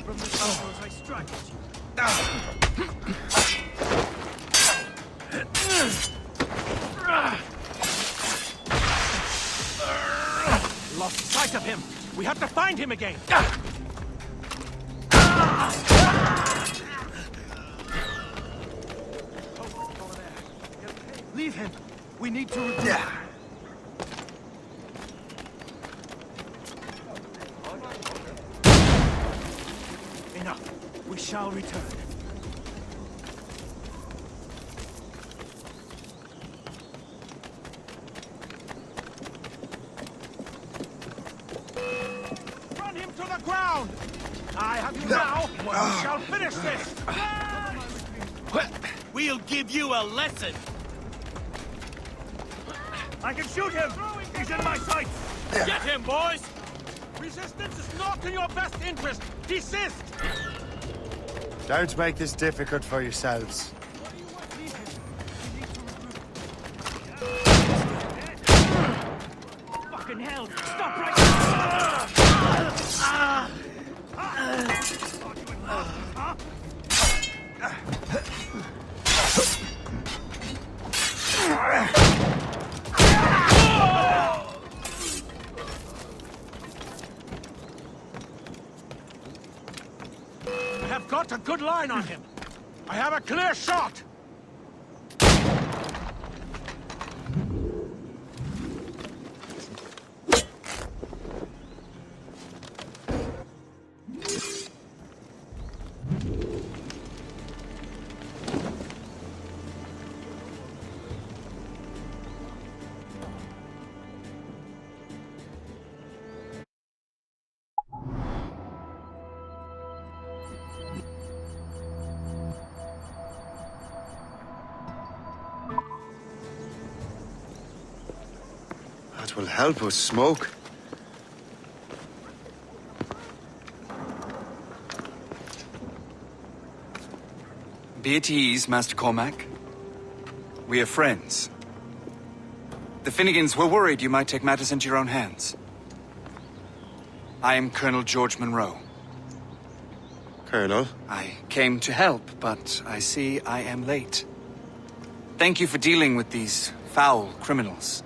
From the shadows I strike at you. Lost sight of him. We have to find him again. Leave him. We need to. Enough. We shall return. Run him to the ground! I have you now. We shall finish this. We'll give you a lesson. I can shoot him. He's in my sights. Get him, boys! Resistance is not in your best interest. Desist! Don't make this difficult for yourselves. Fucking hell! Stop right I have got a good line on him. I have a clear shot. That will help us smoke. Be at ease, Master Cormac. We are friends. The Finnegans were worried you might take matters into your own hands. I am Colonel George Monroe. Colonel? I came to help, but I see I am late. Thank you for dealing with these foul criminals.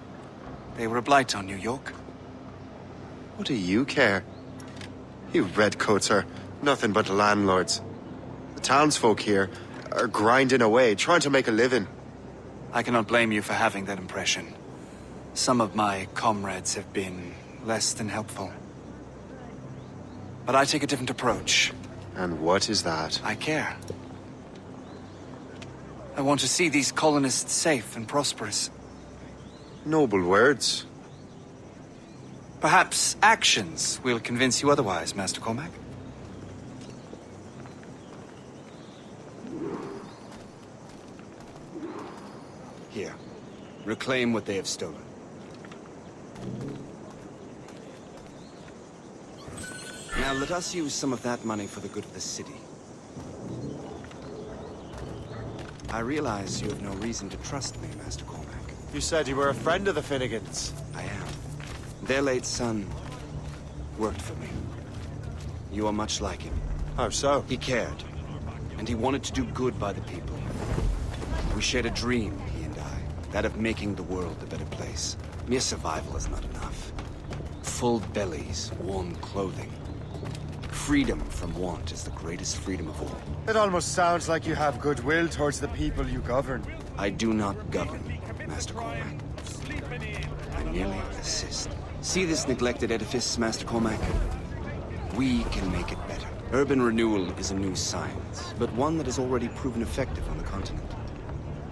They were a blight on New York. What do you care? You redcoats are nothing but landlords. The townsfolk here are grinding away, trying to make a living. I cannot blame you for having that impression. Some of my comrades have been less than helpful. But I take a different approach. And what is that? I care. I want to see these colonists safe and prosperous. Noble words. Perhaps actions will convince you otherwise, Master Cormac. Here. Reclaim what they have stolen. Now let us use some of that money for the good of the city. I realize you have no reason to trust me, Master Cormac. You said you were a friend of the Finnegans. I am. Their late son worked for me. You are much like him. How so? He cared, and he wanted to do good by the people. We shared a dream, he and I, that of making the world a better place. Mere survival is not enough. Full bellies, warm clothing. Freedom from want is the greatest freedom of all. It almost sounds like you have goodwill towards the people you govern. I do not govern, Master Cormac. I merely assist. See this neglected edifice, Master Cormac? We can make it better. Urban renewal is a new science, but one that has already proven effective on the continent.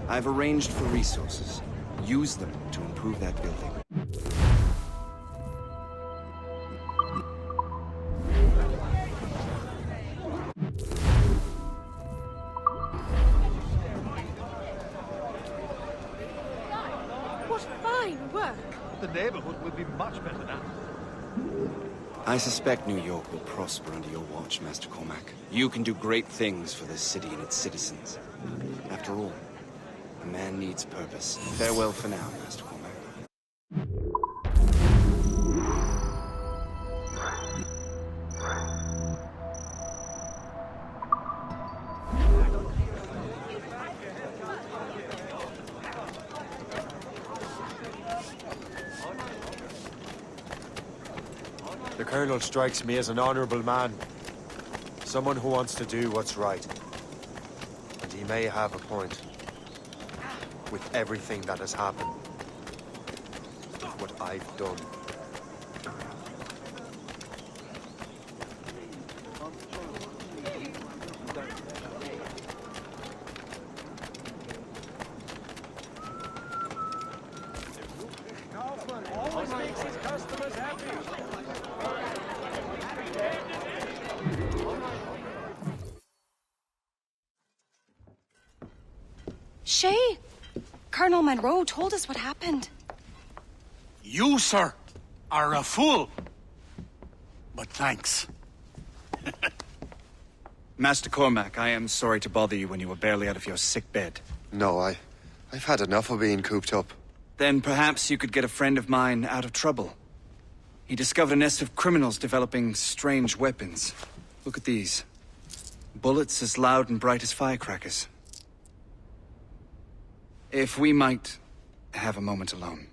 I've arranged for resources. Use them to improve that building. What fine work! The neighborhood will be much better now. I suspect New York will prosper under your watch, Master Cormac. You can do great things for this city and its citizens. After all, a man needs purpose. Farewell for now, Master Cormac. The Colonel strikes me as an honorable man. Someone who wants to do what's right. And he may have a point. With everything that has happened. With what I've done. Always makes his customers happy. Shay! Colonel Monroe told us what happened. You, sir, are a fool. But thanks. Master Cormac, I am sorry to bother you when you were barely out of your sick bed. No, I've had enough of being cooped up. Then perhaps you could get a friend of mine out of trouble. He discovered a nest of criminals developing strange weapons. Look at these. Bullets as loud and bright as firecrackers. If we might have a moment alone.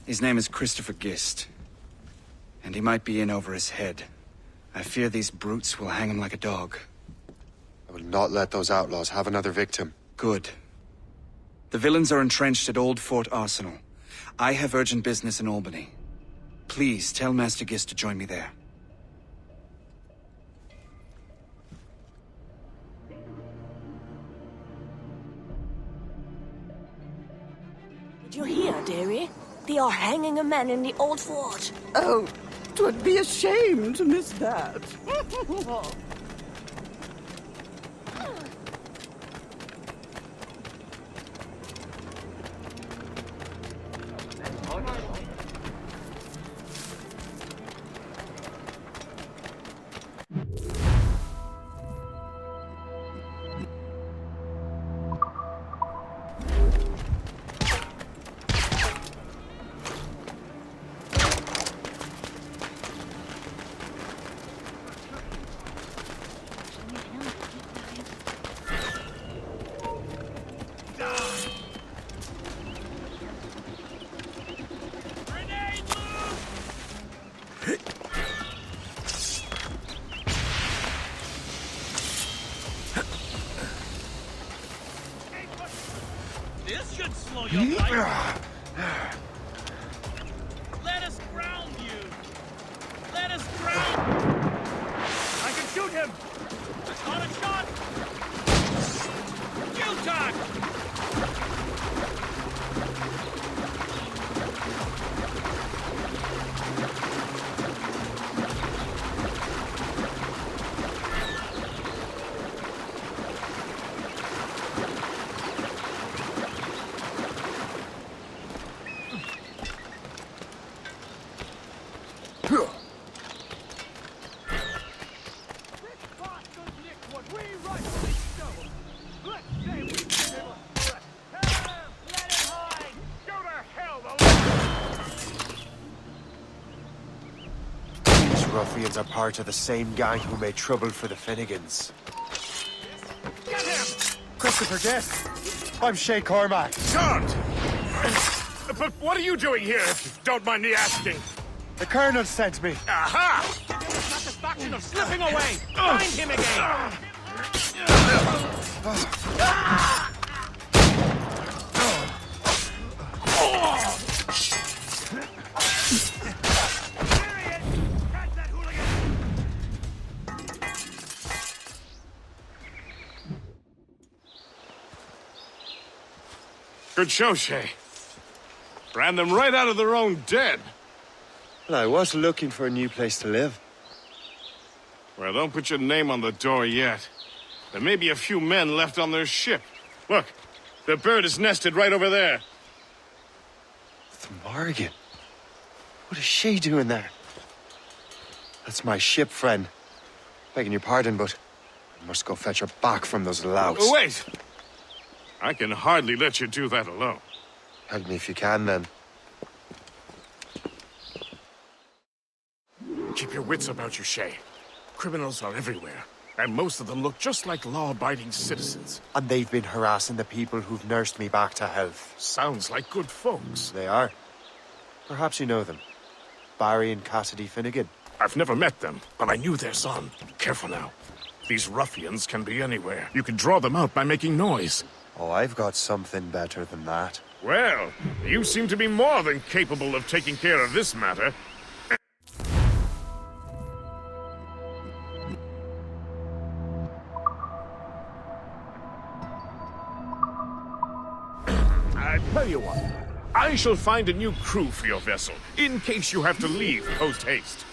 His name is Christopher Gist. And he might be in over his head. I fear these brutes will hang him like a dog. I will not let those outlaws have another victim. Good. The villains are entrenched at Old Fort Arsenal. I have urgent business in Albany. Please tell Master Gist to join me there. Did you hear, dearie? They are hanging a man in the old fort. Oh, 'twould be a shame to miss that. This should slow your flight. Let us ground you. Let us ground. I can shoot him. That's not a shot. Kill time. Ruffians are part of the same gang who made trouble for the Finnegans. Get him! Christopher Gist! I'm Shay Cormac. Don't! But what are you doing here, if you don't mind me asking? The Colonel sent me. Aha! Give him the satisfaction of slipping away! Find him again! Good show, Shay. Ran them right out of their own den. Well, I was looking for a new place to live. Well, don't put your name on the door yet. There may be a few men left on their ship. Look, the bird is nested right over there. The Morgan. What is she doing there? That's my ship, friend. Begging your pardon, but I must go fetch her back from those louts. Wait! I can hardly let you do that alone. Help me if you can, then. Keep your wits about you, Shay. Criminals are everywhere, and most of them look just like law-abiding citizens. And they've been harassing the people who've nursed me back to health. Sounds like good folks. They are. Perhaps you know them. Barry and Cassidy Finnegan. I've never met them, but I knew their son. Careful now. These ruffians can be anywhere. You can draw them out by making noise. Oh, I've got something better than that. Well, you seem to be more than capable of taking care of this matter. I tell you what, I shall find a new crew for your vessel, in case you have to leave post-haste.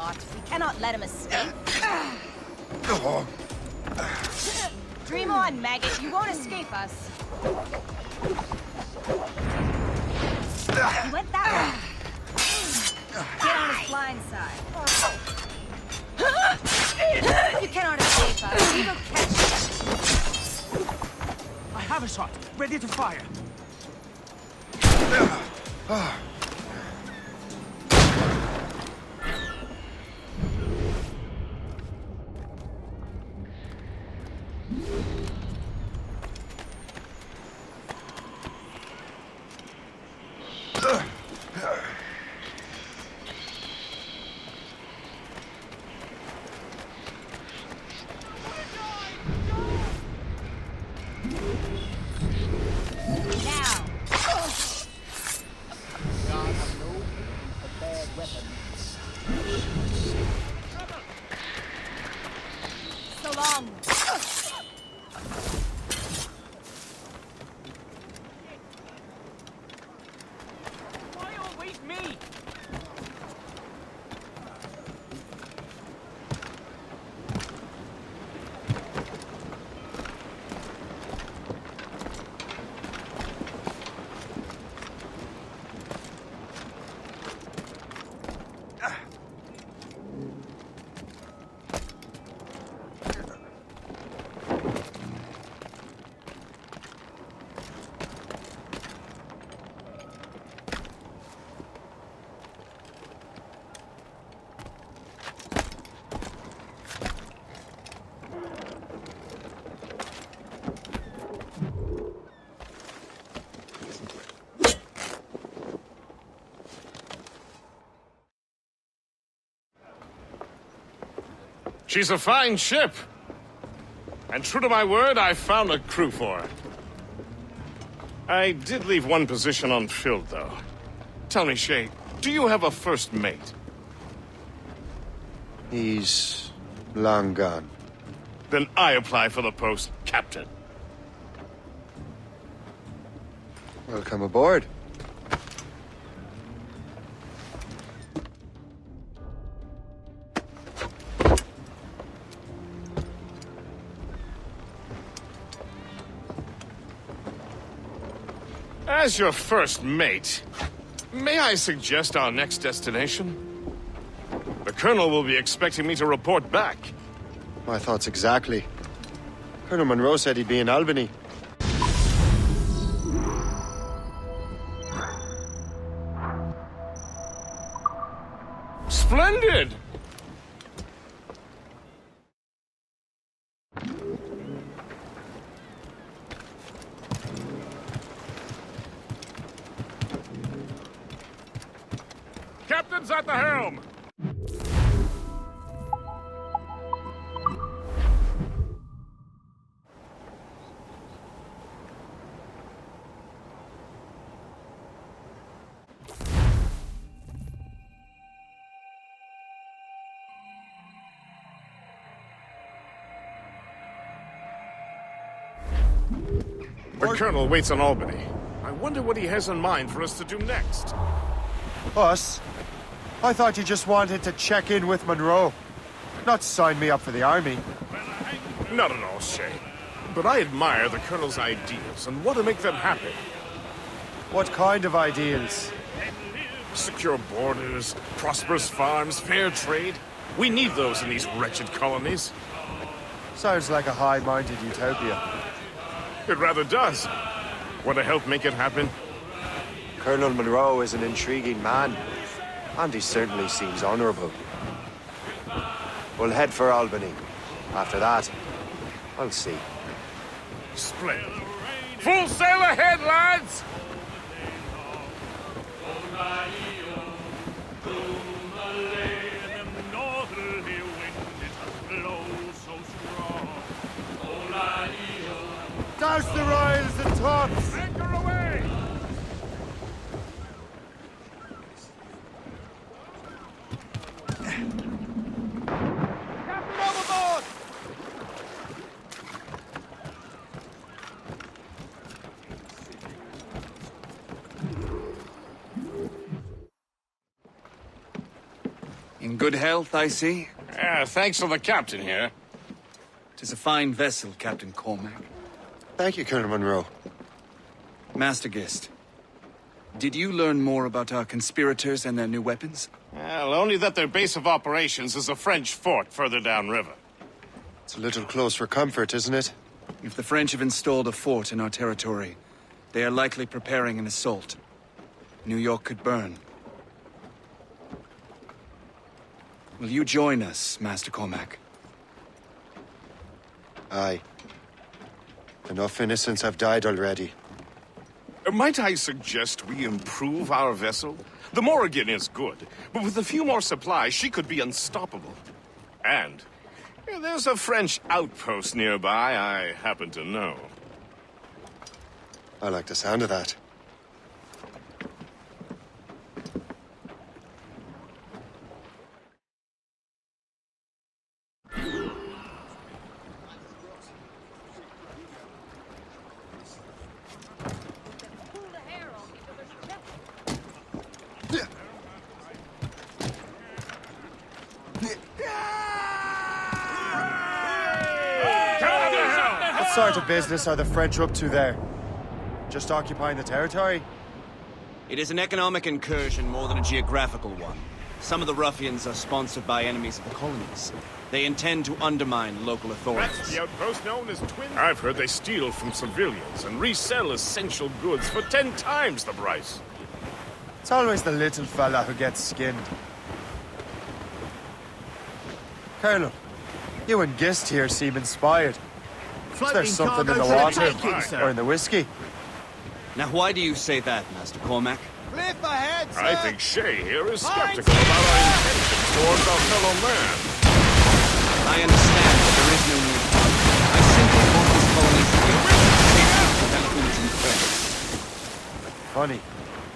shot. We cannot let him escape. Dream on, maggot. You won't escape us. He went that way. Get on his blind side. You cannot escape us. We will catch you. I have a shot. Ready to fire. So long. Why always me? She's a fine ship. And true to my word, I found a crew for her. I did leave one position unfilled, though. Tell me, Shay, do you have a first mate? He's long gone. Then I apply for the post, Captain. Welcome aboard. As your first mate, may I suggest our next destination? The Colonel will be expecting me to report back. My thoughts exactly. Colonel Monroe said he'd be in Albany. Splendid! Captain's at the helm! The Colonel waits on Albany. I wonder what he has in mind for us to do next. Us? I thought you just wanted to check in with Monroe. Not sign me up for the army. Not at all, Shay. But I admire the Colonel's ideals and want to make them happen. What kind of ideals? Secure borders, prosperous farms, fair trade. We need those in these wretched colonies. Sounds like a high-minded utopia. It rather does. Want to help make it happen? Colonel Monroe is an intriguing man, and he certainly seems honorable. We'll head for Albany. After that, I'll see. Splendid. Full sail ahead, lads! Douse the royals and tops! Anchor away! Captain overboard! In good health, I see. Yeah, thanks to the captain here. 'Tis a fine vessel, Captain Cormac. Thank you, Colonel Monroe. Master Guest, did you learn more about our conspirators and their new weapons? Well, only that their base of operations is a French fort further downriver. It's a little close for comfort, isn't it? If the French have installed a fort in our territory, they are likely preparing an assault. New York could burn. Will you join us, Master Cormac? Aye. Enough innocents have died already. Might I suggest we improve our vessel? The Morrigan is good, but with a few more supplies, she could be unstoppable. And there's a French outpost nearby I happen to know. I like the sound of that. What sort of business are the French up to there? Just occupying the territory? It is an economic incursion more than a geographical one. Some of the ruffians are sponsored by enemies of the colonies. They intend to undermine local authorities. That's the outpost known as Twin. I've heard they steal from civilians and resell essential goods for 10 times the price. It's always the little fella who gets skinned. Colonel, you and Gist here seem inspired. Is there something in the water or in the whiskey? Now, why do you say that, Master Cormac? Cliff ahead, sir! I think Shay here is skeptical about our intentions towards our fellow man. I understand that there is no need. I simply want this colony to be a development and progress. Funny.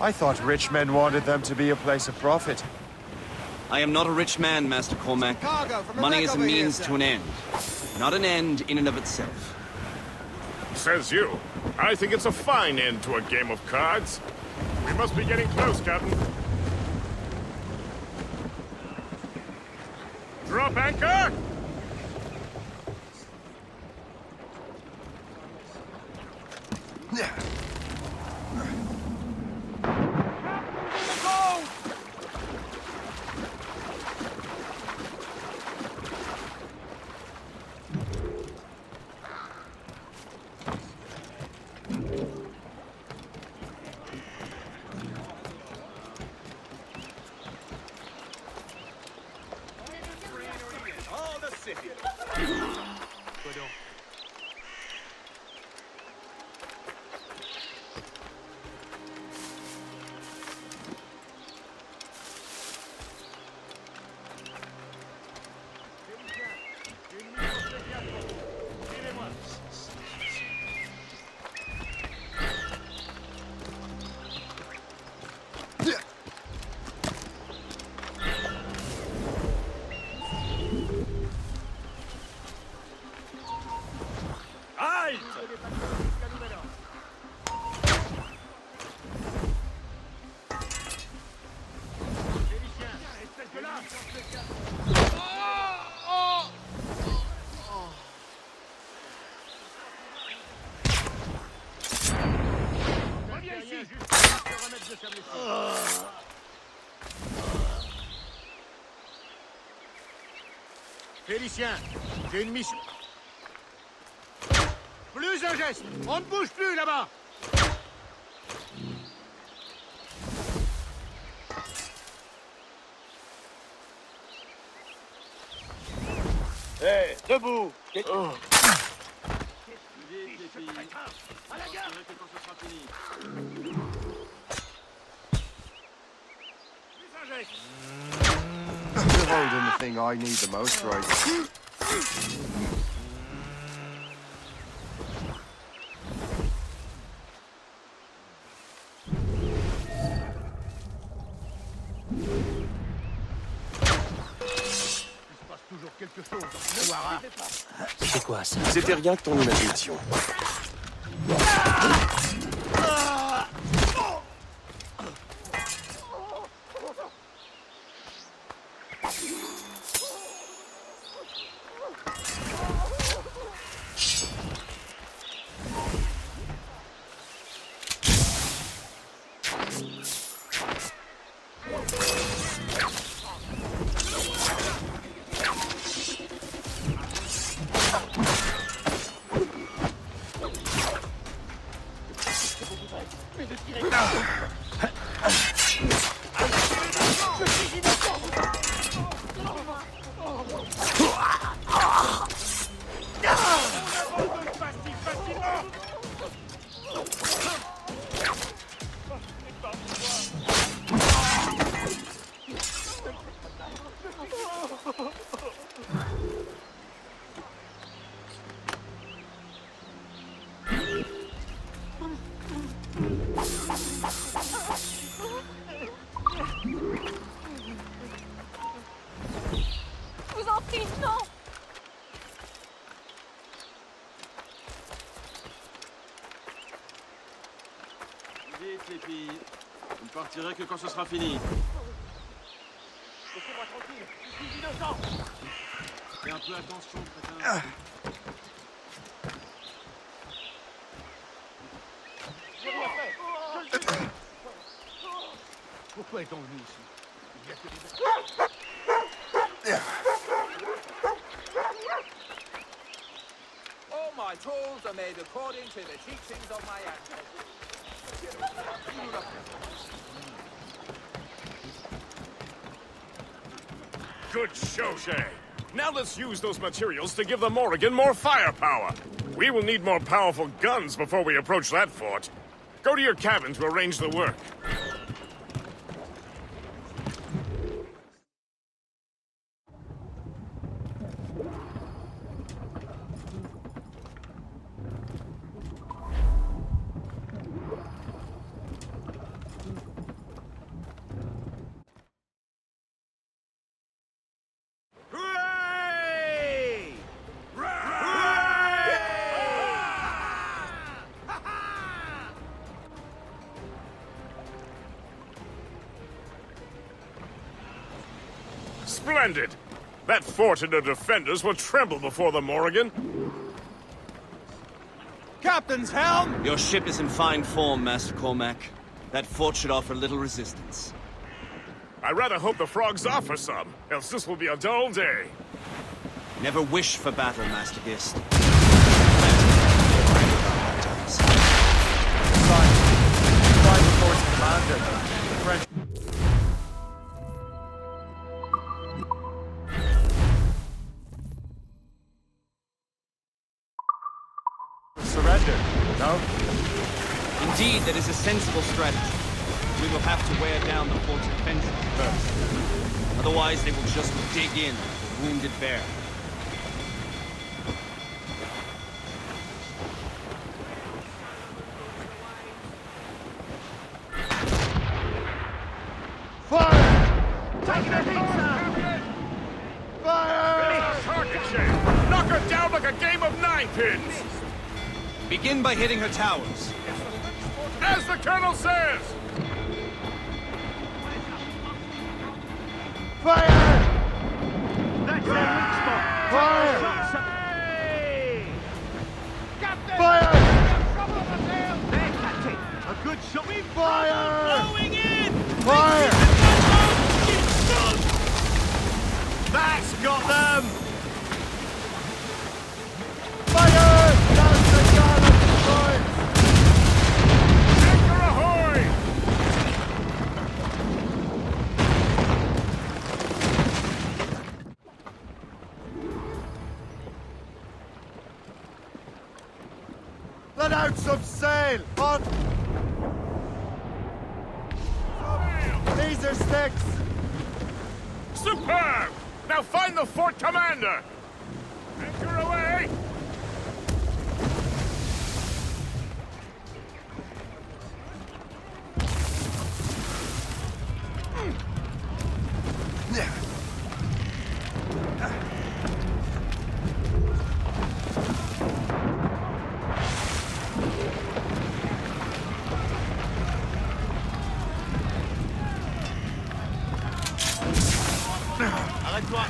I thought rich men wanted them to be a place of profit. I am not a rich man, Master Cormac. Money is a means to an end, not an end in and of itself. Says you. I think it's a fine end to a game of cards. We must be getting close, Captain. Drop anchor! Félicien, j'ai une mission. Plus un geste! On ne bouge plus là-bas! Hé, debout! Oh. You're holding the thing I need the most right now. C'est quoi ça? C'était rien que ton imagination. partirai que quand ce sera fini. Laissez-moi tranquille, je suis innocent. Fais un peu attention, crétin. J'ai rien fait. Je le sais. Pourquoi est-on venu ici? Il y a que des... All my tools are made according to the teachings of my ancestors. Good show, Shay. Now let's use those materials to give the Morrigan more firepower. We will need more powerful guns before we approach that fort. Go to your cabin to arrange the work. Splendid! That fort and the defenders will tremble before the Morrigan. Captain's helm! Your ship is in fine form, Master Cormac. That fort should offer little resistance. I rather hope the frogs offer some, else this will be a dull day. Never wish for battle, Master Gist. Find the fort's commander. The French... Surrender, no? Indeed, that is a sensible strategy. We will have to wear down the fort's defenses first. Otherwise, they will just dig in like a wounded bear. Fire! Taking a heat, sir! Fire! Target, Shay! Knock her down like a game of ninepins! Begin by hitting her towers. As the Colonel says! Fire! That's their weak spot! Fire! Captain! Fire! There, Captain! A good shot! Fire! Blowing in! Fire! That's got them! Fire! Down the Garland destroyed! Anchor ahoy! Let out some sail! On! These are sticks! Superb! Now find the fort commander! Anchor away! Arrête-toi!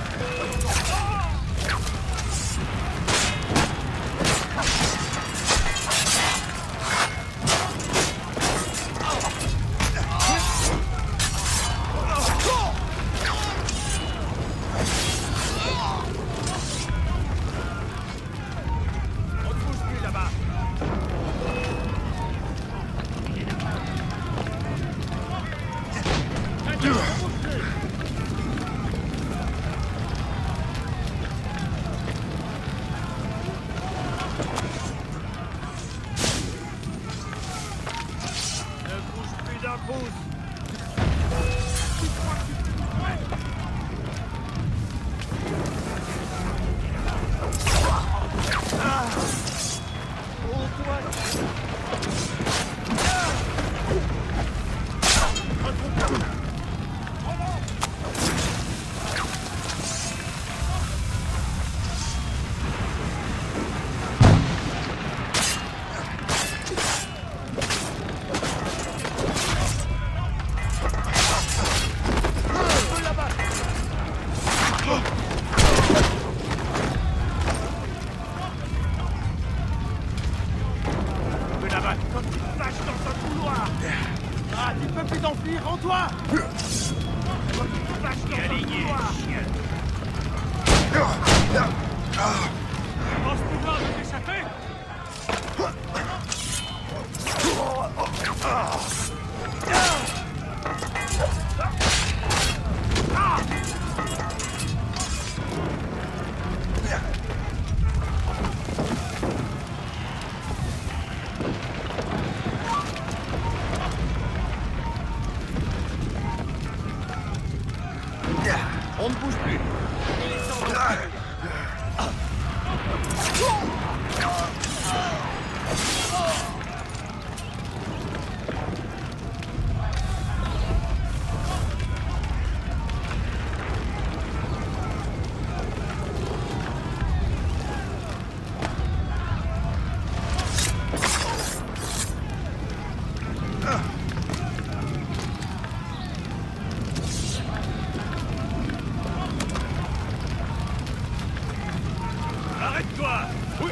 On ne bouge plus. Arrête-toi! Oui.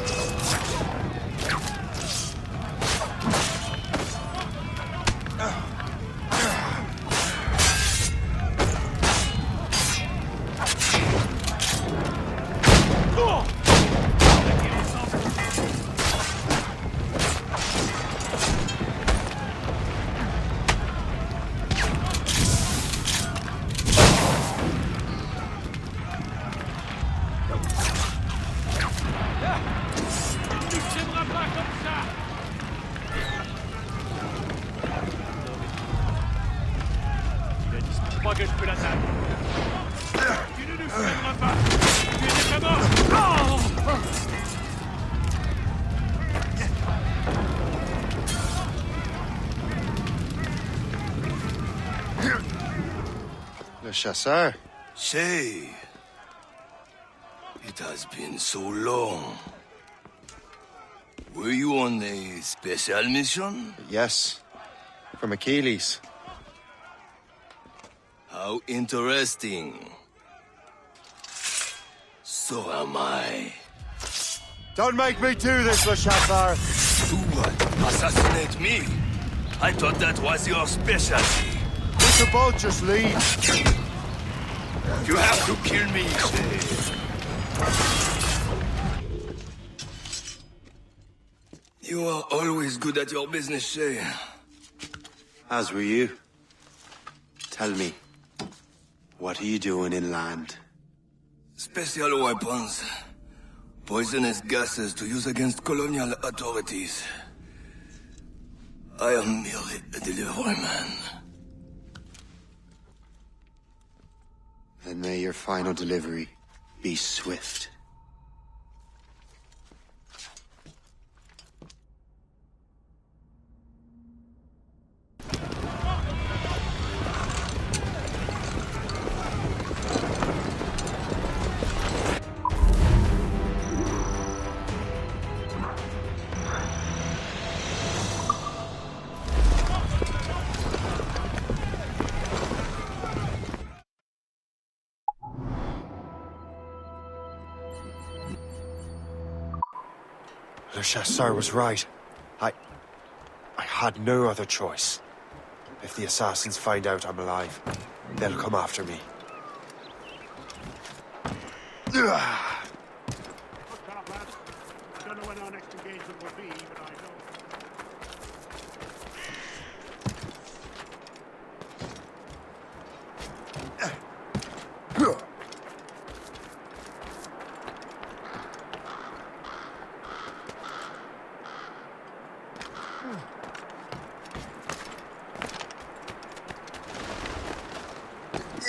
Je crois que je peux l'atteindre. Tu ne nous freineras pas. Tu es déjà mort. Le chasseur. Shay. It has been so long. Were you on a special mission? Yes. From Achilles. How interesting. So am I. Don't make me do this, Le Chasseur! Do what? Assassinate me? I thought that was your specialty. We should both just leave. You have to kill me, Shay. You are always good at your business, Shay. As were you. Tell me, what are you doing inland? Special weapons. Poisonous gases to use against colonial authorities. I am merely a delivery man. Then may your final delivery be swift. Le Chasseur was right. I had no other choice. If the assassins find out I'm alive, they'll come after me. I don't know when our next engagement will be, but I know.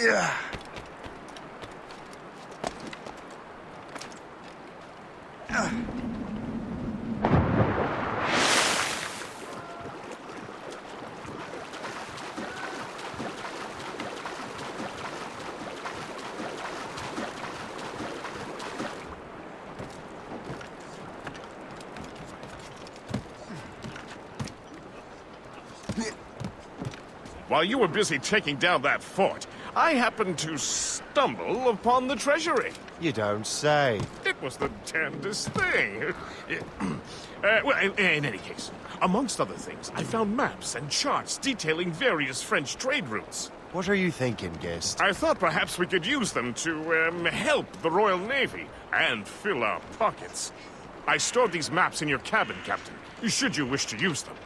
Yeah. While you were busy taking down that fort, I happened to stumble upon the treasury. You don't say. It was the damnedest thing. Well, in any case, amongst other things, I found maps and charts detailing various French trade routes. What are you thinking, Gist? I thought perhaps we could use them to, help the Royal Navy and fill our pockets. I stored these maps in your cabin, Captain, should you wish to use them.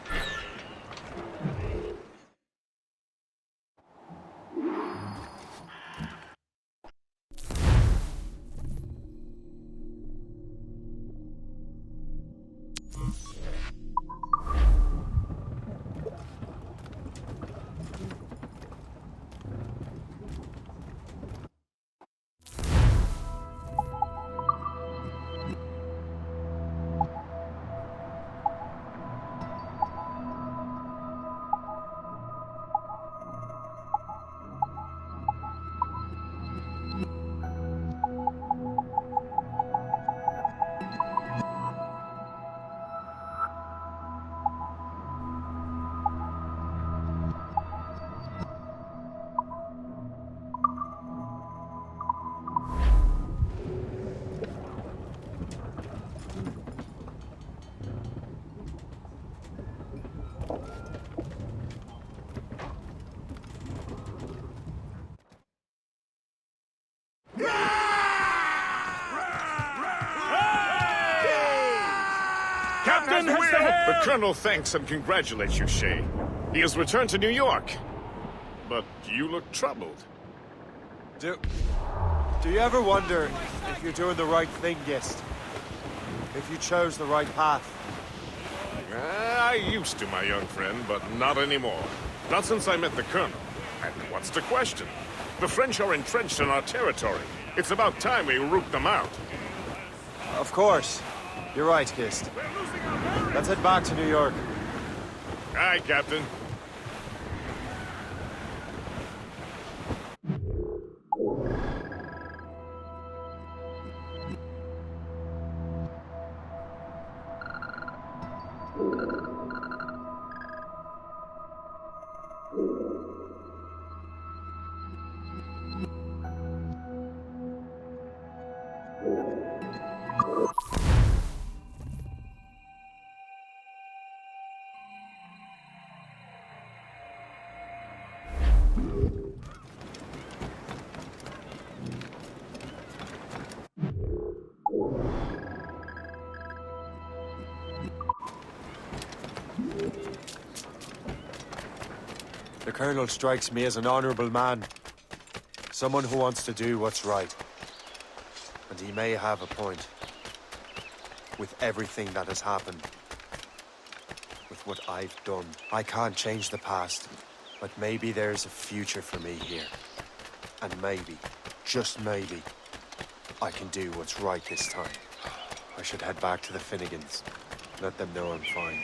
Captain Will! The Colonel thanks and congratulates you, Shay. He has returned to New York. But you look troubled. Do you ever wonder if you're doing the right thing, Gist? If you chose the right path? I used to, my young friend, but not anymore. Not since I met the Colonel. And what's the question? The French are entrenched in our territory. It's about time we root them out. Of course. You're right, Gist. Let's head back to New York. Aye, Captain. The Colonel strikes me as an honorable man. Someone who wants to do what's right. And he may have a point. With everything that has happened. With what I've done. I can't change the past. But maybe there's a future for me here. And maybe, just maybe, I can do what's right this time. I should head back to the Finnegans. Let them know I'm fine.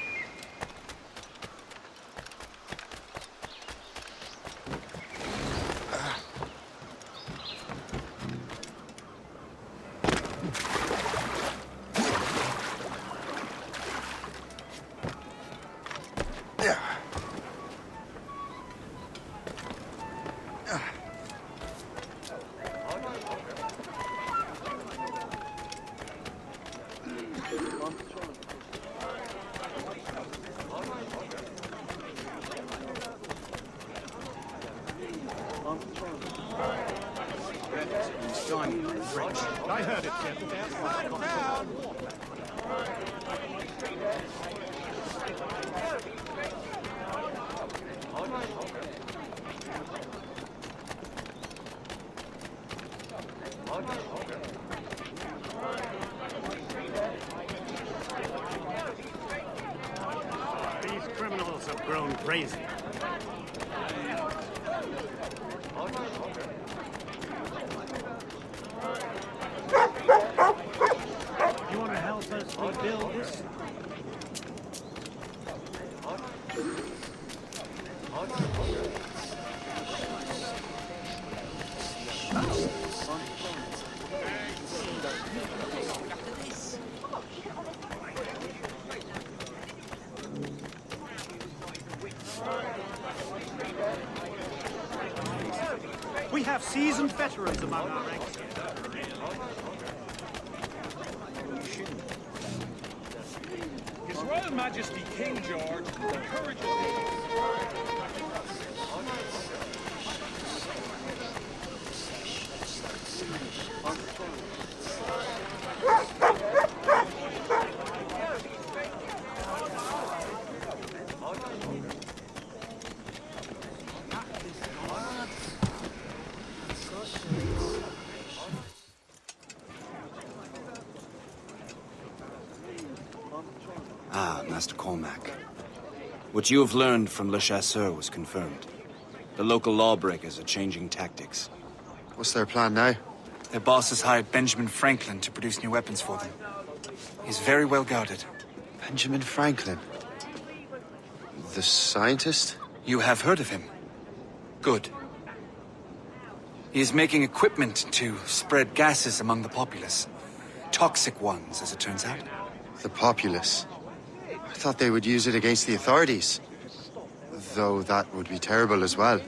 I heard it, These criminals have grown crazy. You want to help us rebuild this? We have seasoned veterans among our ranks. His Royal Majesty King George encourages Ah, Master Cormac. What you have learned from Le Chasseur was confirmed. The local lawbreakers are changing tactics. What's their plan now? Their boss has hired Benjamin Franklin to produce new weapons for them. He's very well guarded. Benjamin Franklin? The scientist? You have heard of him? Good. He is making equipment to spread gases among the populace. Toxic ones, as it turns out. The populace? I thought they would use it against the authorities. Though that would be terrible as well.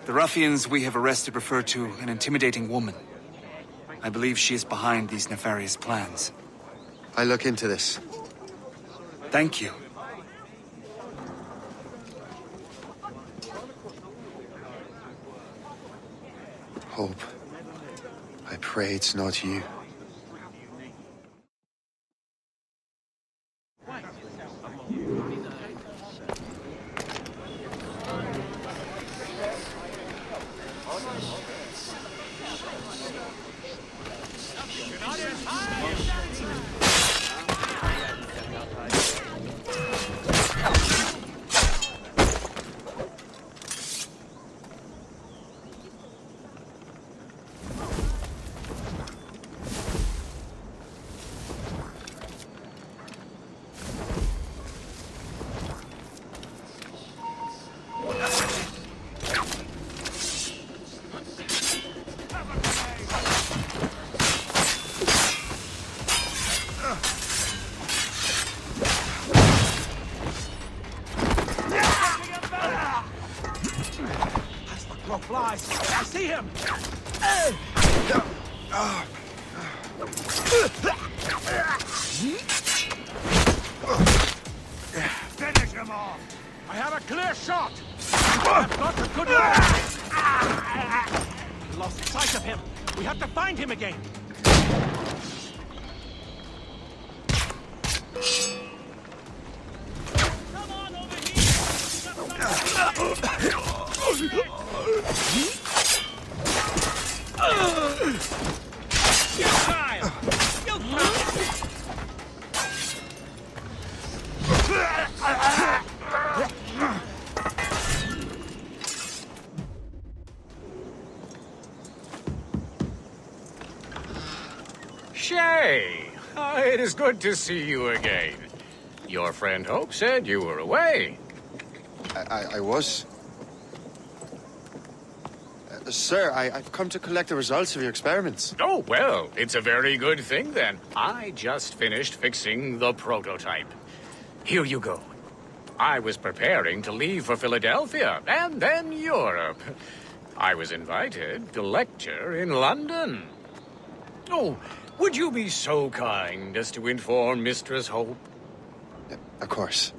The ruffians we have arrested refer to an intimidating woman. I believe she is behind these nefarious plans. I'll look into this. Thank you. Hope. I pray it's not you. Flies! I see him! Finish him off! I have a clear shot! I've got a good one! Lost sight of him! We have to find him again! Come on over here! You child! You Shay! It is good to see you again. Your friend Hope said you were away. I was. Sir, I've come to collect the results of your experiments. Oh, well, it's a very good thing then. I just finished fixing the prototype. Here you go. I was preparing to leave for Philadelphia and then Europe. I was invited to lecture in London. Oh, would you be so kind as to inform Mistress Hope? Of course.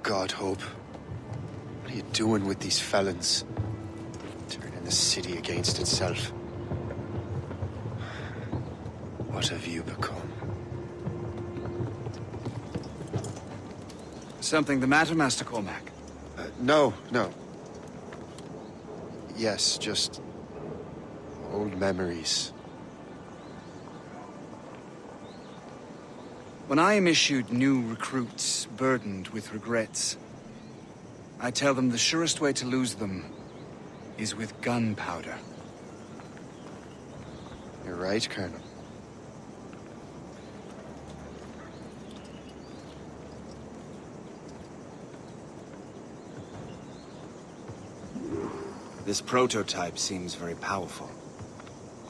God, Hope. What are you doing with these felons? Turning the city against itself. What have you become? Something the matter, Master Cormac? No. Yes, just old memories. When I am issued new recruits burdened with regrets, I tell them the surest way to lose them is with gunpowder. You're right, Colonel. This prototype seems very powerful.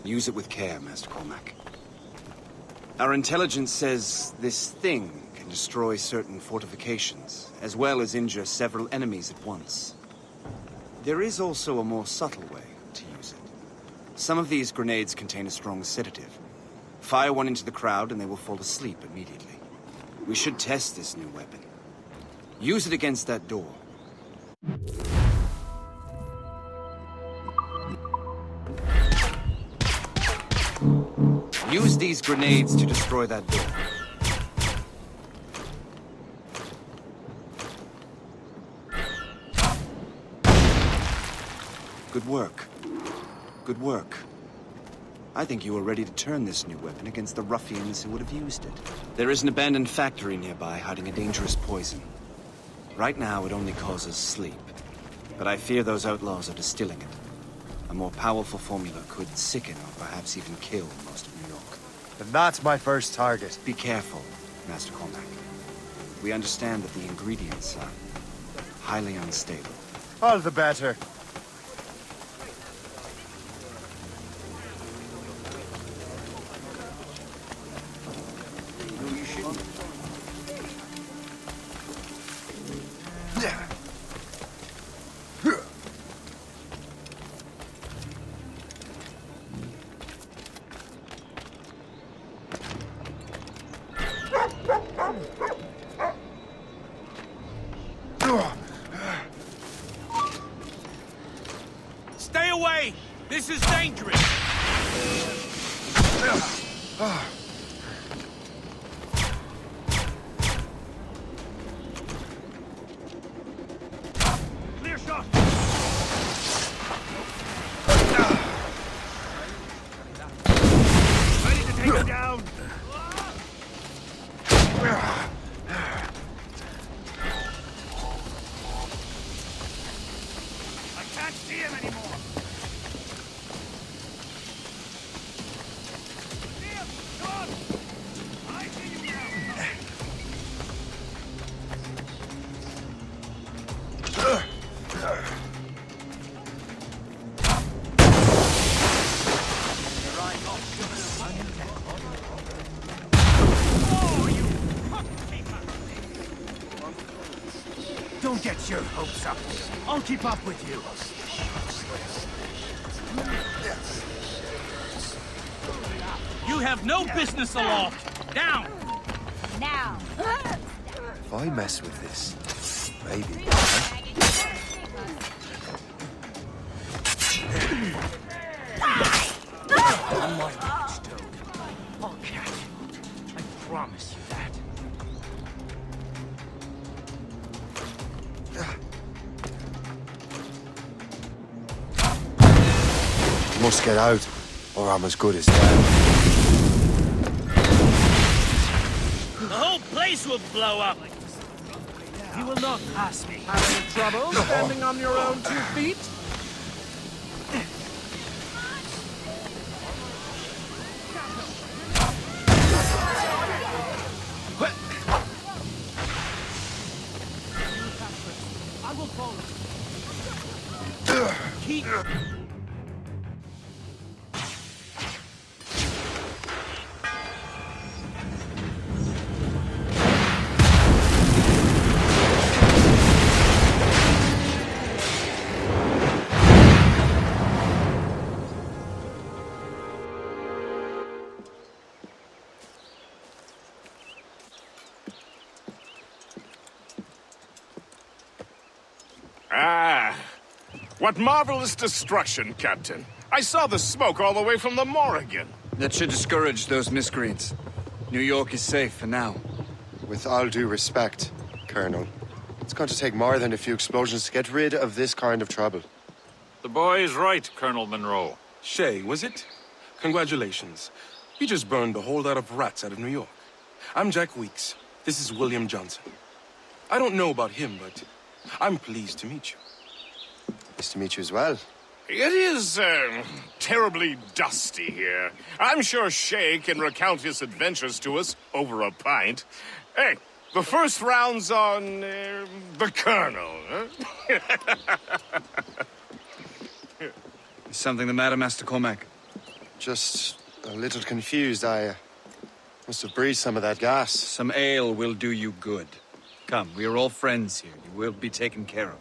Use it with care, Master Cormac. Our intelligence says this thing can destroy certain fortifications, as well as injure several enemies at once. There is also a more subtle way to use it. Some of these grenades contain a strong sedative. Fire one into the crowd and they will fall asleep immediately. We should test this new weapon. Use it against that door. Use these grenades to destroy that door. Good work. Good work. I think you were ready to turn this new weapon against the ruffians who would have used it. There is an abandoned factory nearby hiding a dangerous poison. Right now, it only causes sleep. But I fear those outlaws are distilling it. A more powerful formula could sicken or perhaps even kill most of New York. And that's my first target. Be careful, Master Cormac. We understand that the ingredients are highly unstable. All the better. No, you shouldn't. Stay away! This is dangerous! Clear shot! Ready to take him down! I can't see him anymore! Liam, come on! I see you now! Don't get your hopes up. I'll keep up with you. You have no business aloft! Down! Now. If I mess with this, maybe. On my watchdog. I'll catch you. I promise you that. Must get out, or I'm as good as dead. The whole place will blow up! You will not pass me. Having trouble standing on your own 2 feet? I will follow. Keep... Ah, what marvelous destruction, Captain. I saw the smoke all the way from the Morrigan. That should discourage those miscreants. New York is safe for now. With all due respect, Colonel, it's going to take more than a few explosions to get rid of this kind of trouble. The boy is right, Colonel Monroe. Shay, was it? Congratulations. You just burned a whole lot of rats out of New York. I'm Jack Weeks. This is William Johnson. I don't know about him, but I'm pleased to meet you. Nice to meet you as well. It is, terribly dusty here. I'm sure Shay can recount his adventures to us over a pint. Hey, the first round's on, the Colonel, huh? Is something the matter, Master Cormac? Just a little confused. I must have breathed some of that gas. Some ale will do you good. Come, we are all friends here. You will be taken care of.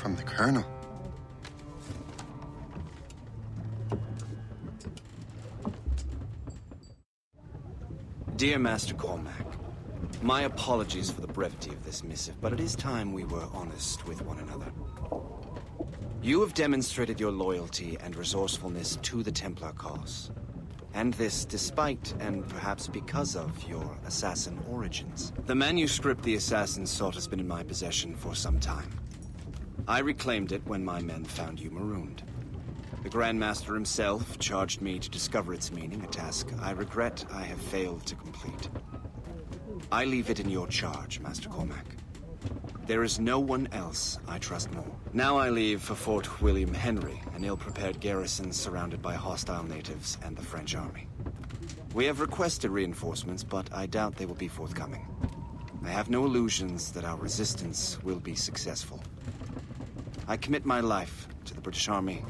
from the Colonel. Dear Master Cormac, my apologies for the brevity of this missive, but it is time we were honest with one another. You have demonstrated your loyalty and resourcefulness to the Templar cause. And this despite, and perhaps because of, your assassin origins. The manuscript the assassin sought has been in my possession for some time. I reclaimed it when my men found you marooned. The Grand Master himself charged me to discover its meaning, a task I regret I have failed to complete. I leave it in your charge, Master Cormac. There is no one else I trust more. Now I leave for Fort William Henry, an ill-prepared garrison surrounded by hostile natives and the French army. We have requested reinforcements, but I doubt they will be forthcoming. I have no illusions that our resistance will be successful. I commit my life to the British Army,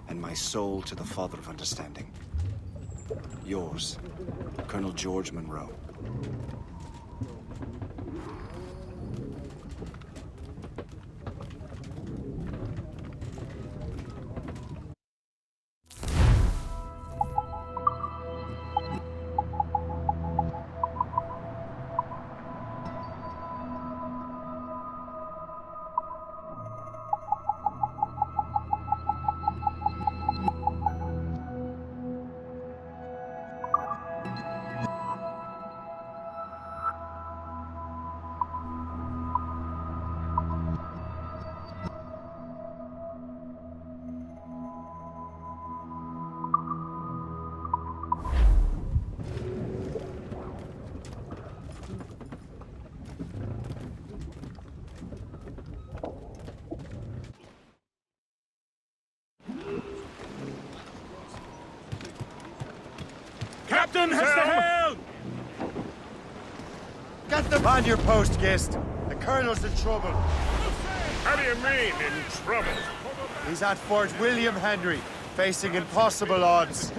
and my soul to the Father of Understanding. Yours, Colonel George Monroe. Captain has the helm! Get them on your post, Gist. The Colonel's in trouble. How do you mean, in trouble? He's at Fort William Henry, facing impossible odds.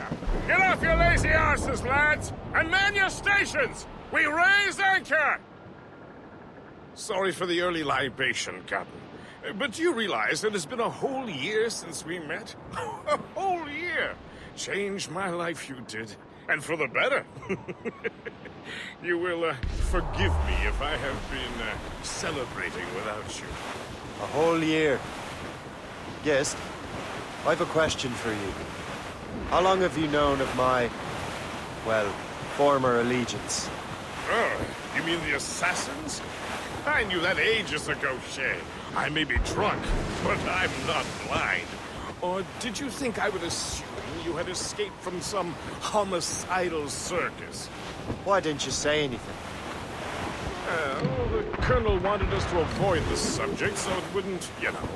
Get off your lazy arses, lads, and man your stations! We raise anchor! Sorry for the early libation, Captain. But you realize it has been a whole year since we met? A whole year! Changed my life, you did. And for the better. You will forgive me if I have been celebrating without you. A whole year. Yes, I've a question for you. How long have you known of my, well, former allegiance? Oh, you mean the assassins? I knew that ages ago, Shay. I may be drunk, but I'm not blind. Or did you think I would assume you had escaped from some homicidal circus? Why didn't you say anything? Well, the Colonel wanted us to avoid the subject so it wouldn't, you know,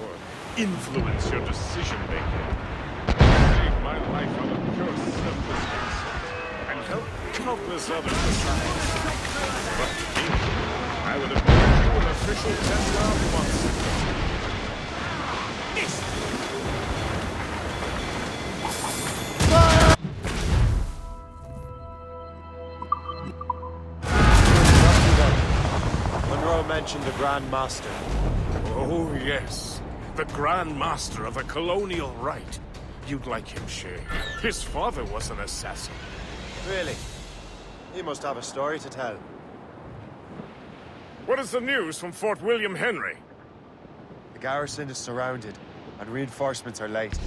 influence your decision-making. Saved my life out of pure selflessness and helped countless others besides. But to me, I would have made you an official Templar months ago. Mentioned the Grand Master. Oh, yes. The Grand Master of a colonial rite. You'd like him, Shay. His father was an assassin. Really? He must have a story to tell. What is the news from Fort William Henry? The garrison is surrounded, and reinforcements are late.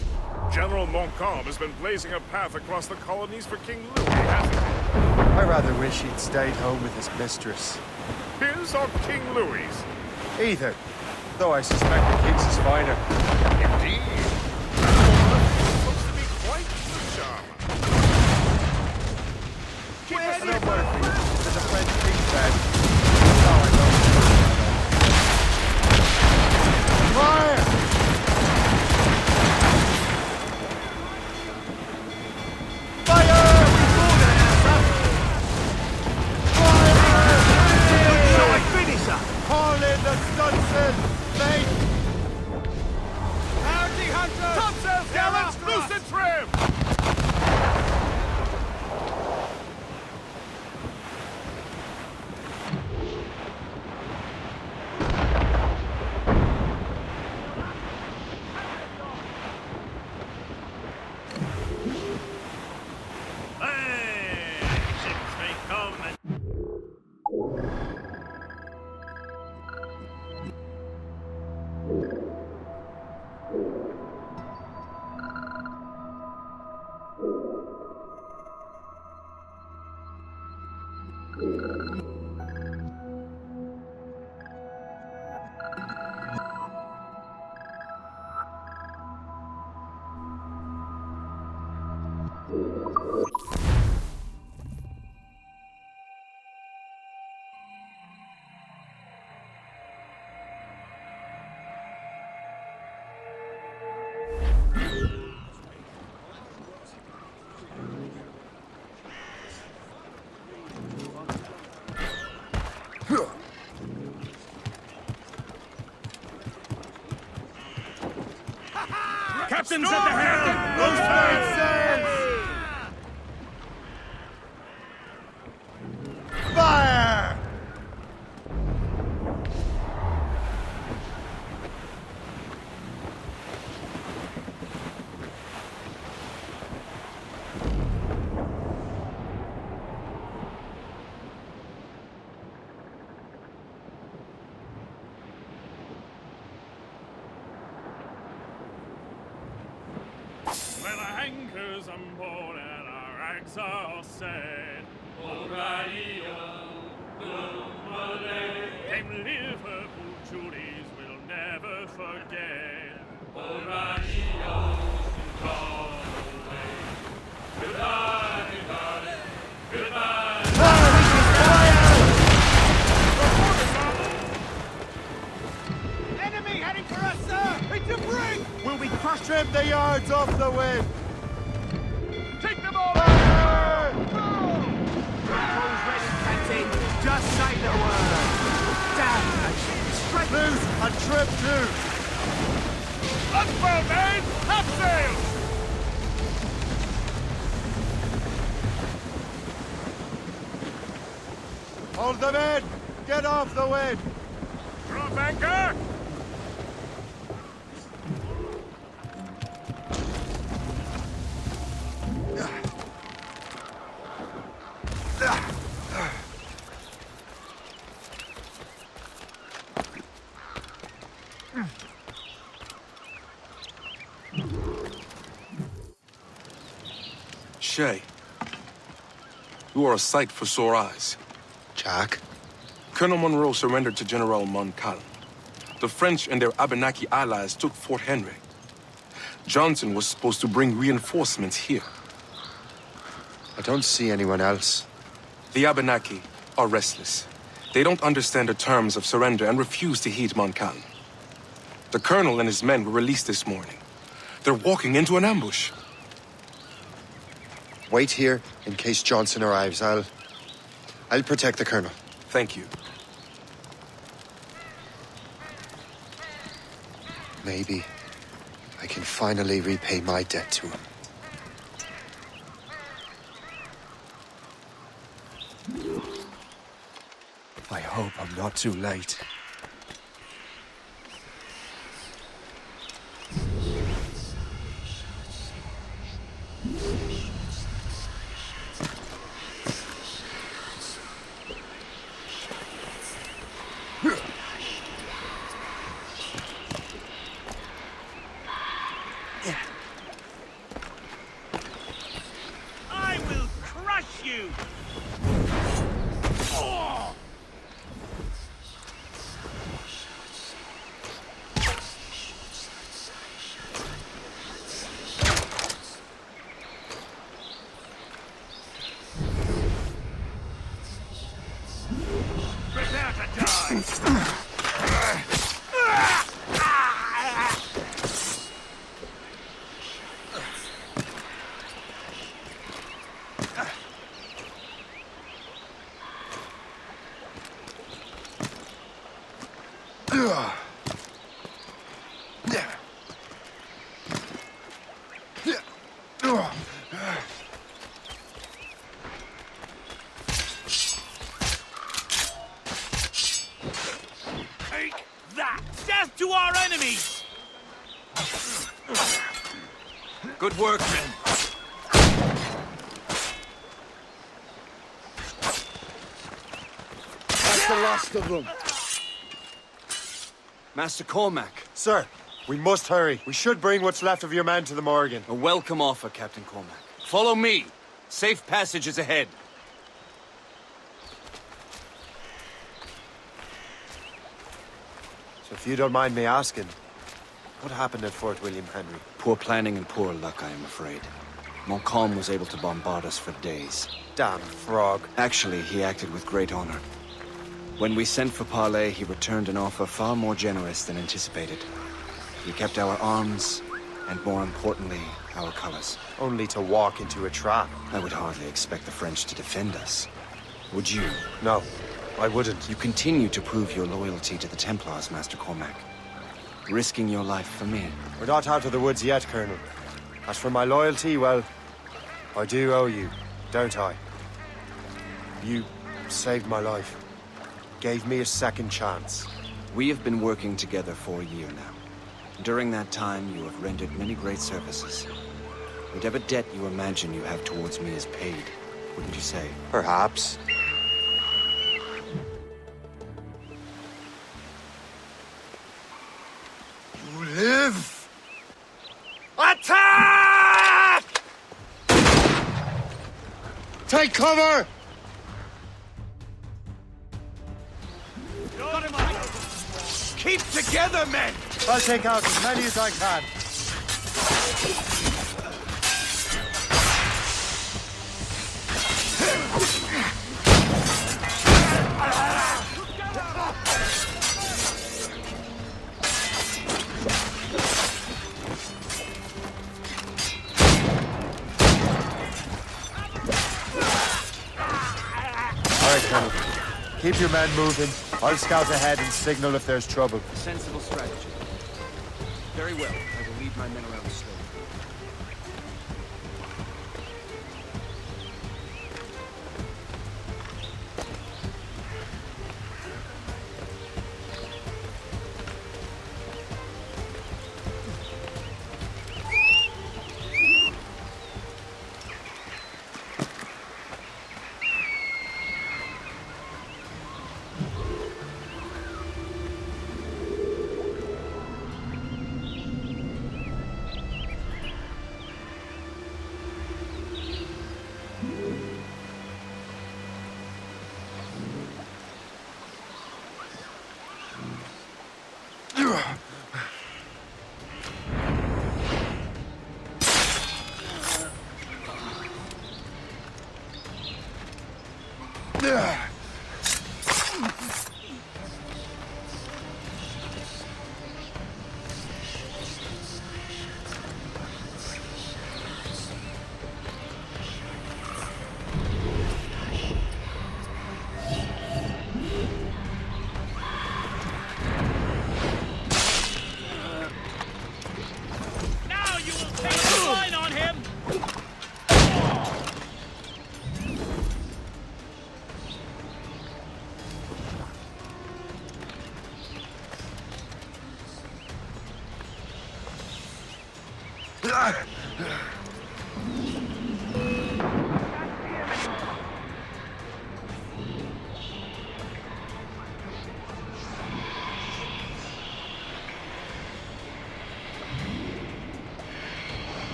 General Montcalm has been blazing a path across the colonies for King Louis, hasn't he? I rather wish he'd stayed home with his mistress. His or King Louis'? Either. Though I suspect the King's is finer. Indeed. He's supposed to be quite the charmer. I know Murphy. There's a French King's bed. That's how I know. Fire! Call in the stunsail! Mate! Bounty hunter! Captain's at the head! Those Fire! Well, our anchors on board and our rags are set. O'Reilly, them Liverpool Judies will never forget. O'Reilly, gone away. Goodbye, goodbye, goodbye. Enemy heading for us, sir! It's a brig! Will we crush him the yards off the wind? Take them all! Controls ready, Captain. Just say the word. Damn! Straight loose and trip two. Unfurl, men! Up sails! Hold them in. Get off the wind. Drop anchor! Shay, you are a sight for sore eyes. Jack? Colonel Monroe surrendered to General Montcalm. The French and their Abenaki allies took Fort Henry. Johnson was supposed to bring reinforcements here. I don't see anyone else. The Abenaki are restless. They don't understand the terms of surrender and refuse to heed Montcalm. The colonel and his men were released this morning. They're walking into an ambush. Wait here in case Johnson arrives. I'll protect the colonel. Thank you. Maybe I can finally repay my debt to him. I hope I'm not too late. I will crush you! Oh! Prepare to die! Take that! Death to our enemies! Good work, men. That's the last of them. Master Cormac. Sir, we must hurry. We should bring what's left of your men to the Morgan. A welcome offer, Captain Cormac. Follow me. Safe passage is ahead. So if you don't mind me asking, what happened at Fort William Henry? Poor planning and poor luck, I am afraid. Montcalm was able to bombard us for days. Damn frog. Actually, he acted with great honor. When we sent for parley, he returned an offer far more generous than anticipated. He kept our arms, and more importantly, our colors. Only to walk into a trap. I would hardly expect the French to defend us. Would you? No, I wouldn't. You continue to prove your loyalty to the Templars, Master Cormac. Risking your life for me. We're not out of the woods yet, Colonel. As for my loyalty, well, I do owe you, don't I? You saved my life. Gave me a second chance. We have been working together for a year now. During that time, you have rendered many great services. Whatever debt you imagine you have towards me is paid, wouldn't you say? Perhaps. You live! Attack! Take cover! Keep together, men! I'll take out as many as I can. All right, Colonel. Keep your men moving. I'll scout ahead and signal if there's trouble. Sensible strategy. Very well. I will lead my men around the slope.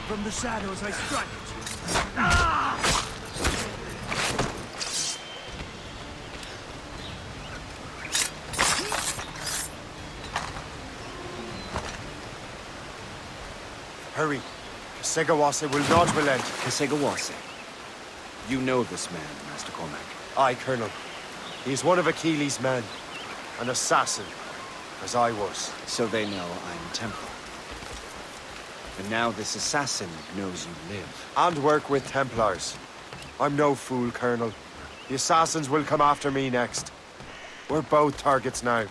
From the shadows I strike at you. Ah! Hurry. Segawase will not relent. Segawase. You know this man, Master Cormac. Aye, Colonel. He is one of Achilles' men. An assassin, as I was. So they know I'm Templar. And now this assassin knows you live. And work with Templars. I'm no fool, Colonel. The assassins will come after me next. We're both targets now.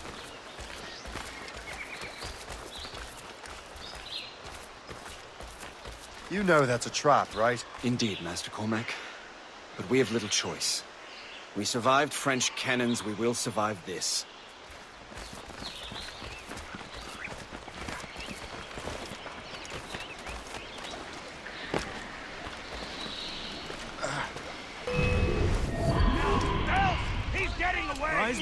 You know that's a trap, right? Indeed, Master Cormac. But we have little choice. We survived French cannons, we will survive this. He's getting away!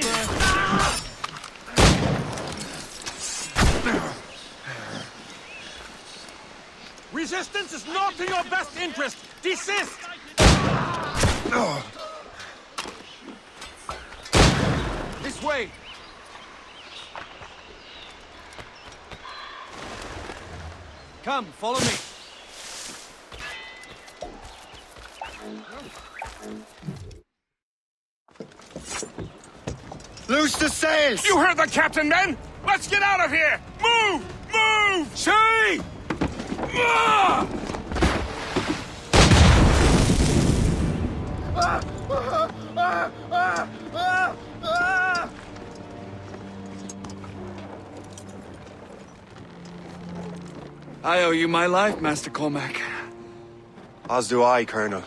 Resistance is not in your best interest! Desist! This way! Come, follow me. Loose the sails! You heard the captain, men! Let's get out of here! Move! Move! Shay! I owe you my life, Master Cormac. As do I, Colonel.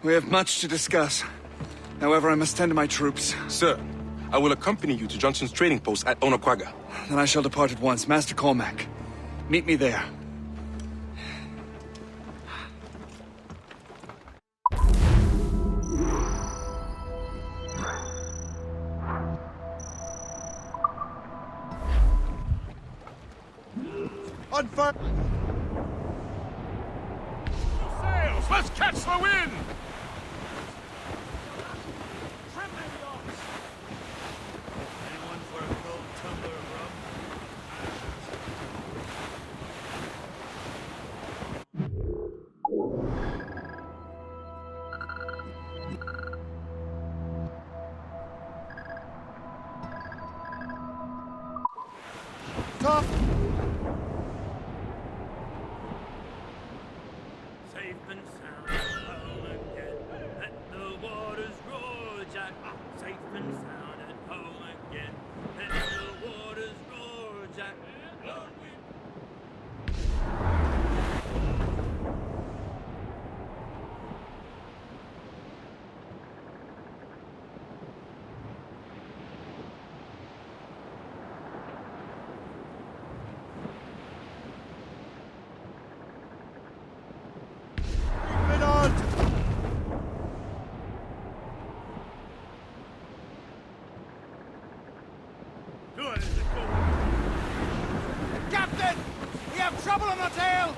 We have much to discuss. However, I must tend to my troops. Sir, I will accompany you to Johnson's trading post at Onaqaga. Then I shall depart at once. Master Cormac, meet me there. On fire! Sails! Let's catch the wind! Anyone for a cold tumbler of rum? Stop! Safe and sound, home again. Let the waters roar, Jack. Safe and sound at home again. Let the waters roar, Jack. Keep it on! Good as it goes. Captain! We have trouble on our tail!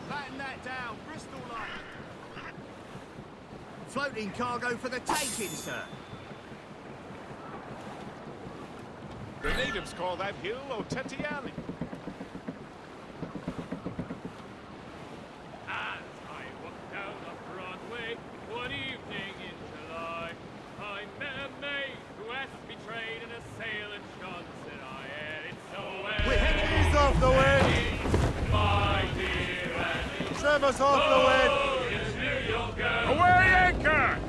Batten that down, Bristol line. Floating cargo for the taking, sir. The natives call that hill Otetiani. As I walked down the Broadway one evening in July, I met a maid who asked me trade in a sail at Johnson. I had it so well. We're heading ease off the wind! My dear Annie. Trim us off the wind! Oh, yes, New York girl. Away anchor!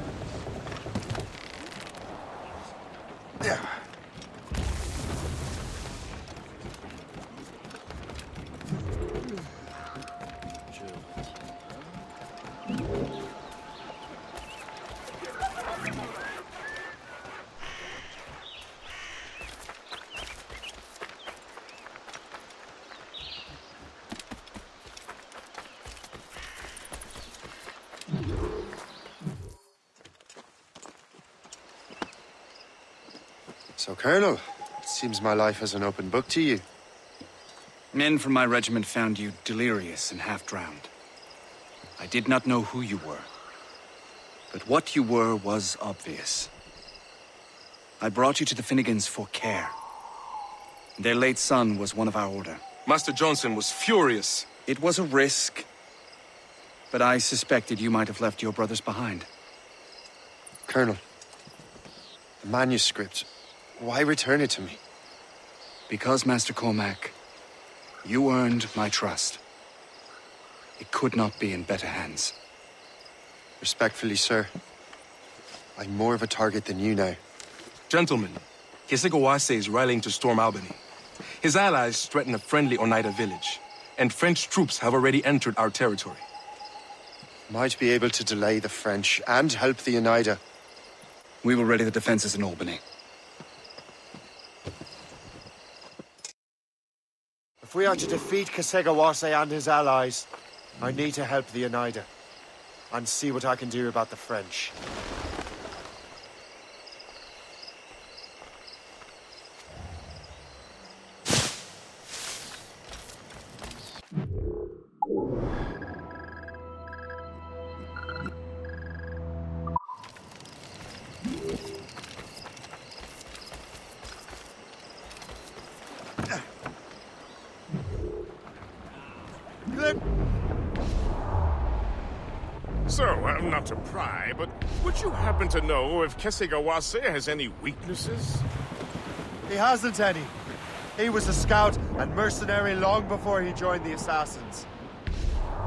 So, Colonel, it seems my life is an open book to you. Men from my regiment found you delirious and half-drowned. I did not know who you were. But what you were was obvious. I brought you to the Finnegans for care. Their late son was one of our order. Master Johnson was furious. It was a risk, but I suspected you might have left your brothers behind. Colonel, the Manuscript. Why return it to me? Because, Master Cormac, you earned my trust. It could not be in better hands. Respectfully, sir. I'm more of a target than you now. Gentlemen, Kesigawase is rallying to storm Albany. His allies threaten a friendly Oneida village, and French troops have already entered our territory. Might be able to delay the French and help the Oneida. We will ready the defenses in Albany. If we are to defeat Kesigawase and his allies, I need to help the Oneida. And see what I can do about the French. So, not to pry, but would you happen to know if Kesigawase has any weaknesses? He hasn't any. He was a scout and mercenary long before he joined the Assassins.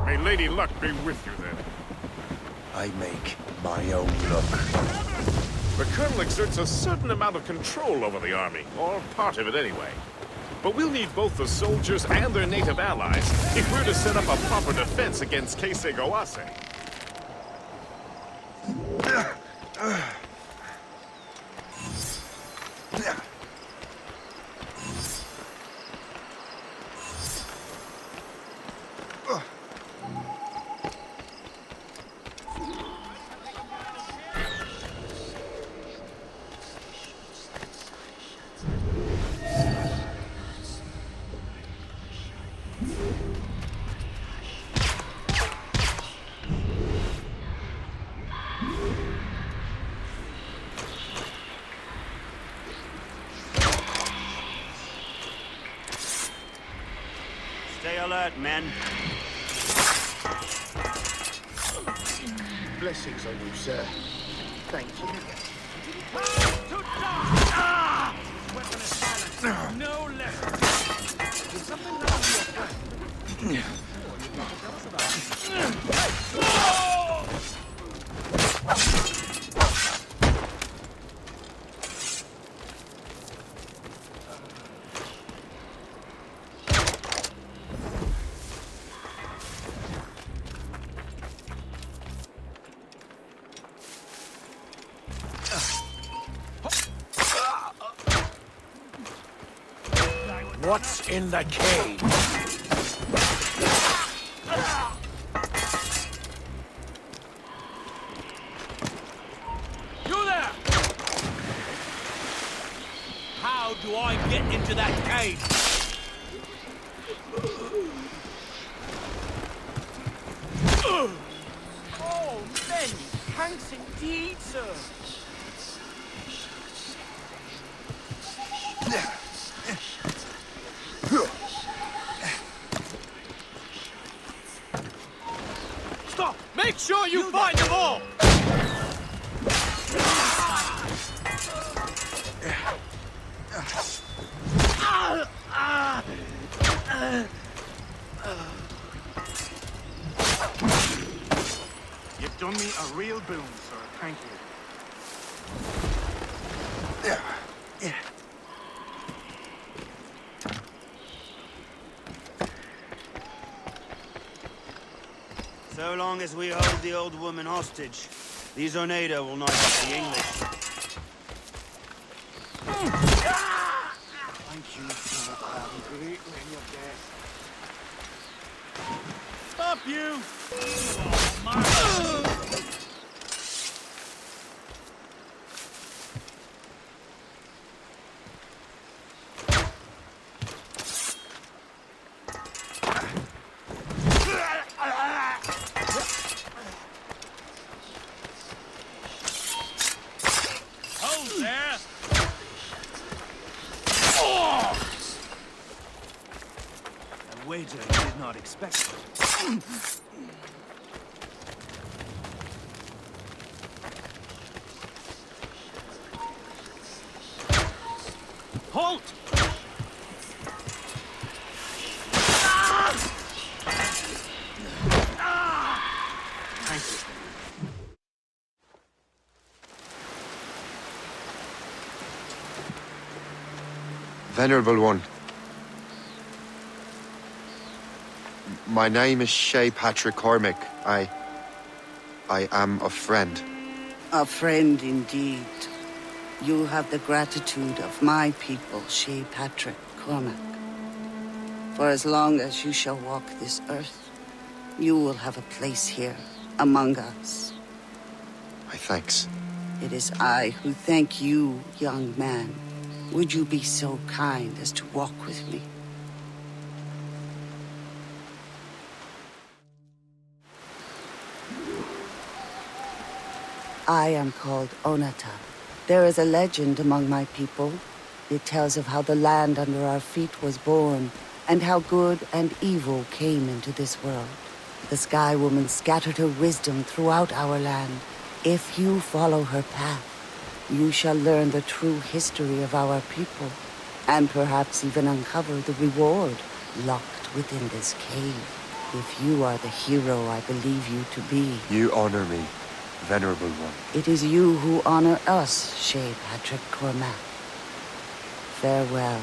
May Lady Luck be with you, then. I make my own luck. The Colonel exerts a certain amount of control over the army, or part of it anyway. But we'll need both the soldiers and their native allies if we're to set up a proper defense against Kesigawase. Stay alert, men. Blessings on you, sir. Thank you. Weapon is silenced. No less. Did something happen to your friend? What's in the cave? You there! How do I get into that cave? Oh, many thanks indeed, sir. Stop! Make sure you find them all! You've done me a real boon, sir. Thank you. Yeah. So long as we hold the old woman hostage, these Oneida will not have the English. Thank you, sir. I'm greatly in your debt. Stop you! Hold there! A wager I did not expect. Halt! Thank you. Venerable One. My name is Shay Patrick Cormac. I am a friend. A friend indeed. You have the gratitude of my people, Shay Patrick Cormac. For as long as you shall walk this earth, you will have a place here, among us. My thanks. It is I who thank you, young man. Would you be so kind as to walk with me? I am called Onata. There is a legend among my people. It tells of how the land under our feet was born, and how good and evil came into this world. The Sky Woman scattered her wisdom throughout our land. If you follow her path, you shall learn the true history of our people, and perhaps even uncover the reward locked within this cave. If you are the hero I believe you to be. You honor me, Venerable One. It is you who honor us, Shay Patrick Cormac. Farewell.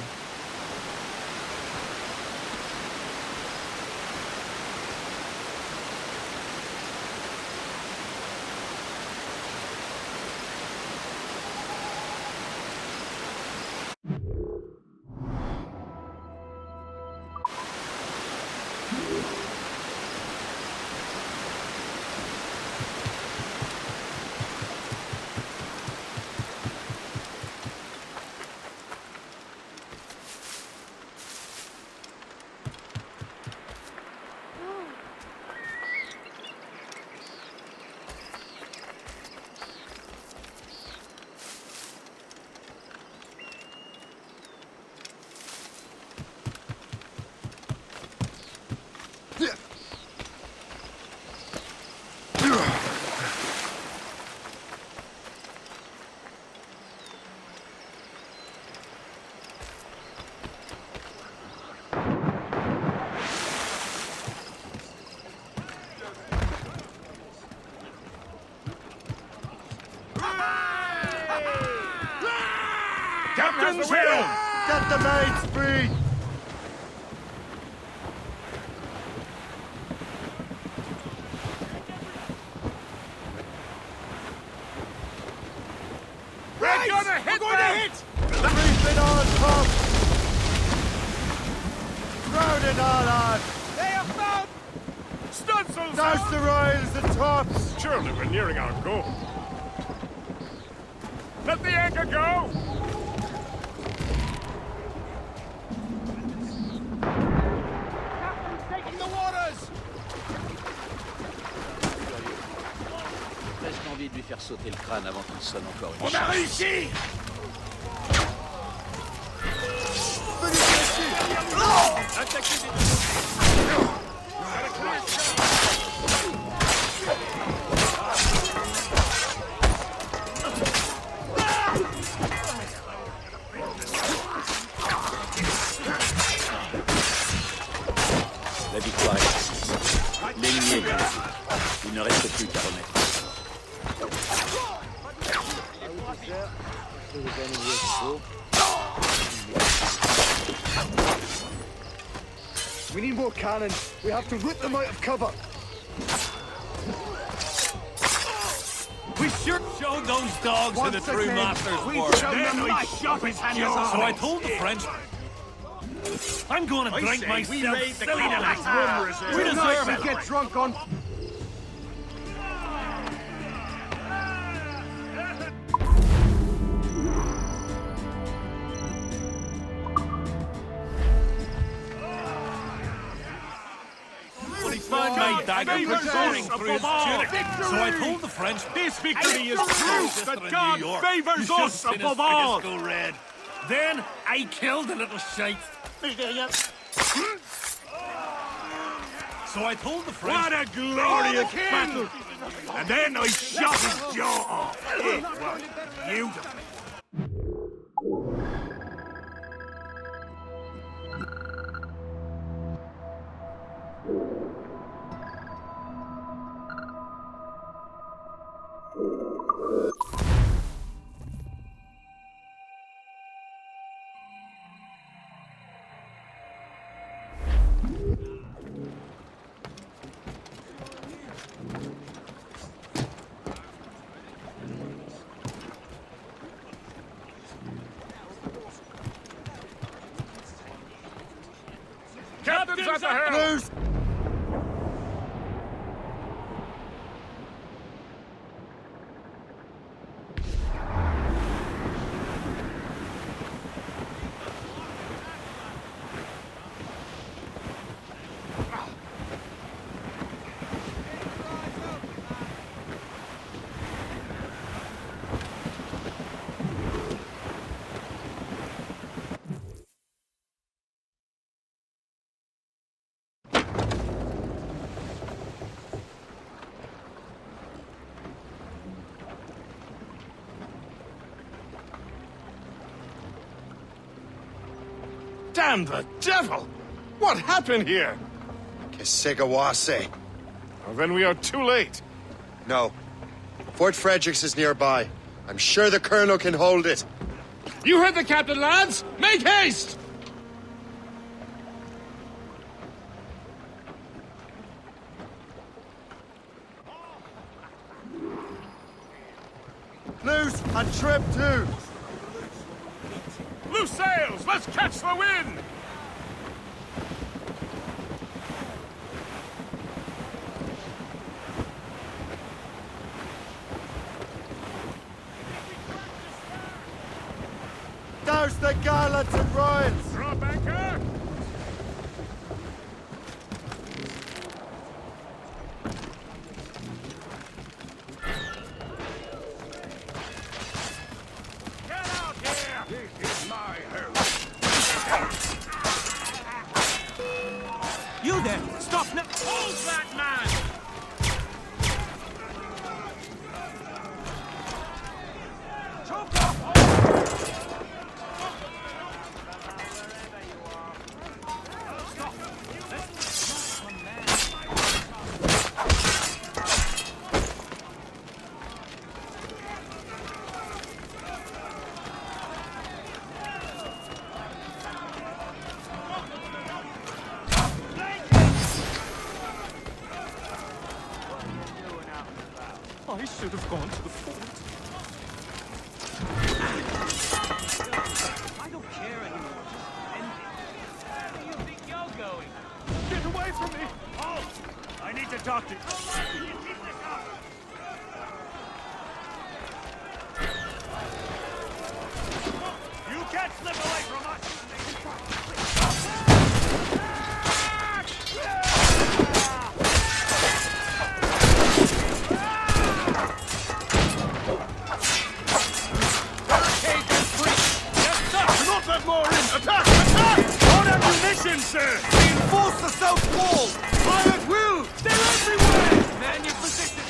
Captain's hill! Get the maids free! We're gonna hit them! Reaping on top! Crowding all on! They are found! Stunsels! Douse the royals and tops! Surely we're nearing our goal. Let the anchor go! Taking the waters! Presque envie de lui faire sauter le crâne avant qu'il sonne encore une On a réussi! La victoire est assise. L'ennemi est vaincu. Il ne reste plus qu'à remettre. We need more cannon. We have to root them out of cover. We sure showed those dogs who the true masters were. Then I shot his jaw. So I told the French, I'm going to drink myself silly. We deserve it. Get drunk on. My dagger protruding through his tunic. So I told the French, this victory is proof that God favors us above all. Go red. Then I killed the little shite. So I told the French, what a glorious battle! And then I shot his jaw off. It was beautiful. Captain's at the helm! Loose! Damn the devil! What happened here? Kesigawase. Well, then we are too late. No. Fort Fredericks is nearby. I'm sure the Colonel can hold it. You heard the captain, lads! Make haste! Loose and trip too! Loose sails! Let's catch the wind! Douse the gallants and royals! Drop anchor! You there! Stop now! Hold that man! I should have gone to the fort. I don't care anymore. Where do you think you're going? Get away from me! Halt! I need to talk to you. You can't slip away from us! Sir! Reinforce the south wall! Fire at will! They're everywhere! Man your position!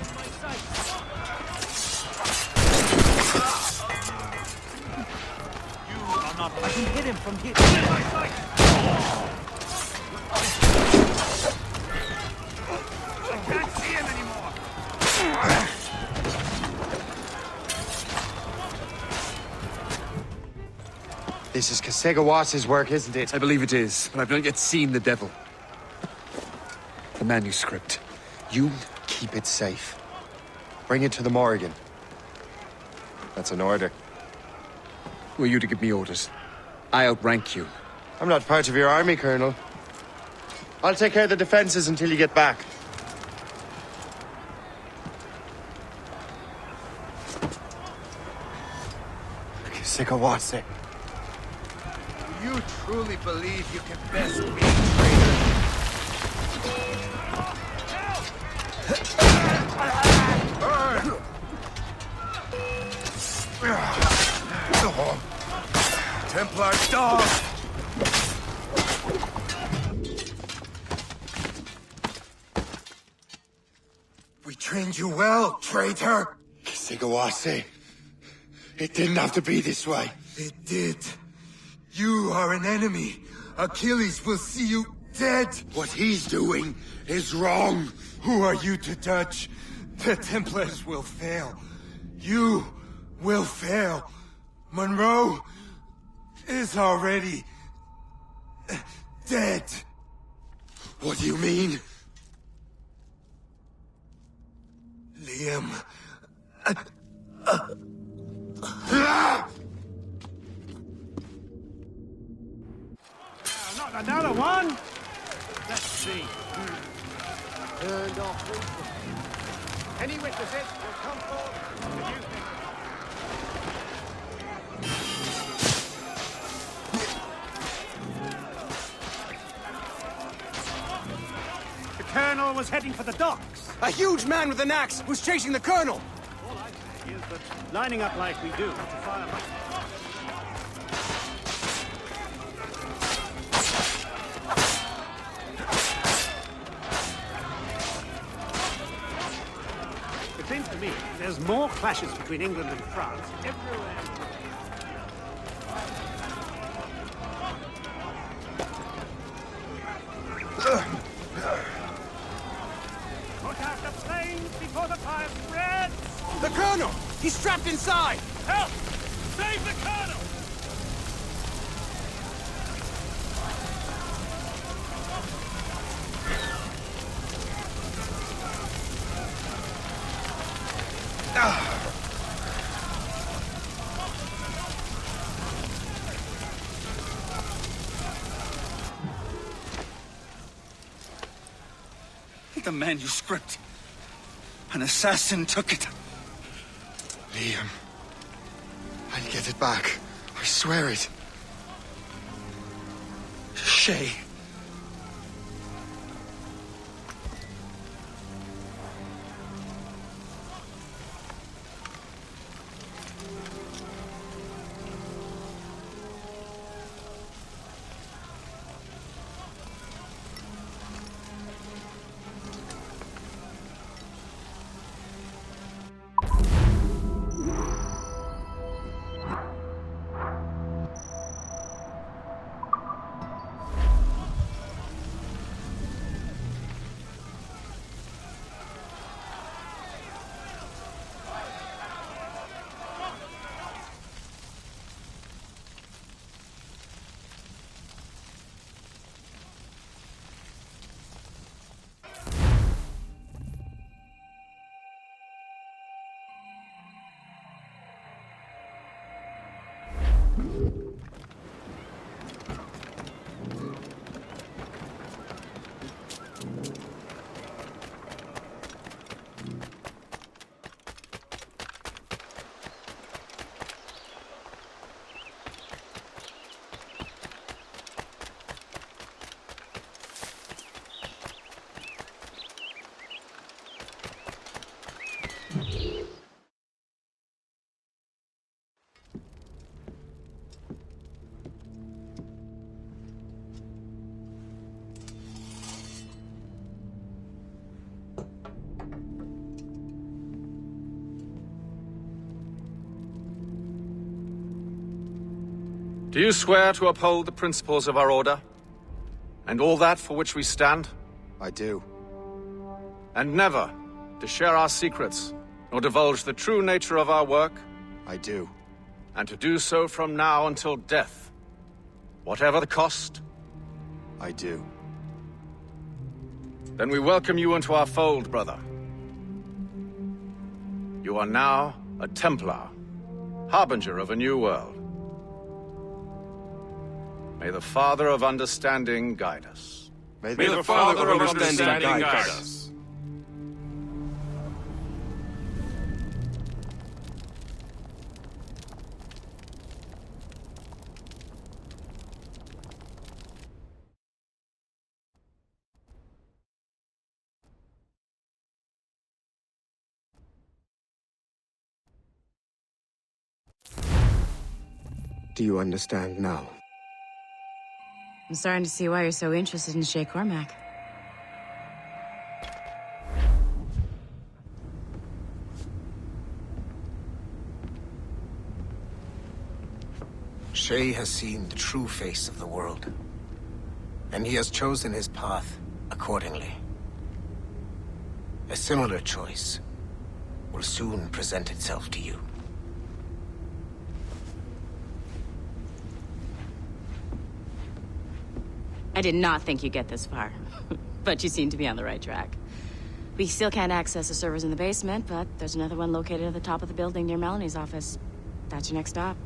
In my sight. You are not... I can hit him from here. In my sight! I can't see him anymore! This is Kesigawas's work, isn't it? I believe it is, but I've not yet seen the devil. The manuscript. You keep it safe. Bring it to the Morrigan. That's an order. Who are you to give me orders? I outrank you. I'm not part of your army, Colonel. I'll take care of the defenses until you get back. Kesigawase. You truly believe you can best me, traitor? Templar dog! We trained you well, traitor! Kesigawase. It didn't have to be this way. It did. You are an enemy. Achilles will see you dead. What he's doing is wrong. Who are you to judge? The Templars will fail. You will fail. Monroe is already dead. What do you mean? Liam. Not another one? Let's see. Turned off recently. Any witnesses will come forward. What do you think? The Colonel was heading for the docks. A huge man with an axe was chasing the Colonel! All I say is that lining up like we do to fire much... It seems to me there's more clashes between England and France everywhere. Put out the flames before the fire spreads! The Colonel! He's trapped inside! Help! Save the Colonel! The manuscript. An assassin took it. Liam. I'll get it back. I swear it. Shay. Do you swear to uphold the principles of our order? And all that for which we stand? I do. And never to share our secrets, nor divulge the true nature of our work? I do. And to do so from now until death, whatever the cost? I do. Then we welcome you into our fold, brother. You are now a Templar, harbinger of a new world. May the Father of Understanding guide us. May the Father of Understanding guide us. Do you understand now? I'm starting to see why you're so interested in Shay Cormac. Shay has seen the true face of the world, and he has chosen his path accordingly. A similar choice will soon present itself to you. I did not think you'd get this far, but you seem to be on the right track. We still can't access the servers in the basement, but there's another one located at the top of the building near Melanie's office. That's your next stop.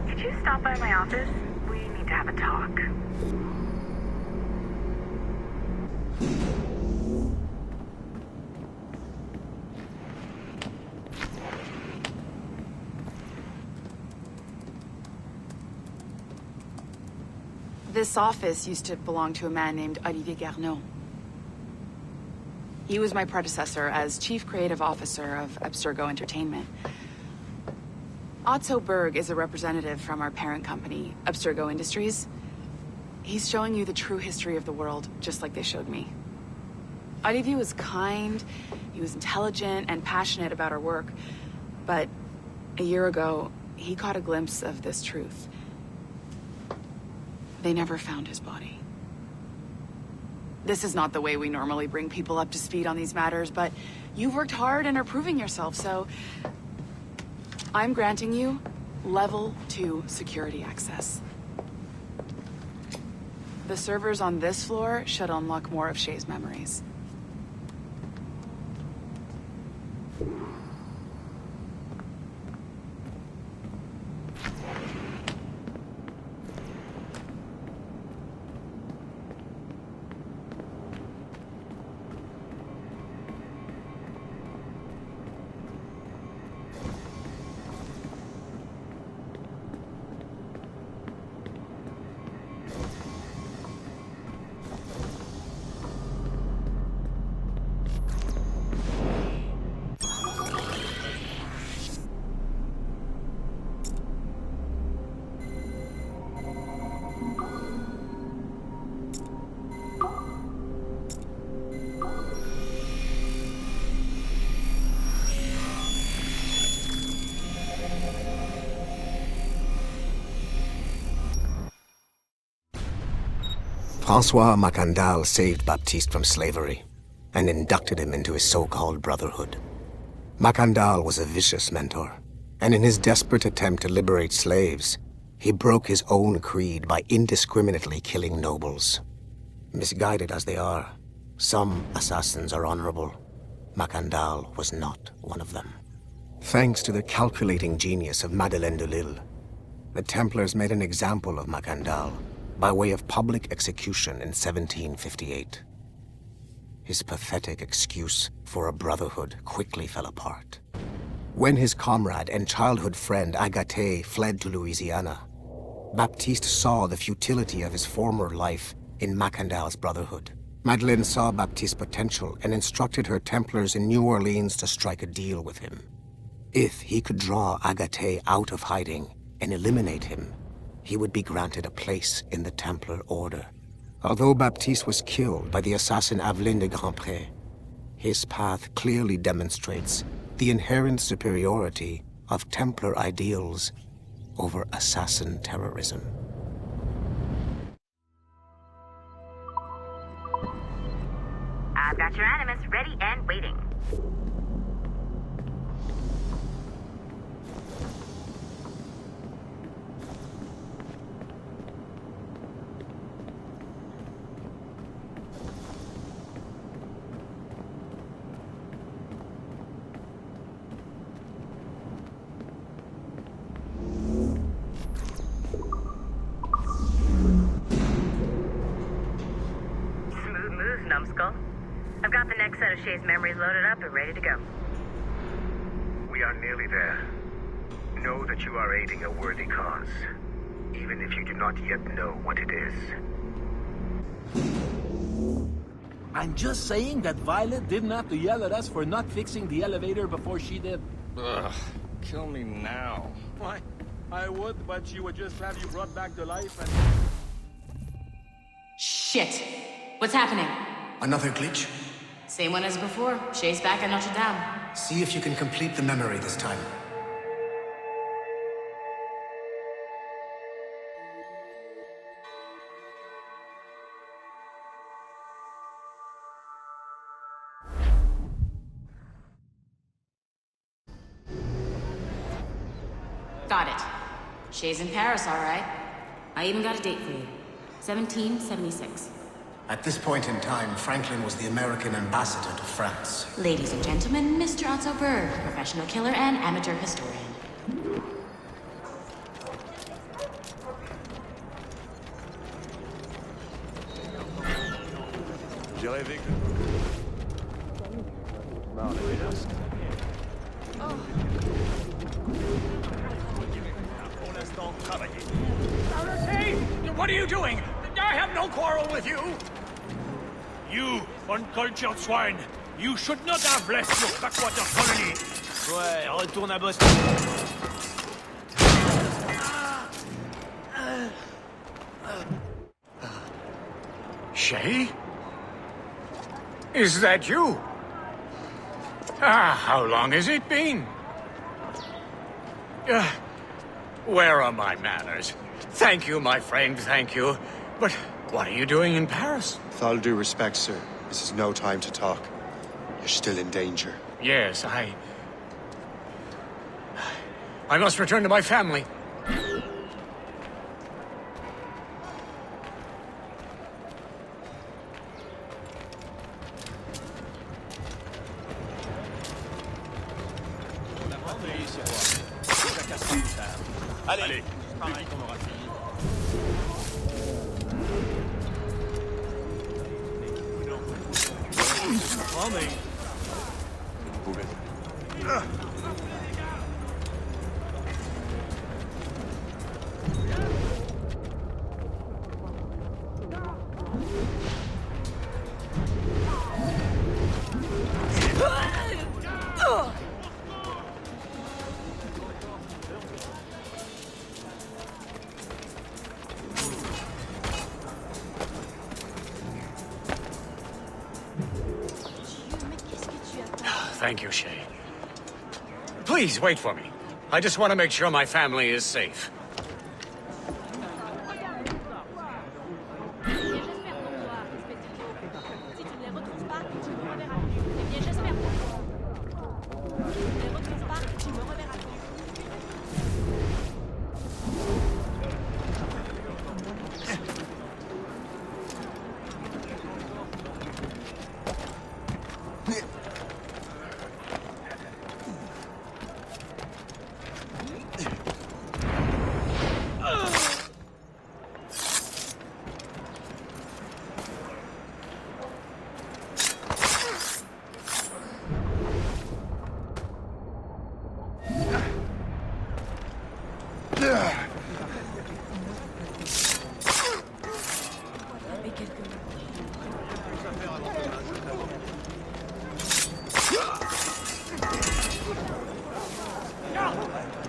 Could you stop by my office? We need to have a talk. This office used to belong to a man named Olivier Garneau. He was my predecessor as Chief Creative Officer of Abstergo Entertainment. Otto Berg is a representative from our parent company, Abstergo Industries. He's showing you the true history of the world, just like they showed me. Olivier was kind, he was intelligent and passionate about our work, but a year ago, he caught a glimpse of this truth. They never found his body. This is not the way we normally bring people up to speed on these matters, but you've worked hard and are proving yourself, so I'm granting you level 2 security access. The servers on this floor should unlock more of Shay's memories. Francois Macandal saved Baptiste from slavery and inducted him into his so-called Brotherhood. Macandal was a vicious mentor, and in his desperate attempt to liberate slaves, he broke his own creed by indiscriminately killing nobles. Misguided as they are, some assassins are honorable. Macandal was not one of them. Thanks to the calculating genius of Madeleine de Lille, the Templars made an example of Macandal by way of public execution in 1758. His pathetic excuse for a brotherhood quickly fell apart. When his comrade and childhood friend Agathe fled to Louisiana, Baptiste saw the futility of his former life in Macandal's brotherhood. Madeleine saw Baptiste's potential and instructed her Templars in New Orleans to strike a deal with him. If he could draw Agathe out of hiding and eliminate him, he would be granted a place in the Templar Order. Although Baptiste was killed by the assassin Aveline de Grandpré, his path clearly demonstrates the inherent superiority of Templar ideals over assassin terrorism. I've got your animus ready and waiting. Numbskull. I've got the next set of Shay's memories loaded up and ready to go. We are nearly there. Know that you are aiding a worthy cause, even if you do not yet know what it is. I'm just saying that Violet didn't have to yell at us for not fixing the elevator before she did. Ugh. kill me now. Why? I would, but she would just have you brought back to life and... Shit! What's happening? Another glitch? Same one as before. Shay's back at Notre Dame. See if you can complete the memory this time. Got it. Shay's in Paris, all right. I even got a date for you. 1776. At this point in time, Franklin was the American ambassador to France. Ladies and gentlemen, Mr. Otto Berg, professional killer and amateur historian. J'aurais vécu. Hey! What are you doing? I have no quarrel with you! You, uncultured swine! You should not have left your backwater colony! Ouais, retourne à Boston. Shay? Is that you? How long has it been? Where are my manners? Thank you, my friend, thank you. But what are you doing in Paris? With all due respect, sir, this is no time to talk. You're still in danger. Yes, I must return to my family. Allez, Thank you, Shay. Please, wait for me. I just want to make sure my family is safe.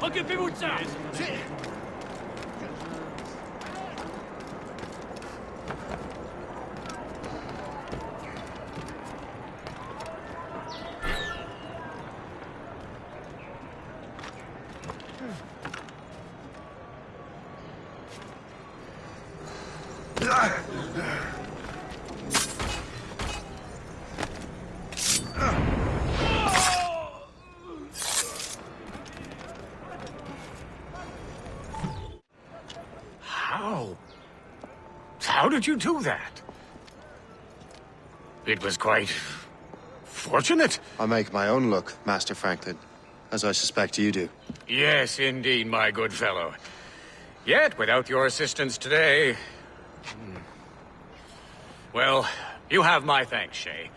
Occupez-vous de ça! How did you do that? It was quite fortunate. I make my own luck, Master Franklin, as I suspect you do. Yes, indeed, my good fellow. Yet, without your assistance today... Well, you have my thanks, Shay.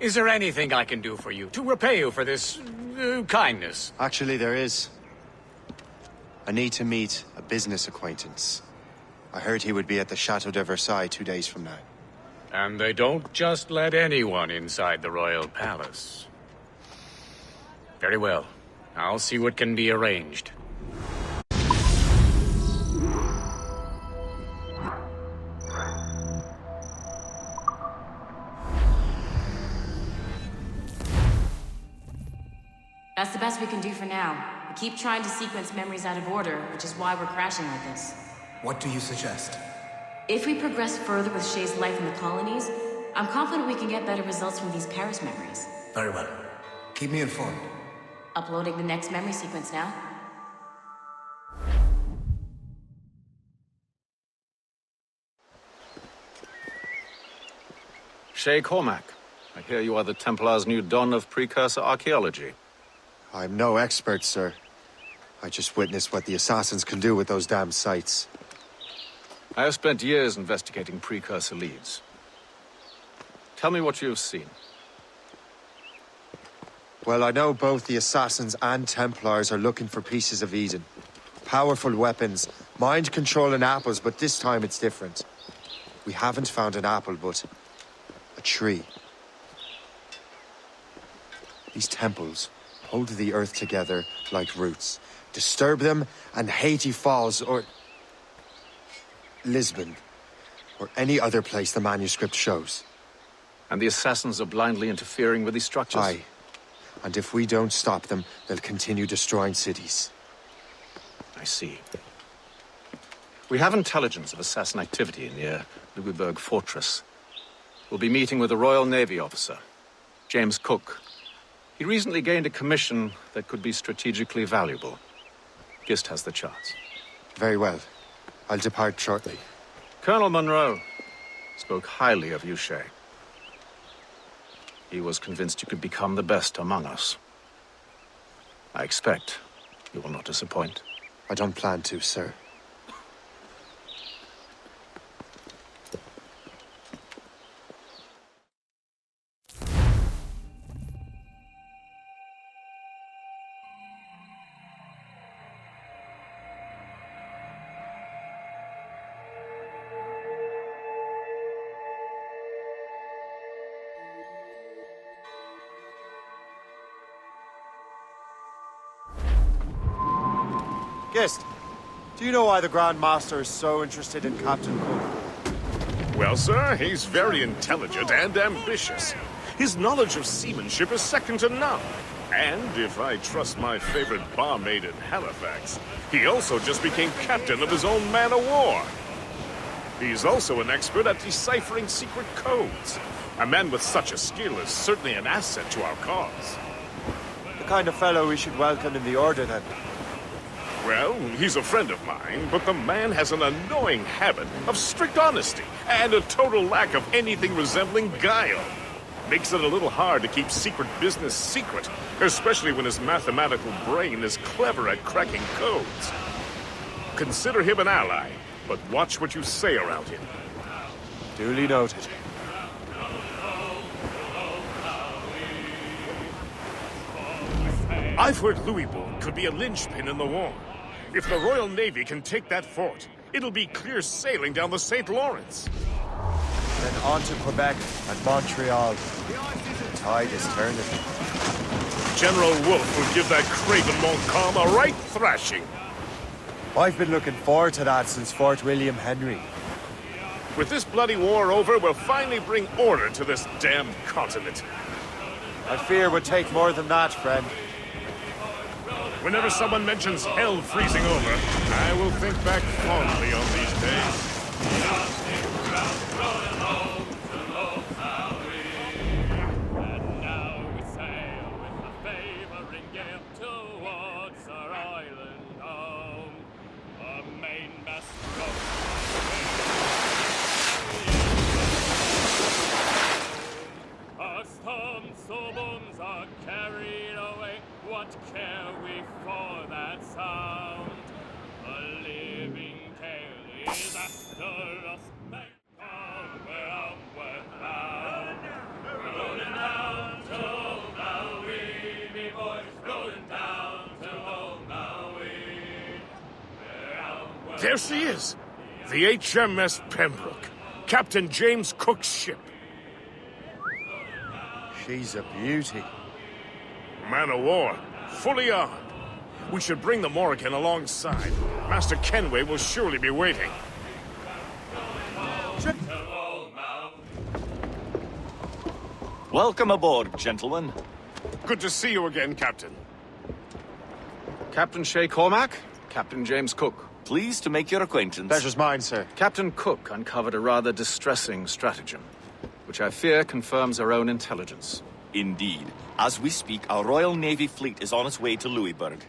Is there anything I can do for you, to repay you for this kindness? Actually, there is. I need to meet a business acquaintance. I heard he would be at the Chateau de Versailles 2 days from now. And they don't just let anyone inside the royal palace. Very well. I'll see what can be arranged. That's the best we can do for now. We keep trying to sequence memories out of order, which is why we're crashing like this. What do you suggest? If we progress further with Shay's life in the colonies, I'm confident we can get better results from these Paris memories. Very well. Keep me informed. Uploading the next memory sequence now. Shay Cormac, I hear you are the Templars' new don of precursor archaeology. I'm no expert, sir. I just witnessed what the assassins can do with those damn sites. I have spent years investigating precursor leads. Tell me what you have seen. Well, I know both the assassins and Templars are looking for pieces of Eden. Powerful weapons, mind-controlling apples, but this time it's different. We haven't found an apple, but a tree. These temples hold the earth together like roots. Disturb them, and Haiti falls, or Lisbon, or any other place the manuscript shows. And the assassins are blindly interfering with these structures? Aye. And if we don't stop them, they'll continue destroying cities. I see. We have intelligence of assassin activity near Louisburg Fortress. We'll be meeting with a Royal Navy officer, James Cook. He recently gained a commission that could be strategically valuable. Gist has the charts. Very well. I'll depart shortly. Colonel Monroe spoke highly of you, Shay. He was convinced you could become the best among us. I expect you will not disappoint. I don't plan to, sir. Gist, do you know why the Grand Master is so interested in Captain Cook? Well, sir, he's very intelligent and ambitious. His knowledge of seamanship is second to none. And if I trust my favorite barmaid in Halifax, he also just became captain of his own man-of-war. He's also an expert at deciphering secret codes. A man with such a skill is certainly an asset to our cause. The kind of fellow we should welcome in the Order, then. Well, he's a friend of mine, but the man has an annoying habit of strict honesty and a total lack of anything resembling guile. Makes it a little hard to keep secret business secret, especially when his mathematical brain is clever at cracking codes. Consider him an ally, but watch what you say around him. Duly noted. I've heard Louisbourg could be a linchpin in the war. If the Royal Navy can take that fort, it'll be clear sailing down the St. Lawrence. Then on to Quebec and Montreal. The tide is turning. General Wolfe will give that craven Montcalm a right thrashing. I've been looking forward to that since Fort William Henry. With this bloody war over, we'll finally bring order to this damned continent. I fear it would take more than that, friend. Whenever someone mentions hell freezing over, I will think back fondly on these days. And now we sail with a favoring gale towards our island home. A mainmast our storms so booms are carried away. What care we for that sound? A living tale is after us. Make on we're outward bound. We're rolling down to old Maui, me boys, rolling down to old Maui. We're outward. There she is! The HMS Pembroke, Captain James Cook's ship. She's a beauty. Man of war, fully armed. We should bring the Morrigan alongside. Master Kenway will surely be waiting. Welcome aboard, gentlemen. Good to see you again, Captain. Captain Shay Cormac, Captain James Cook. Pleased to make your acquaintance. Pleasure's mine, sir. Captain Cook uncovered a rather distressing stratagem, which I fear confirms our own intelligence. Indeed. As we speak, our Royal Navy fleet is on its way to Louisburg.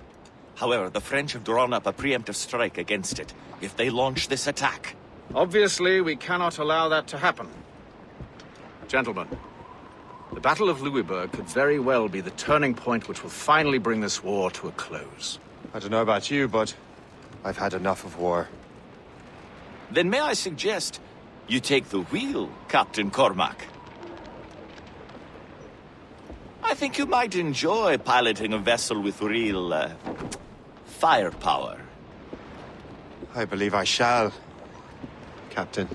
However, the French have drawn up a preemptive strike against it if they launch this attack. Obviously, we cannot allow that to happen. Gentlemen, the Battle of Louisburg could very well be the turning point which will finally bring this war to a close. I don't know about you, but I've had enough of war. Then may I suggest you take the wheel, Captain Cormac? I think you might enjoy piloting a vessel with real, firepower. I believe I shall, Captain.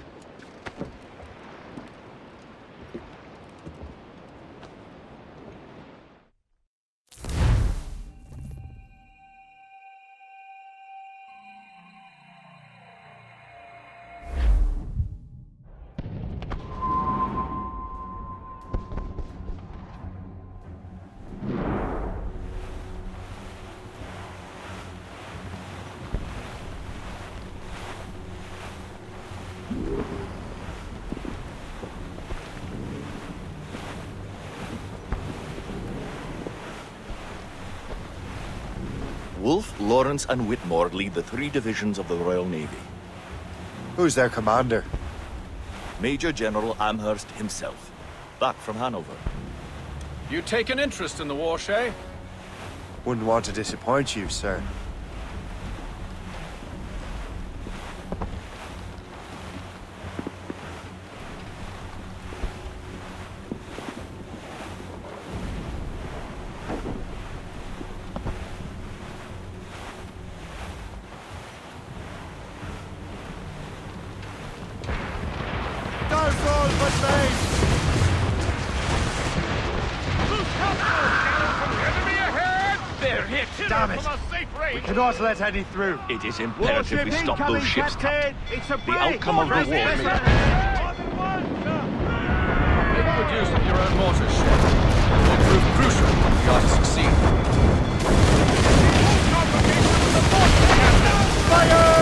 Wolfe, Lawrence, and Whitmore lead the 3 divisions of the Royal Navy. Who's their commander? Major General Amherst himself, back from Hanover. You take an interest in the war, Shay? Wouldn't want to disappoint you, sir. Damn it! We cannot let any through. It is imperative we stop those ships, Captain. It's a The outcome of the war may... Make good use of your own mortars, Shay. It will prove crucial if we are to succeed. Fire! Fire!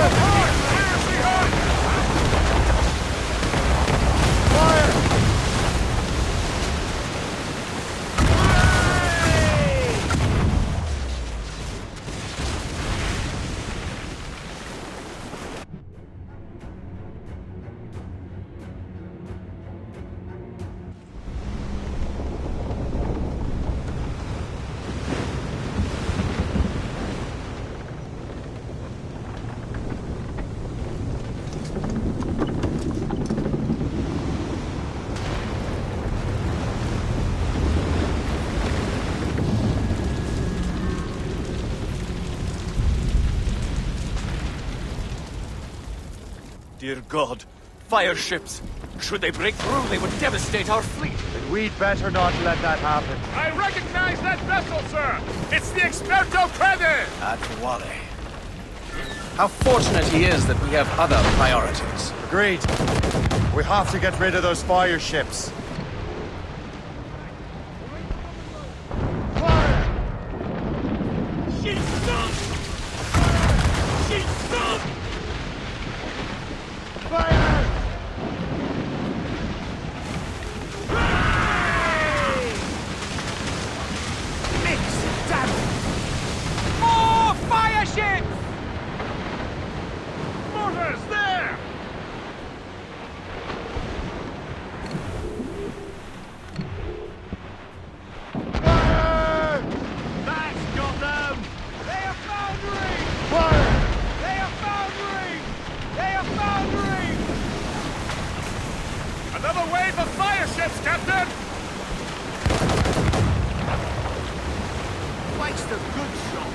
Dear God, fire ships! Should they break through, they would devastate our fleet. Then we'd better not let that happen. I recognize that vessel, sir! It's the Experto Crede! Adwale. How fortunate he is that we have other priorities. Agreed. We have to get rid of those fire ships. She's sunk! She's sunk! Fire! Mix it down! More fire ships! Mortars there! Fire! That's got them! They are foundering! Fire! They are foundering! They are foundering! Another wave of fire ships, Captain! Waste a good shot!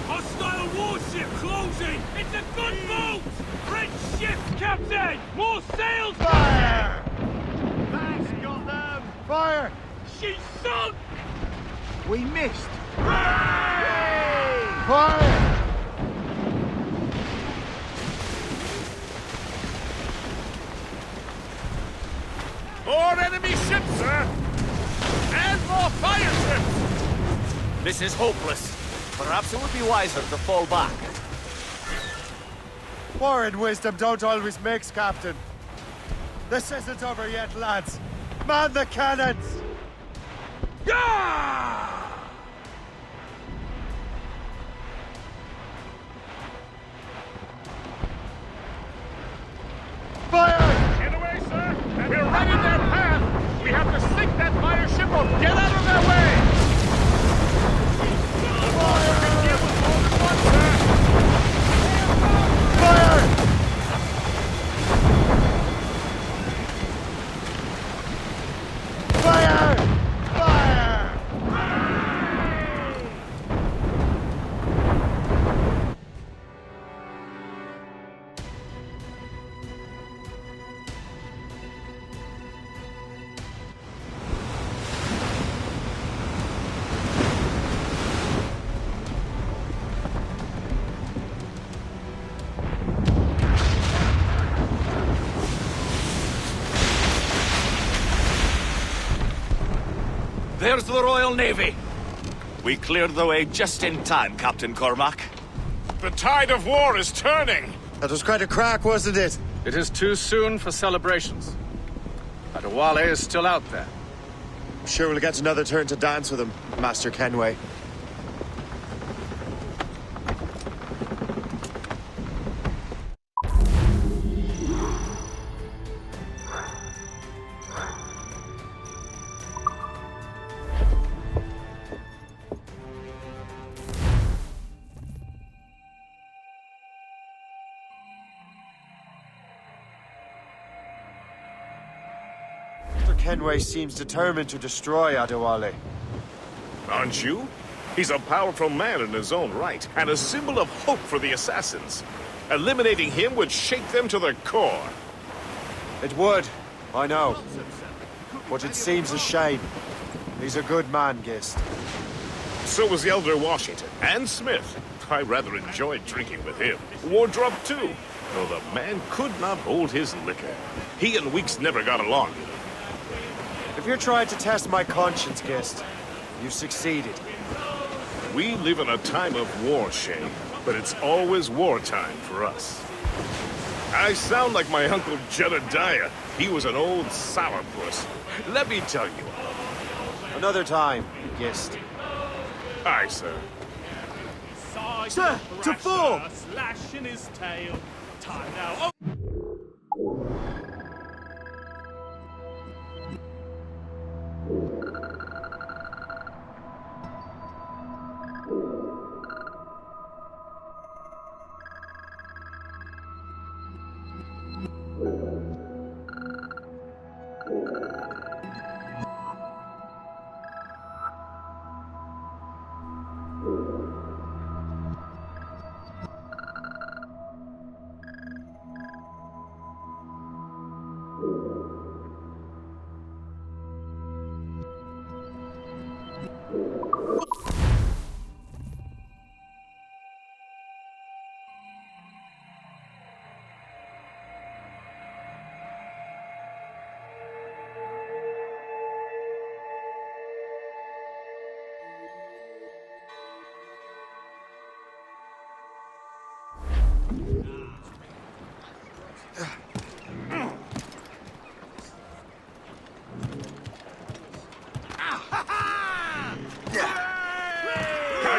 Hostile warship closing! It's a gunboat! French ship, Captain! More sails! Fire! That's got them! Fire! She's sunk! We missed! Hooray! Fire! More enemy ships, sir! And more fire ships! This is hopeless. Perhaps it would be wiser to fall back. War and wisdom don't always mix, Captain. This isn't over yet, lads. Man the cannons! Yeah! Fire! Get away, sir! We're right in their path! We have to sink that fire ship or get out of their way! Fire! You can deal with more than one, sir! Fire! Fire! Fire! There's the Royal Navy. We cleared the way just in time, Captain Cormac. The tide of war is turning! That was quite a crack, wasn't it? It is too soon for celebrations. Adewale is still out there. I'm sure we'll get another turn to dance with him, Master Kenway. Kenway seems determined to destroy Adewale. Aren't you? He's a powerful man in his own right, and a symbol of hope for the assassins. Eliminating him would shake them to their core. It would, I know. But it seems a shame. He's a good man, Gist. So was the Elder Washington, and Smith. I rather enjoyed drinking with him. Wardrop, too. Though the man could not hold his liquor. He and Weeks never got along. If you're trying to test my conscience, Gist, you've succeeded. We live in a time of war, Shay, but it's always wartime for us. I sound like my Uncle Jedediah. He was an old sourpuss. Let me tell you. Another time, Gist. Aye, sir. Sir, to full! Slashing his tail. Time now.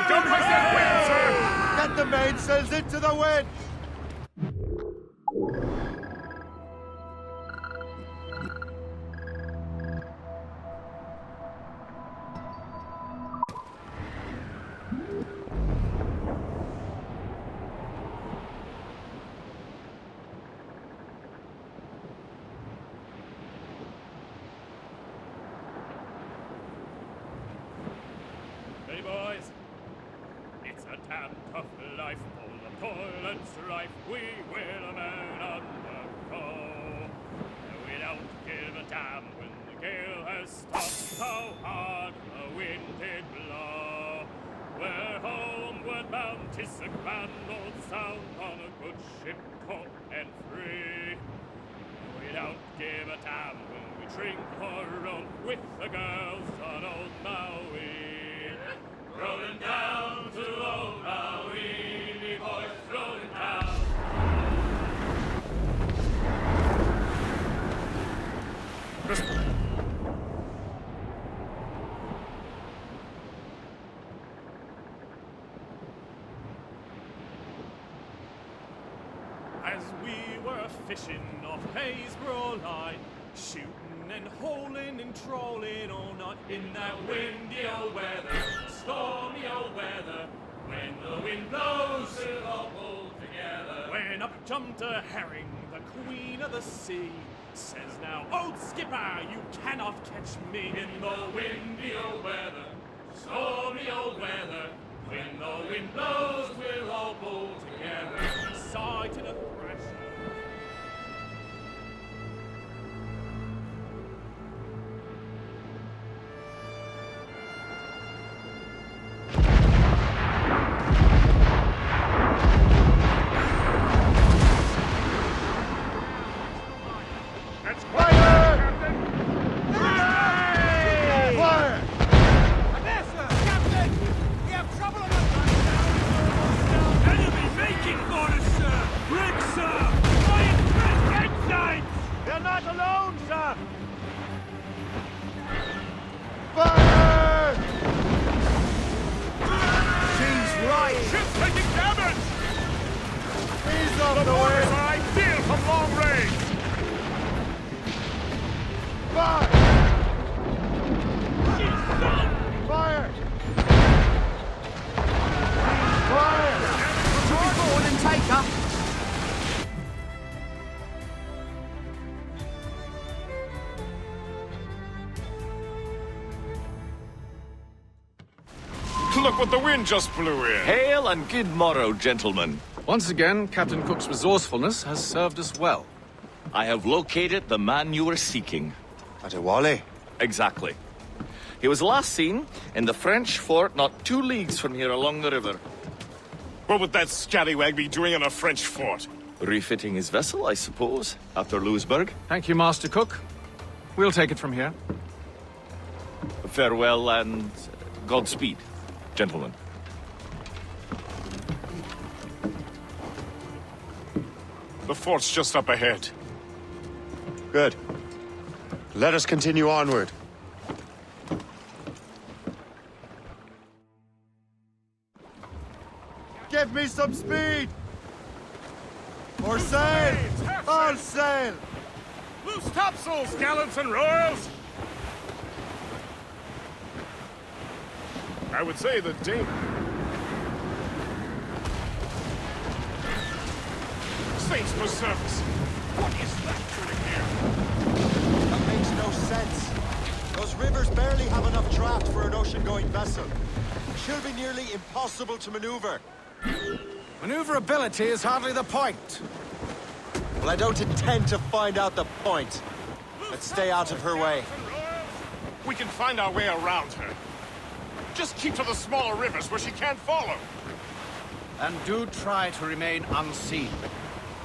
Don't push that wind, sir! Get the mainsails into the wind! Hey, boys. It's a damn tough life, full of toil and strife. We will man undergo. We don't give a damn when the gale has stopped. How hard the wind did blow. We're homeward bound 'Tis a grand old sound on a good ship caught and free. We don't give a damn when we drink or rum with the girls on old Maui. Rolling down to old Maui, me boys, rolling down. As we were fishing off Haysborough Line, shooting and holing and trolling all night in that windy old weather, stormy old weather. When the wind blows, we'll all pull together. When up jumped a herring, the queen of the sea, says now, old skipper, you cannot catch me. In the windy old weather, stormy old weather. When the wind blows, we'll all pull together. Sighted a thresher. Let's fire, Captain! Fire! There, sir! Captain! We have trouble on the enemy making for us, sir! Rick, sir! Flying threat outside! They're not alone, sir! Fire! She's right! Ship's taking damage! Ease off The the water's way! ideal from long range! Fire! Fire! Fire! Try forward and take her! Look what the wind just blew in. Hail and good morrow, gentlemen. Once again, Captain Cook's resourcefulness has served us well. I have located the man you were seeking. Adewale? Exactly. He was last seen in the French fort not 2 leagues from here along the river. What would that scallywag be doing in a French fort? Refitting his vessel, I suppose, after Louisburg. Thank you, Master Cook. We'll take it from here. Farewell and Godspeed, gentlemen. The fort's just up ahead. Good. Let us continue onward. Give me some speed! More sail! All sail! Loose topsails, gallants and royals! I would say the Dane... Saints preserve us! What is that doing here? That makes no sense. Those rivers barely have enough draft for an ocean-going vessel. Should be nearly impossible to maneuver. Maneuverability is hardly the point. Well, I don't intend to find out the point. Let's stay out of her way. We can find our way around her. Just keep to the smaller rivers where she can't follow. And do try to remain unseen.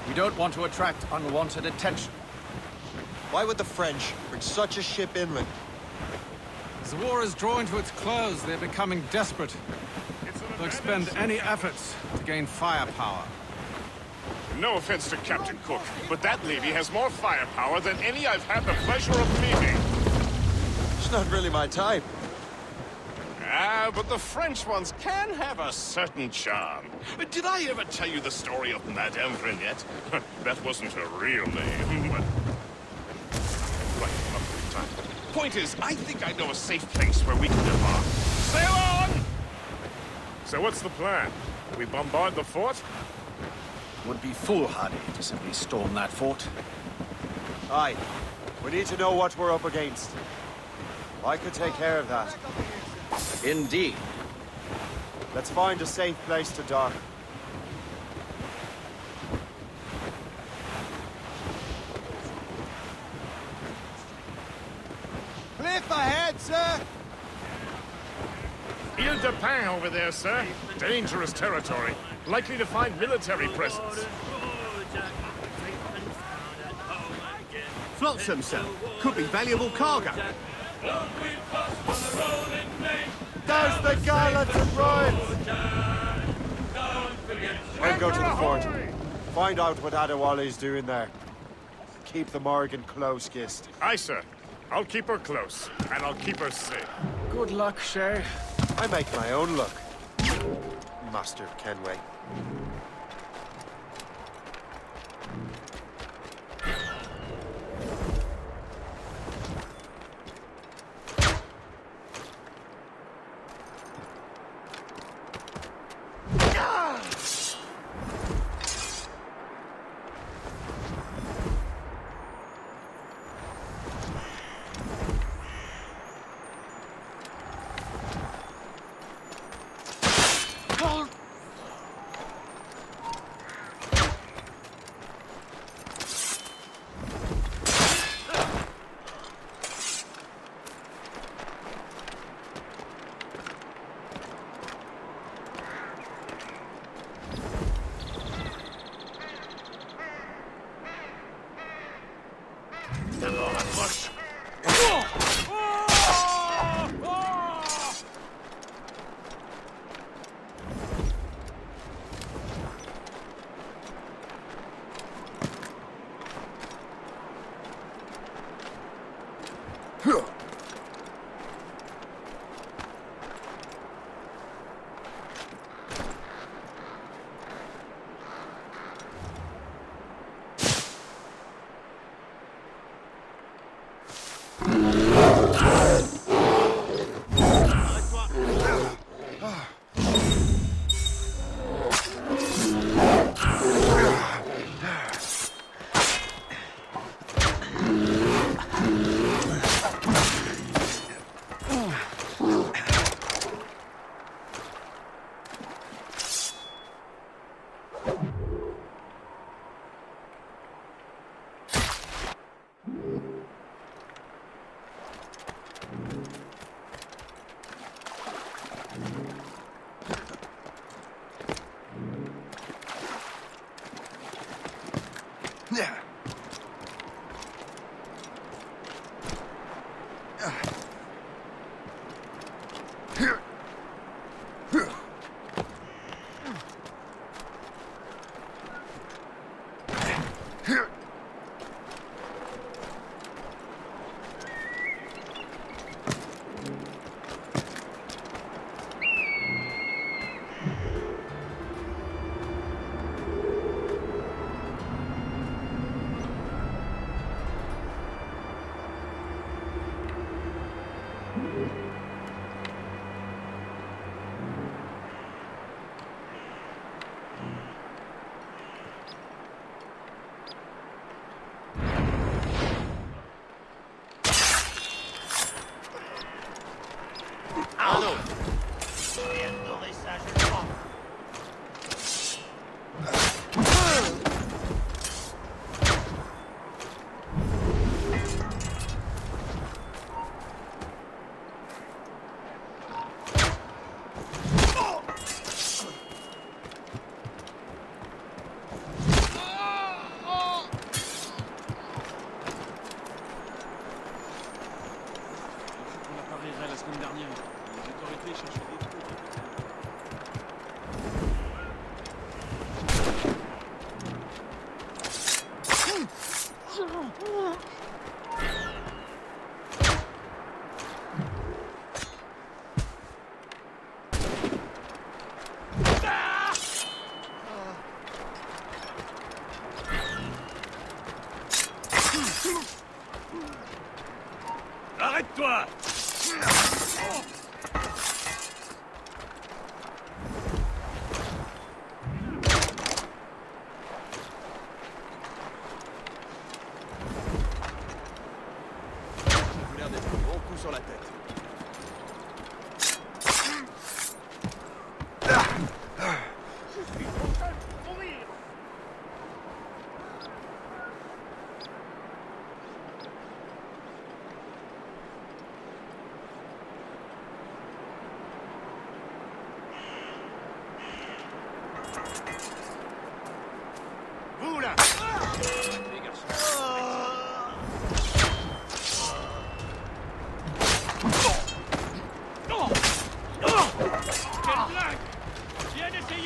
We don't want to attract unwanted attention. Why would the French bring such a ship inland? As the war is drawing to its close, they're becoming desperate. They'll expend any efforts to gain firepower. No offense to Captain Cook, but that navy has more firepower than any I've had the pleasure of meeting. It's not really my type. Ah, but the French ones can have a certain charm. Did I ever tell you the story of Madame Renette? That wasn't her real name, but... Right, enough time. Point is, I think I know a safe place where we can embark. Sail on! So what's the plan? We bombard the fort? Would be foolhardy to simply storm that fort. Aye. We need to know what we're up against. I could take care of that. Indeed. Let's find a safe place to dock. Cliff ahead, sir! Ile de Pin over there, sir. Dangerous territory. Likely to find military presence. Flotsam, sir. Could be valuable cargo. There's the gallant and royals! I'll go to the fort. Find out what Adewale's doing there. Keep the Morgan close, Gist. Aye, sir. I'll keep her close, and I'll keep her safe. Good luck, Shay. I make my own luck, Master Kenway.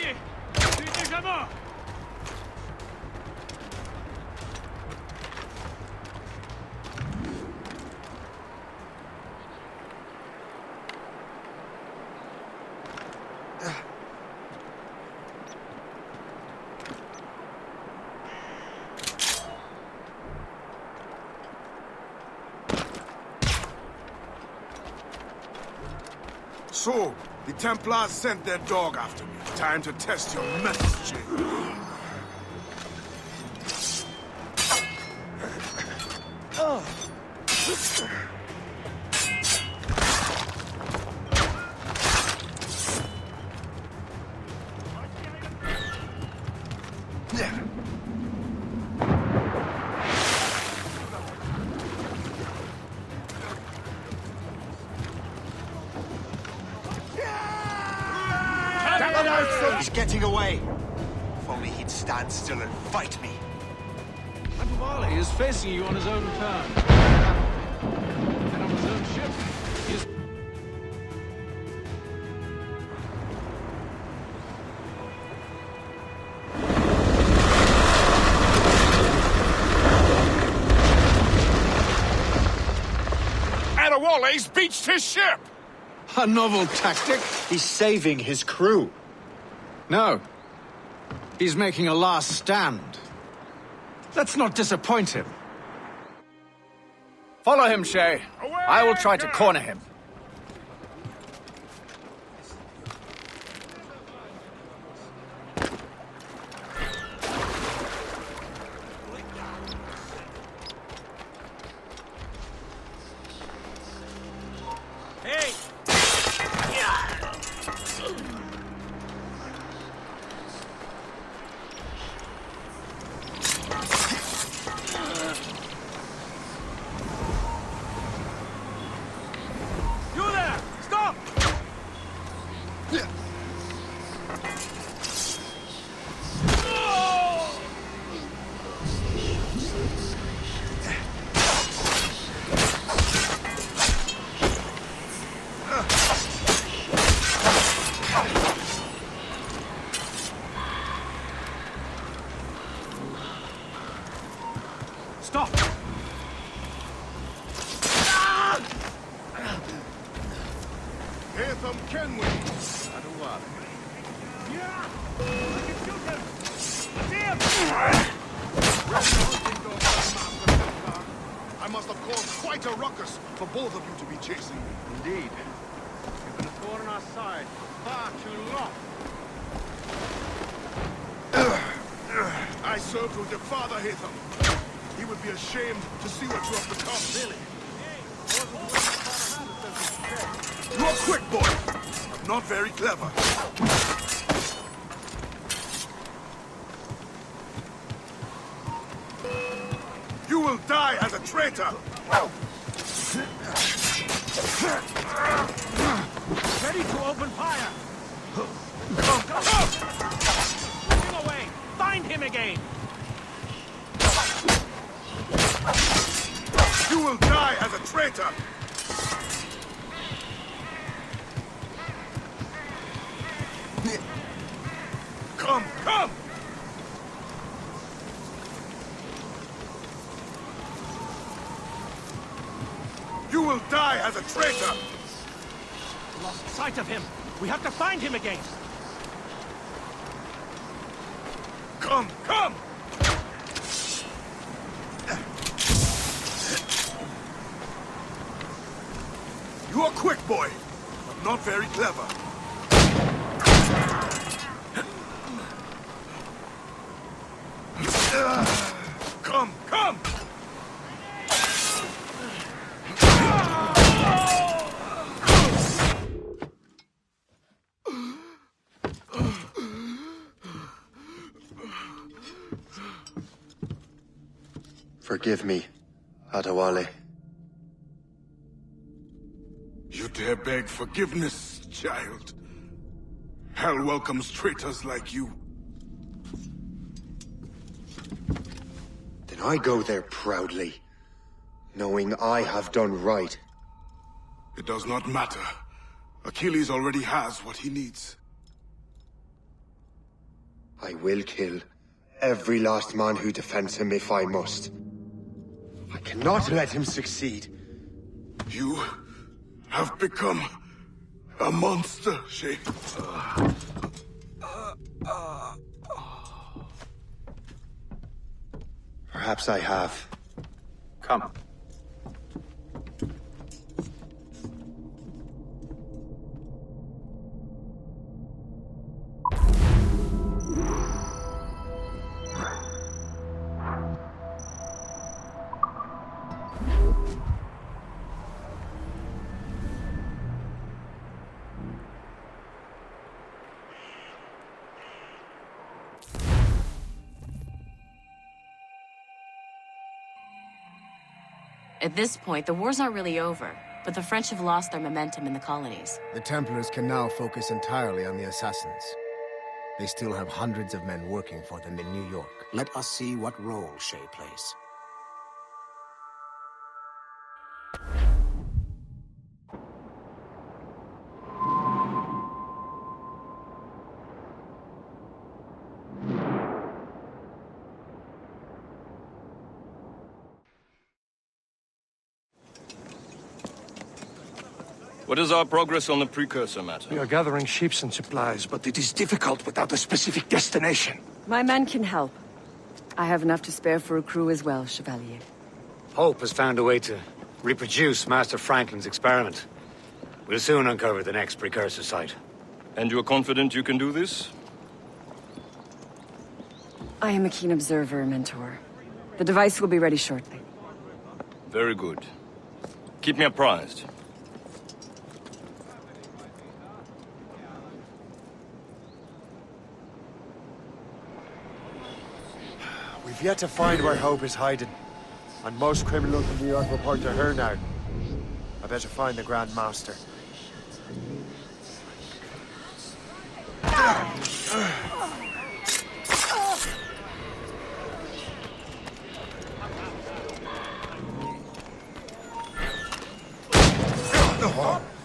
Allez, tu es déjà mort. So, the Templars sent their dog after me. Time to test your methods, Jay. He's getting away. If only he'd stand still and fight me. Adewale is facing you on his own turn. And on his own ship. He is... Adewale's beached his ship! A novel tactic. He's saving his crew. No. He's making a last stand. Let's not disappoint him. Follow him, Shay. I will try to corner him. Hey! You there! Stop! Stop! Hatham Kenway. Adewale. Yeah! I can shoot him! Damn! I must have caused quite a ruckus for both of you to be chasing me. Indeed. You've been a thorn on our side far too long. I served with your father, Hatham. He would be ashamed to see what you have become. Really? You're quick, boy, but not very clever. You will die as a traitor! Ready to open fire! Go! Push him away! Find him again! You will die as a traitor! Come, come! You will die as a traitor! Lost sight of him! We have to find him again! Come, come! You are quick, boy, but not very clever. Come, come! Forgive me, Adewale. You dare beg forgiveness, child? Hell welcomes traitors like you. Then I go there proudly, knowing I have done right. It does not matter. Achilles already has what he needs. I will kill every last man who defends him if I must. I cannot let him succeed. You have become a monster, Shay. Perhaps I have. Come. At this point, the war's not really over, but the French have lost their momentum in the colonies. The Templars can now focus entirely on the assassins. They still have hundreds of men working for them in New York. Let us see what role Shay plays. What is our progress on the precursor matter? We are gathering ships and supplies, but it is difficult without a specific destination. My men can help. I have enough to spare for a crew as well, Chevalier. Hope has found a way to reproduce Master Franklin's experiment. We'll soon uncover the next precursor site. And you're confident you can do this? I am a keen observer, Mentor. The device will be ready shortly. Very good. Keep me apprised. We've yet to find where Hope is hiding. And most criminals in New York report to her now. I better find the Grand Master.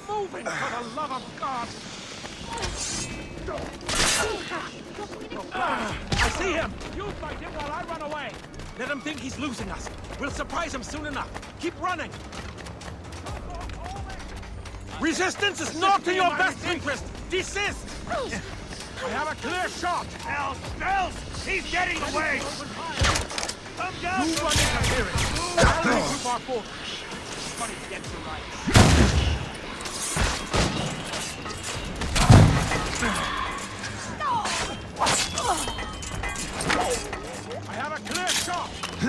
Moving, for the love of God! I see him! You fight him while I run away! Let him think he's losing us. We'll surprise him soon enough. Keep running! Resistance is not in your best interest! Desist! I have a clear shot! Hells! He's getting away! Come down! You run interference! I'll regroup our forces. Funny to get you right. I have a clear shot! Do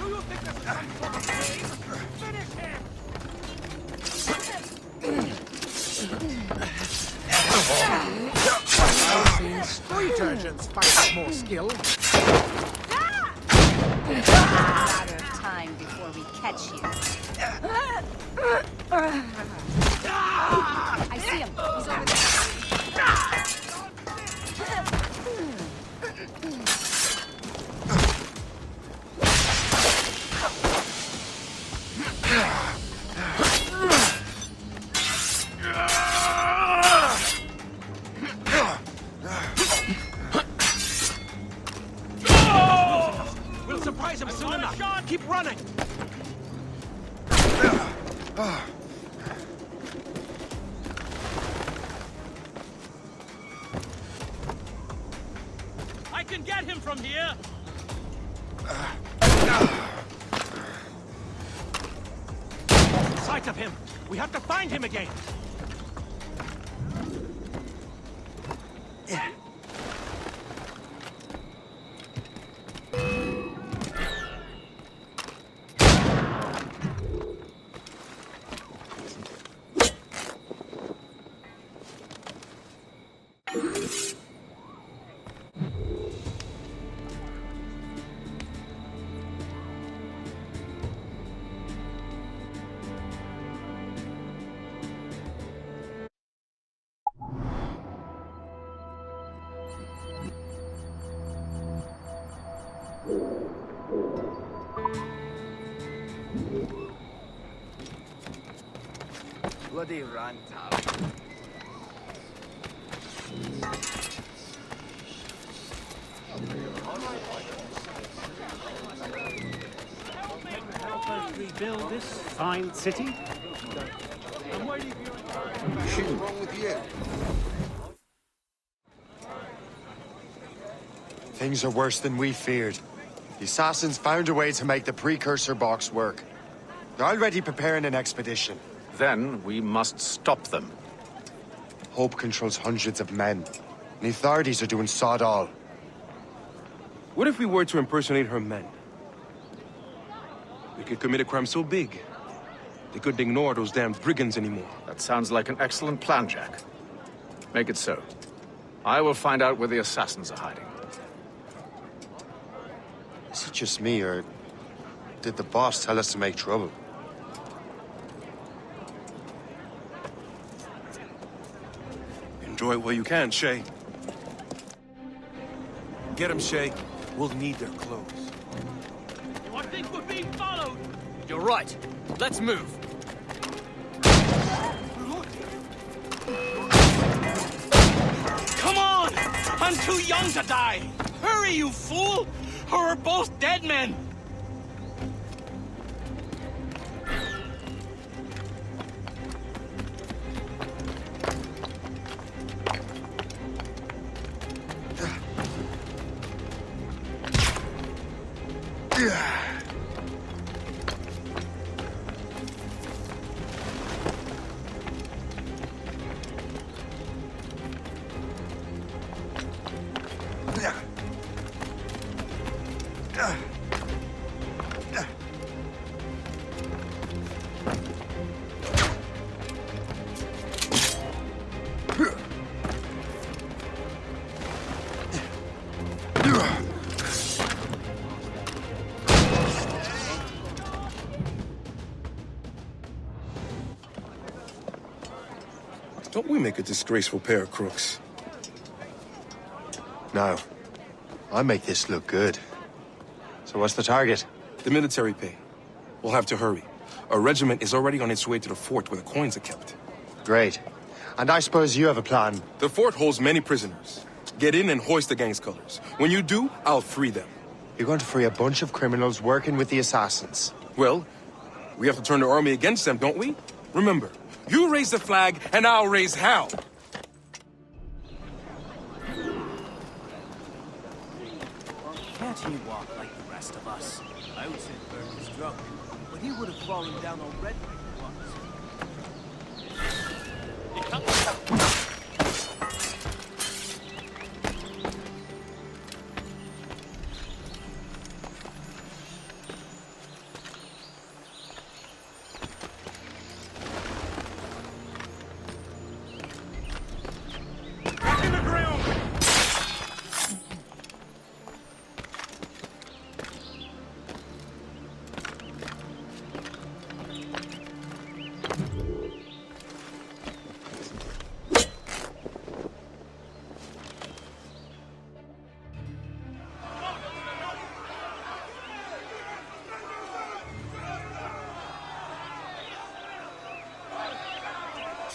you think this is some sort of game? Finish him! I've seen street urchins fight with more skill. Matter of time before we catch you. I see him. He's over there. We'll surprise him soon enough. Keep running. I can get him from here. Sight of him. We have to find him again. Bloody Rantau. Help us rebuild this fine city? I'm waiting for your What's wrong with you? Things are worse than we feared. The assassins found a way to make the precursor box work. They're already preparing an expedition. Then we must stop them. Hope controls hundreds of men. And the authorities are doing sod all. What if we were to impersonate her men? We could commit a crime so big, they couldn't ignore those damn brigands anymore. That sounds like an excellent plan, Jack. Make it so. I will find out where the assassins are hiding. Is it just me, or did the boss tell us to make trouble? Enjoy it while you can, Shay. Get him, Shay. We'll need their clothes. I think we're being followed. You're right. Let's move. Come on! I'm too young to die. Hurry, you fool! Or we're both dead men. Don't we make a disgraceful pair of crooks? No. I make this look good. So what's the target? The military pay. We'll have to hurry. A regiment is already on its way to the fort where the coins are kept. Great. And I suppose you have a plan. The fort holds many prisoners. Get in and hoist the gang's colors. When you do, I'll free them. You're going to free a bunch of criminals working with the assassins. Well, we have to turn the army against them, don't we? Remember, you raise the flag, and I'll raise hell! Can't he walk like the rest of us? I would say Bert is drunk, but he would have fallen down already once.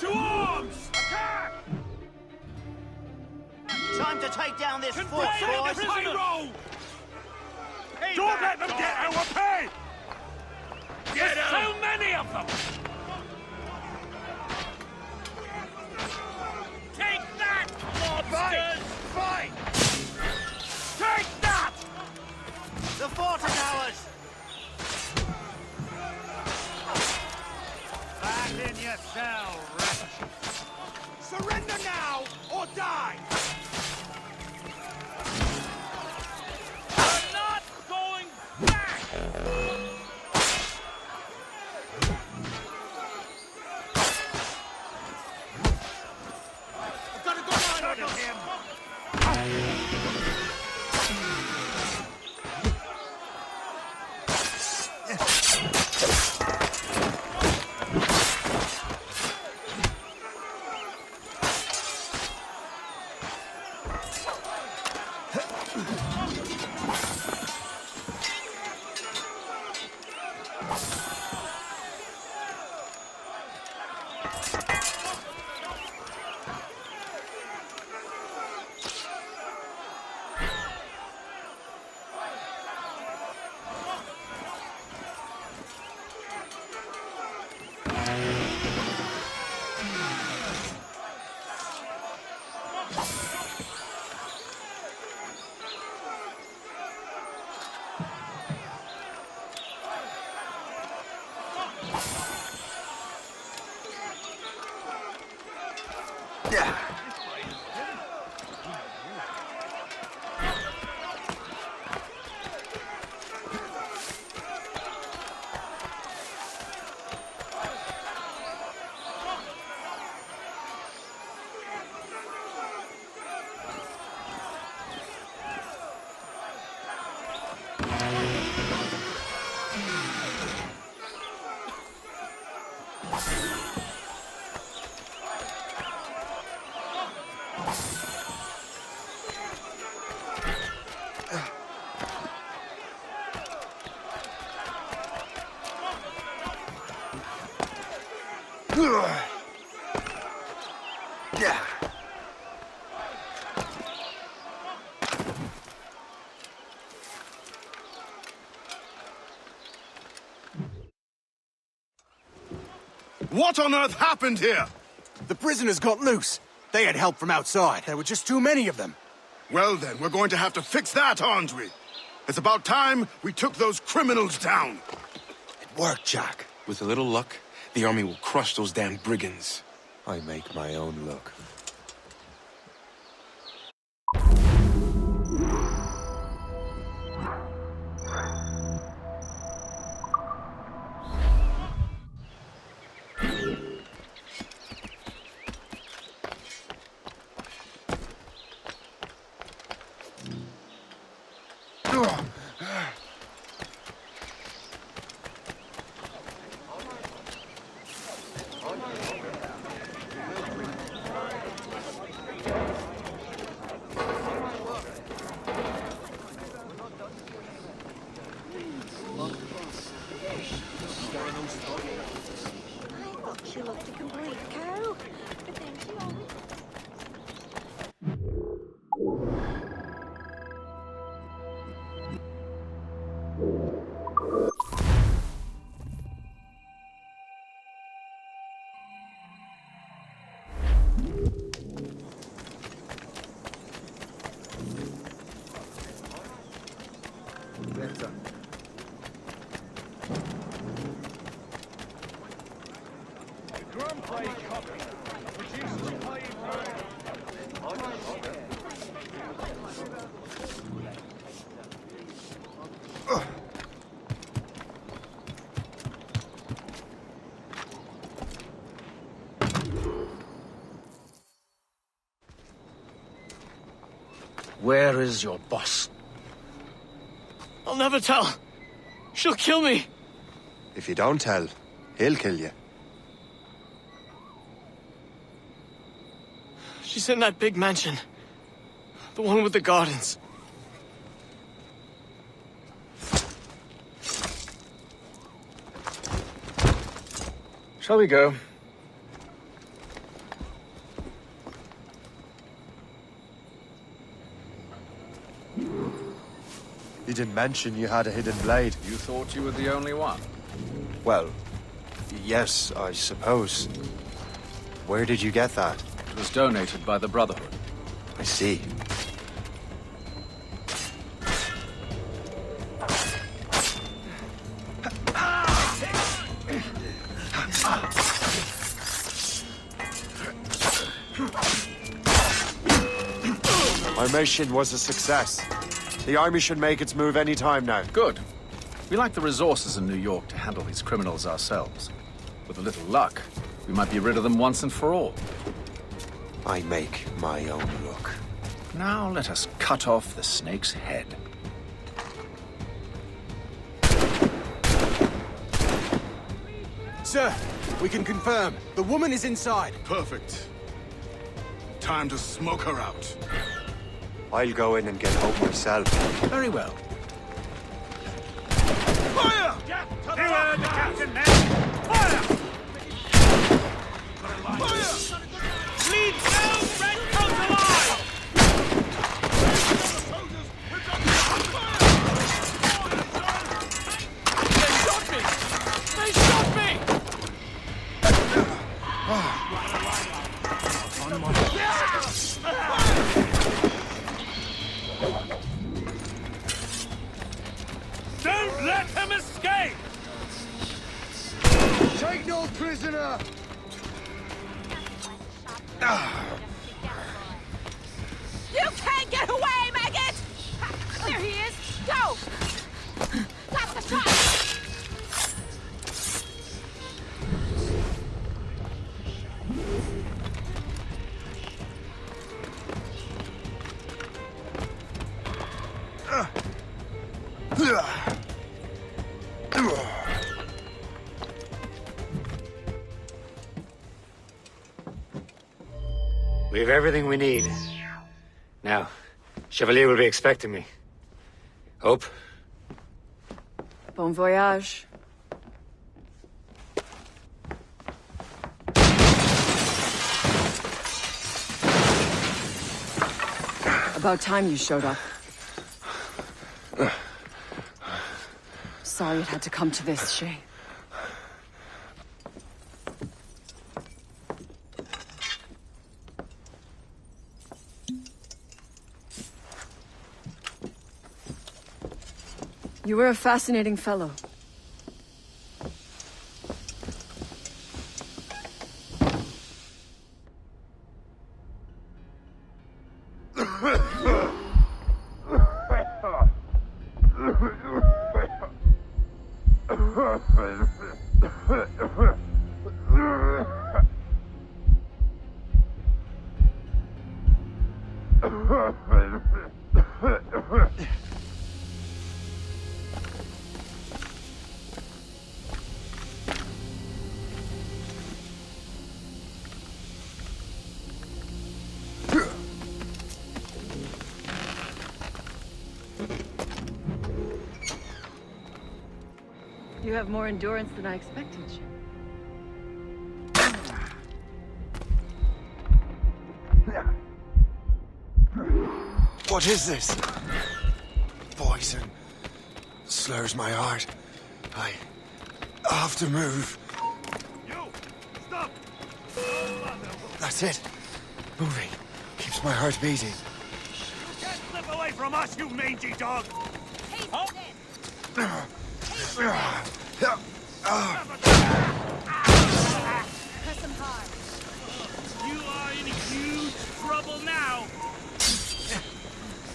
To arms! Attack! Time to take down this fort, Contain boys! the payroll! Don't let them get our pay! Get out! So many of them! Take that, lobsters! Fight! Take that! The fort is ours! Back in your cell, wretch! Surrender now, or die! We're not going back! I've got to go on him! What on earth happened here? The prisoners got loose. They had help from outside. There were just too many of them. Well then, we're going to have to fix that, aren't we? It's about time we took those criminals down. It worked, Jack. With a little luck, the army will crush those damn brigands. I make my own luck. She looked a complete cow, but then she always... Where is your boss? I'll never tell. She'll kill me. If you don't tell, he'll kill you. She's in that big mansion. The one with the gardens. Shall we go? You didn't mention you had a hidden blade. You thought you were the only one? Well, yes, I suppose. Where did you get that? It was donated by the Brotherhood. I see. Our mission was a success. The army should make its move any time now. Good. We lack the resources in New York to handle these criminals ourselves. With a little luck, we might be rid of them once and for all. I make my own luck. Now let us cut off the snake's head. Sir, we can confirm. The woman is inside. Perfect. Time to smoke her out. I'll go in and get Hope myself. Very well. Fire! You heard the captain, men! Fire! Fire! Lead down, redcoats alive! They shot me! They shot me! Don't let him escape! Take no prisoner! We have everything we need. Now, Chevalier will be expecting me. Hope? Bon voyage. About time you showed up. Sorry it had to come to this, Shay. You were a fascinating fellow. You have more endurance than I expected. What is this? Poison slurs my heart. I have to move. You! Stop! That's it. Moving keeps my heart beating. Can't slip away from us, you mangy dog! Press him hard. You are in huge trouble now.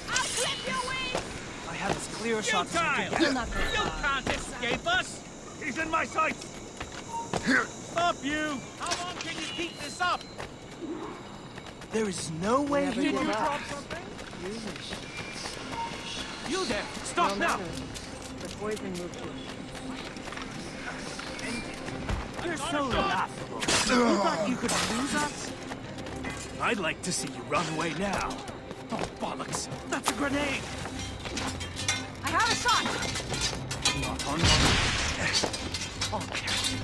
I'll clip your wings! I have as clear a shot as Kyle! you can get. You can't escape us! He's in my sights! Stop you! How long can you keep this up? There is no way he Did will you not. drop something? You there! Stop now! The poison moved you. You're so laughable. You thought you could lose us? I'd like to see you run away now. Oh, bollocks. That's a grenade. I have a shot! Not on my... I'll catch you.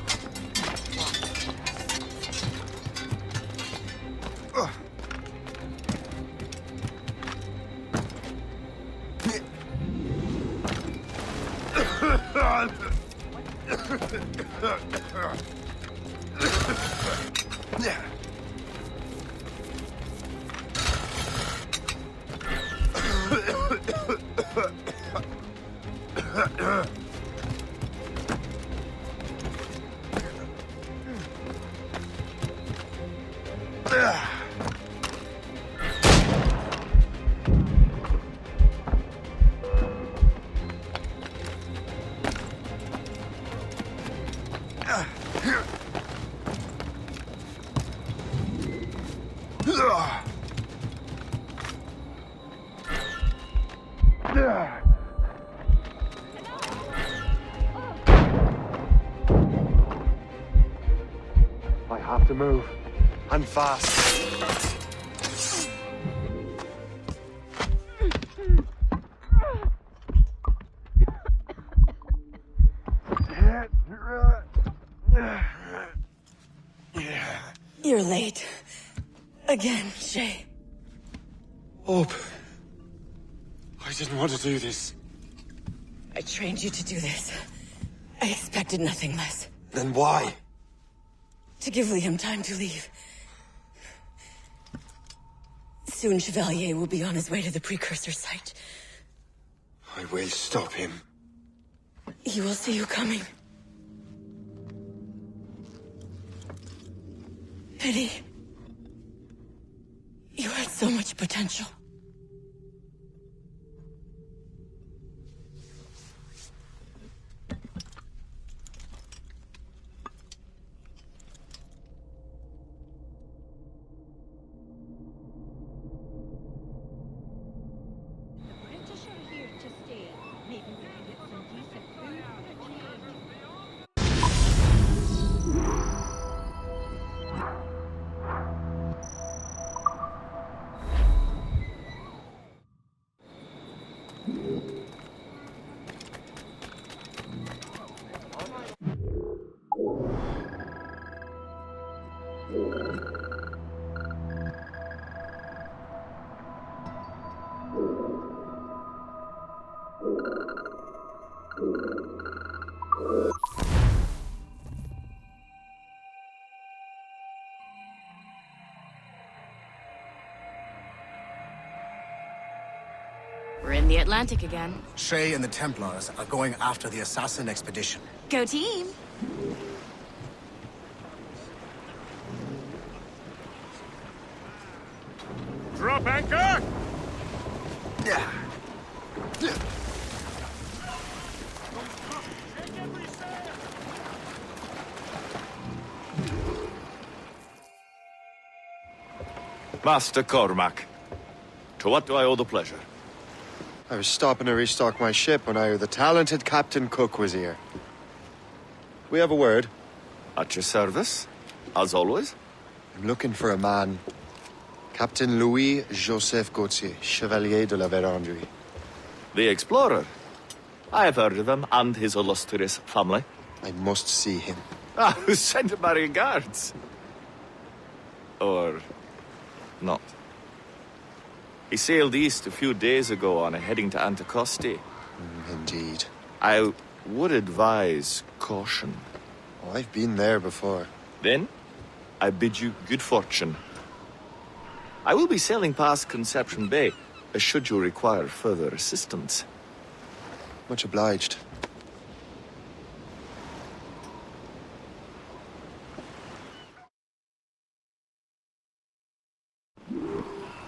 I have to move. And fast. You're late. Again, Shay. Hope. I didn't want to do this. I trained you to do this. I expected nothing less. Then why? To give Liam time to leave. Soon Chevalier will be on his way to the precursor site. I will stop him. He will see you coming. Eddie. You had so much potential. We're in the Atlantic again. Shay and the Templars are going after the assassin expedition. Go team! Drop anchor! Master Cormac, to what do I owe the pleasure? I was stopping to restock my ship when I heard the talented Captain Cook was here. We have a word. At your service, as always. I'm looking for a man. Captain Louis-Joseph Gauthier, Chevalier de la Vérendrye. The explorer. I have heard of him and his illustrious family. I must see him. Ah, send him my regards. Or not. He sailed east a few days ago on a heading to Anticosti. Indeed. I would advise caution. Oh, I've been there before. Then, I bid you good fortune. I will be sailing past Conception Bay, should you require further assistance. Much obliged.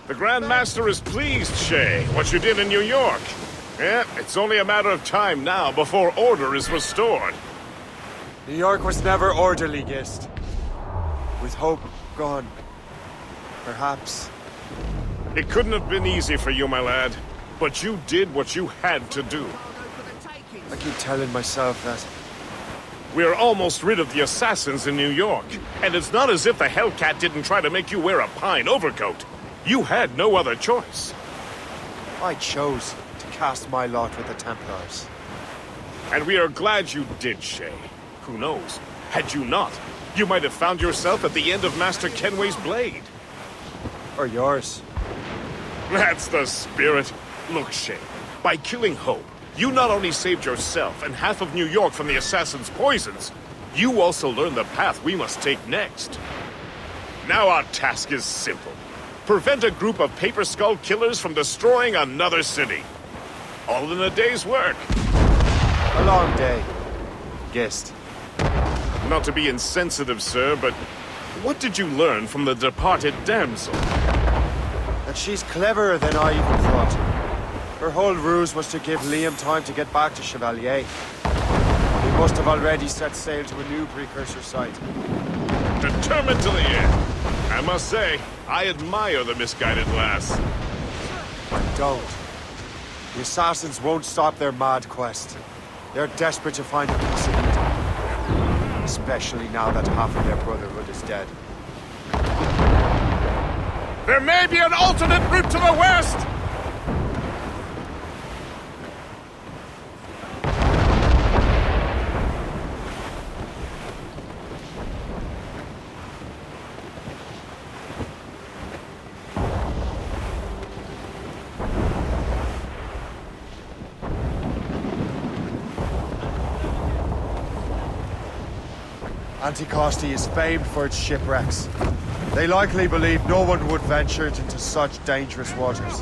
The Grand Master is pleased, Shay, what you did in New York. Yeah, it's only a matter of time now before order is restored. New York was never orderly, Gist. With hope gone, perhaps. It couldn't have been easy for you, my lad, but you did what you had to do. I keep telling myself that. We're almost rid of the assassins in New York, and it's not as if the Hellcat didn't try to make you wear a pine overcoat. You had no other choice. I chose to cast my lot with the Templars. And we are glad you did, Shay. Who knows? Had you not, you might have found yourself at the end of Master Kenway's blade. Or yours. That's the spirit. Look, Shay, by killing Hope, you not only saved yourself and half of New York from the assassin's poisons, you also learned the path we must take next. Now our task is simple. Prevent a group of Paper Skull killers from destroying another city. All in a day's work. A long day. Gist. Not to be insensitive, sir, but what did you learn from the departed damsel? That she's cleverer than I even thought. Her whole ruse was to give Liam time to get back to Chevalier. He must have already set sail to a new precursor site. Determined to the end. I must say, I admire the misguided lass. I don't. The assassins won't stop their mad quest. They're desperate to find a piece of Eden. Especially now that half of their Brotherhood is dead. There may be an alternate route to the west! Anticosti is famed for its shipwrecks. They likely believe no one would venture into such dangerous waters.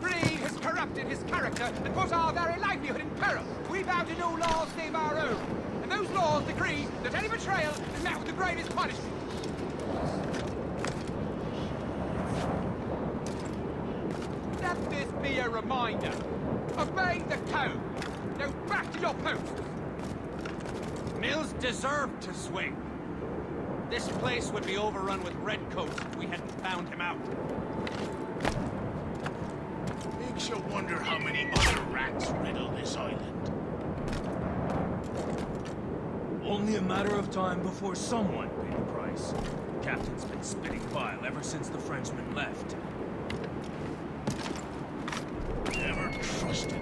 Greed has corrupted his character and put our very livelihood in peril. We vow to no laws save our own. And those laws decree that any betrayal is met with the greatest punishment. Let this be a reminder. Obey the code. Now back to your posts. Mills deserved to swing. This place would be overrun with redcoats if we hadn't found him out. Makes you wonder how many other rats riddle this island. Only a matter of time before someone paid a price. Captain's been spitting bile ever since the Frenchman left. Never trusted.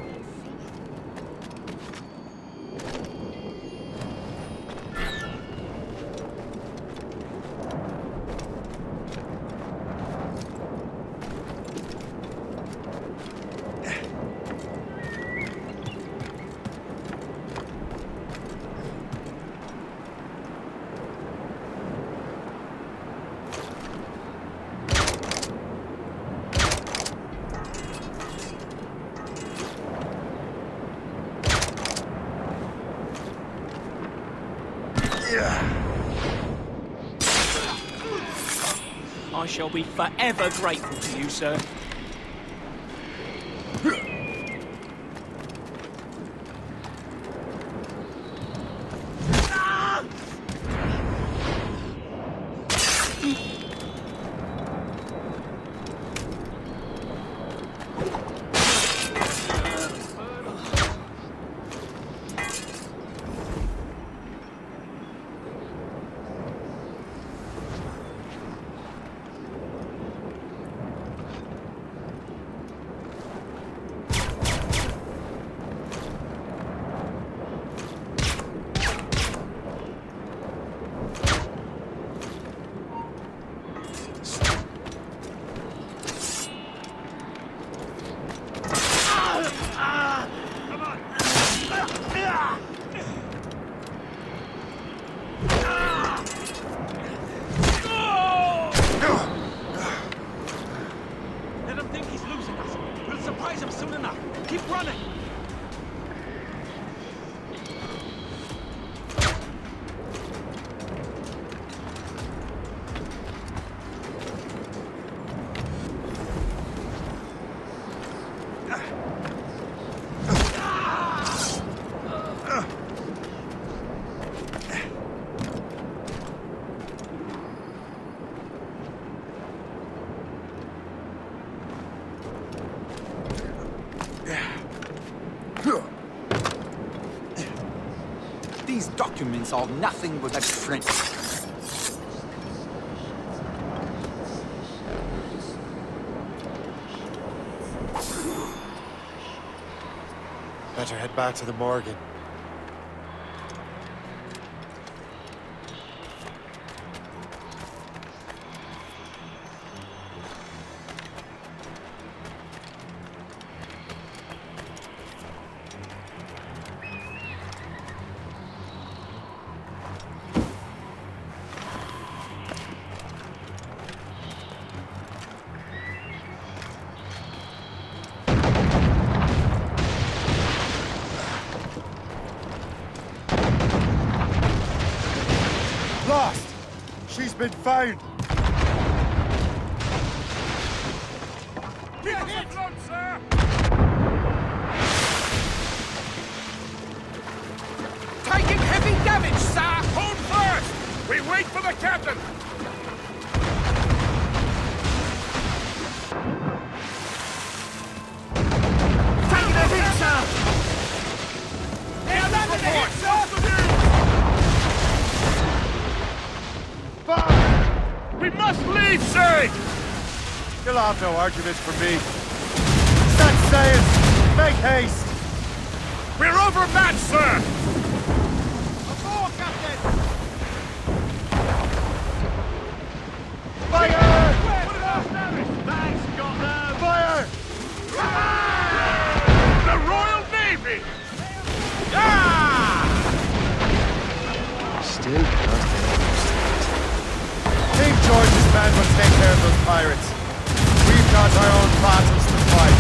I shall be forever grateful to you, sir. Let him think he's losing us. We'll surprise him soon enough. Keep running! These documents are nothing but a French. Better head back to the Morgan. Lost! She's been found! Keep us afloat, sir! Taking heavy damage, sir! Hold first! We wait for the captain! Taking a hit, sir! They're landing a hit, sir! We must leave, Shay! You'll have no arguments from me. Set sails! Make haste! We're overmatched, sir! Aboard, Captain! Fire! Thanks, Governor! Fire! The Royal Navy! Still can't King George's men will take care of those pirates. We've got our own battles to fight.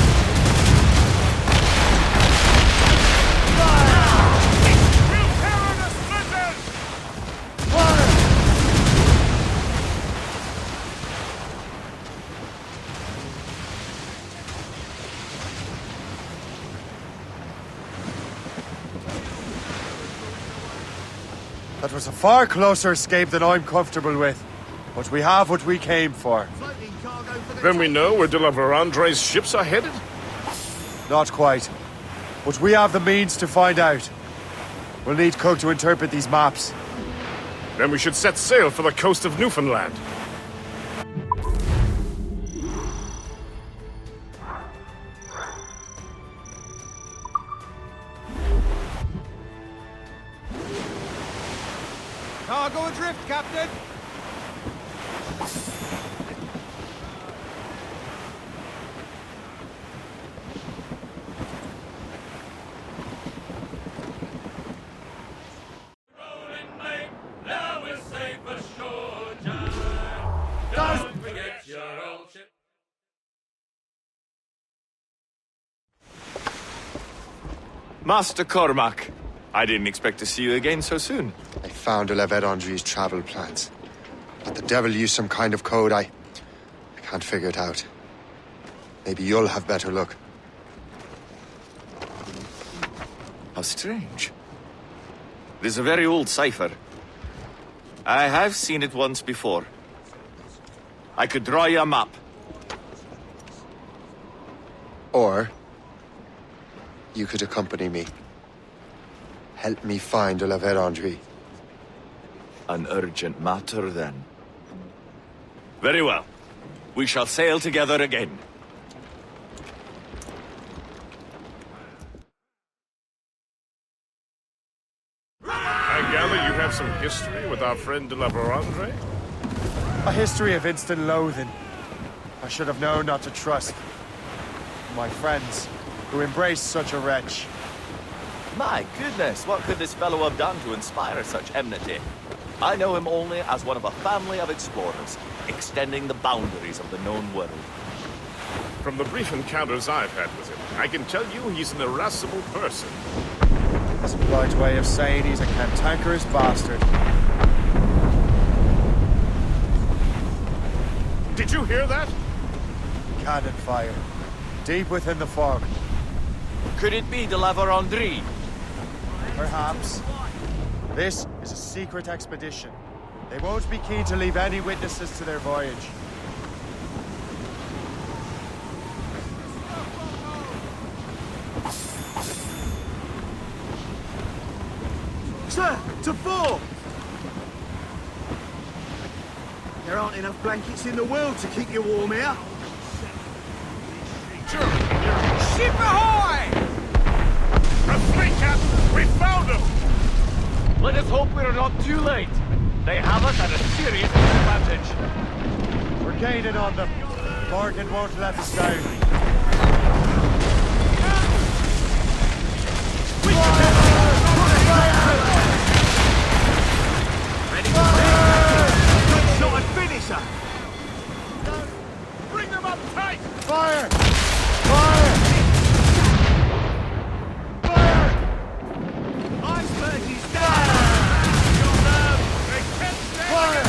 Fire! We'll tear her to splinters! Fire! That was a far closer escape than I'm comfortable with. But we have what we came for. Then we know where de la Vérendrye's ships are headed? Not quite. But we have the means to find out. We'll need Cook to interpret these maps. Then we should set sail for the coast of Newfoundland. Cargo adrift, Captain! Master Cormac, I didn't expect to see you again so soon. I found de la Vérendrye's travel plans. But the devil used some kind of code. I can't figure it out. Maybe you'll have better luck. How strange. It is a very old cipher. I have seen it once before. I could draw you a map. Or you could accompany me. Help me find de la Vérendrye. An urgent matter, then. Very well. We shall sail together again. I gather you have some history with our friend de la Vérendrye? A history of instant loathing. I should have known not to trust my friends who embraced such a wretch. My goodness, what could this fellow have done to inspire such enmity? I know him only as one of a family of explorers, extending the boundaries of the known world. From the brief encounters I've had with him, I can tell you he's an irascible person. That's a polite way of saying he's a cantankerous bastard. Did you hear that? Cannon fire. Deep within the fog. Could it be de la Vérendrye? Perhaps. This is a secret expedition. They won't be keen to leave any witnesses to their voyage. Sir, to port! There aren't enough blankets in the world to keep you warm here. Ship ahoy! A fleet, Captain! We found them! Let us hope we're not too late. They have us at a serious disadvantage. We're gaining on them. Morgan won't let us down. Ready to fire! Good shot and finisher! Bring them up tight! Fire! Fire! Iceberg is down! Fire!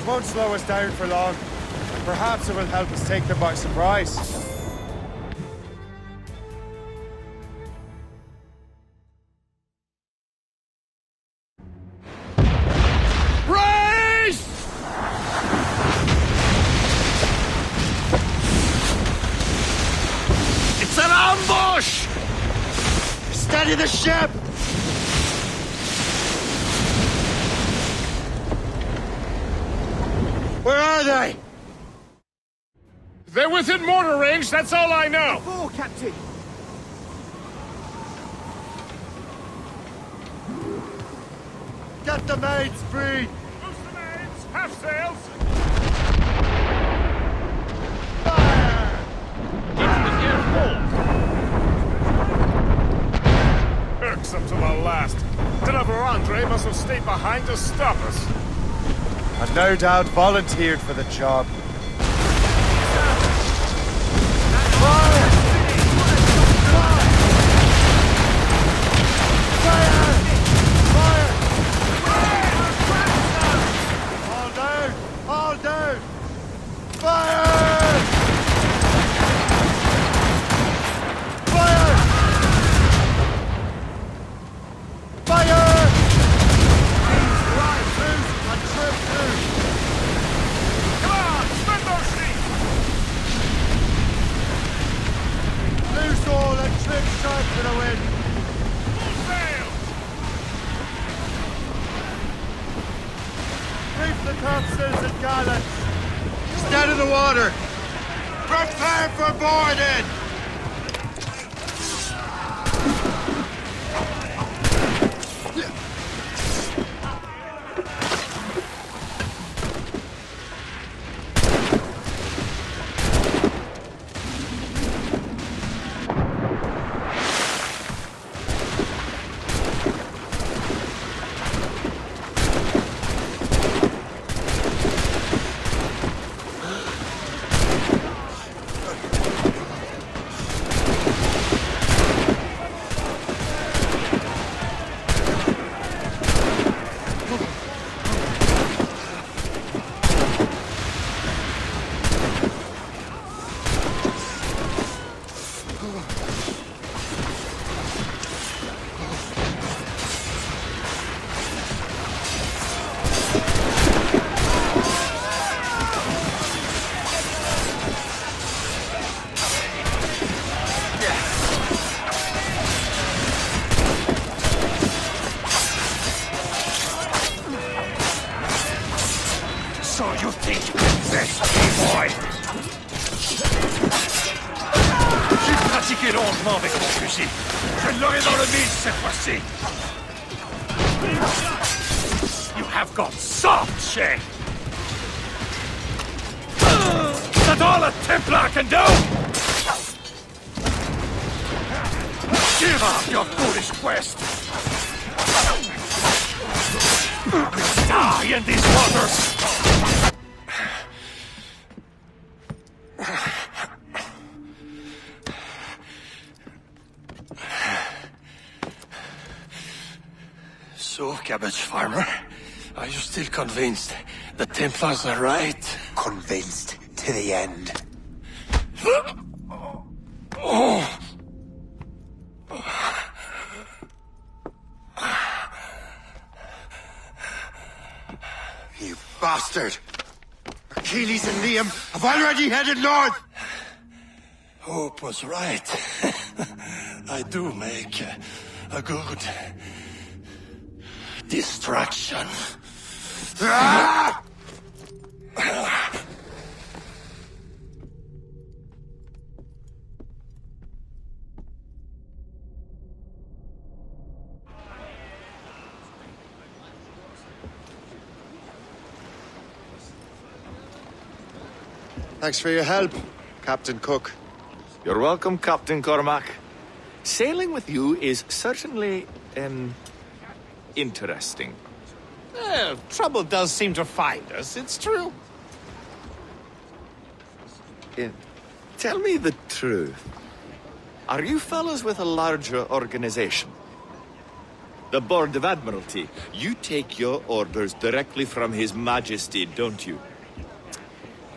Won't slow us down for long. Perhaps it will help us take them by surprise. Race! It's an ambush! Steady the ship! Where are they? They're within mortar range, that's all I know! Oh, Captain! Get the maids free! Loose the maids! Have half sails! Irksome to the last. Deliver Andre must have stayed behind to stop us. And no doubt volunteered for the job. All down! Fire! Fire! Fire! Right, loose and trim through. Come on, spin those sheets! Loose all and trim sharp to the wind. Full sail! Reef the topsails and gallants. Stand in the water. Prepare for boarding. So you think this, boy? J'ai pratiqué lentement avec mon fusil. Je l'aurai dans le mille cette fois-ci. You have got soft, Shay. That's all a Templar can do. Give up your foolish quest. Die in these waters. So, cabbage farmer, are you still convinced the Templars are right? Convinced to the end. Oh. You bastard! Achilles and Liam have already headed north! Hope was right. I do make a good distraction. Ah! Thanks for your help, Captain Cook. You're welcome, Captain Cormac. Sailing with you is certainly, interesting. Trouble does seem to find us, it's true. Tell me the truth. Are you fellows with a larger organization? The Board of Admiralty. You take your orders directly from His Majesty, don't you?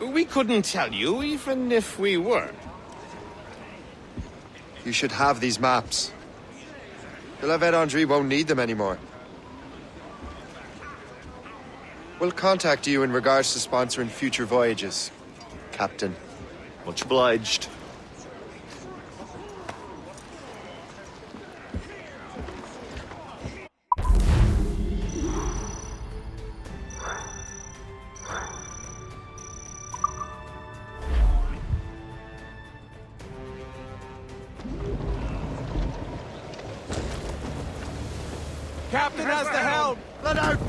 We couldn't tell you, even if we were. You should have these maps. The Levet Andre won't need them anymore. We'll contact you in regards to sponsoring future voyages, Captain. Much obliged. Captain has the helm! Let out!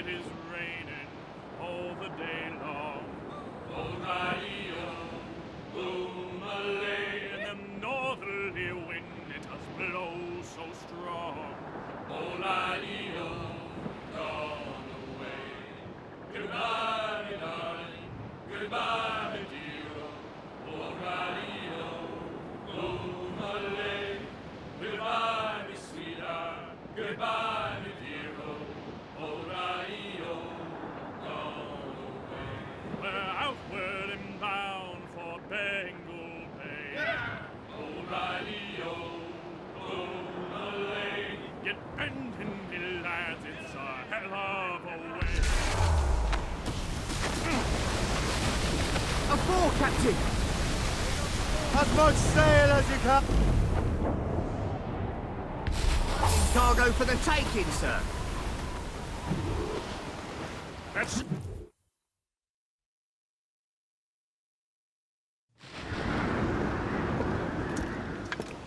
it is raining all the day long. Oh-ridey-oh, boom-a-lay, and the northerly wind, it does blow so strong. Oh-ridey-oh, gone away. Goodbye, me darling, goodbye, me dear-oh. Oh-ridey-oh, boom-a-lay, goodbye, me sweetheart, goodbye, me dear-oh. Oh-ridey-oh, gone away. We're outward and bound for Bengal Bay. Oh-ridey-oh, boom-a-lay. Get bending, me lads, it's a hell of a way. Aboard, Captain! As much sail as you can! Cargo for the taking, sir. That's...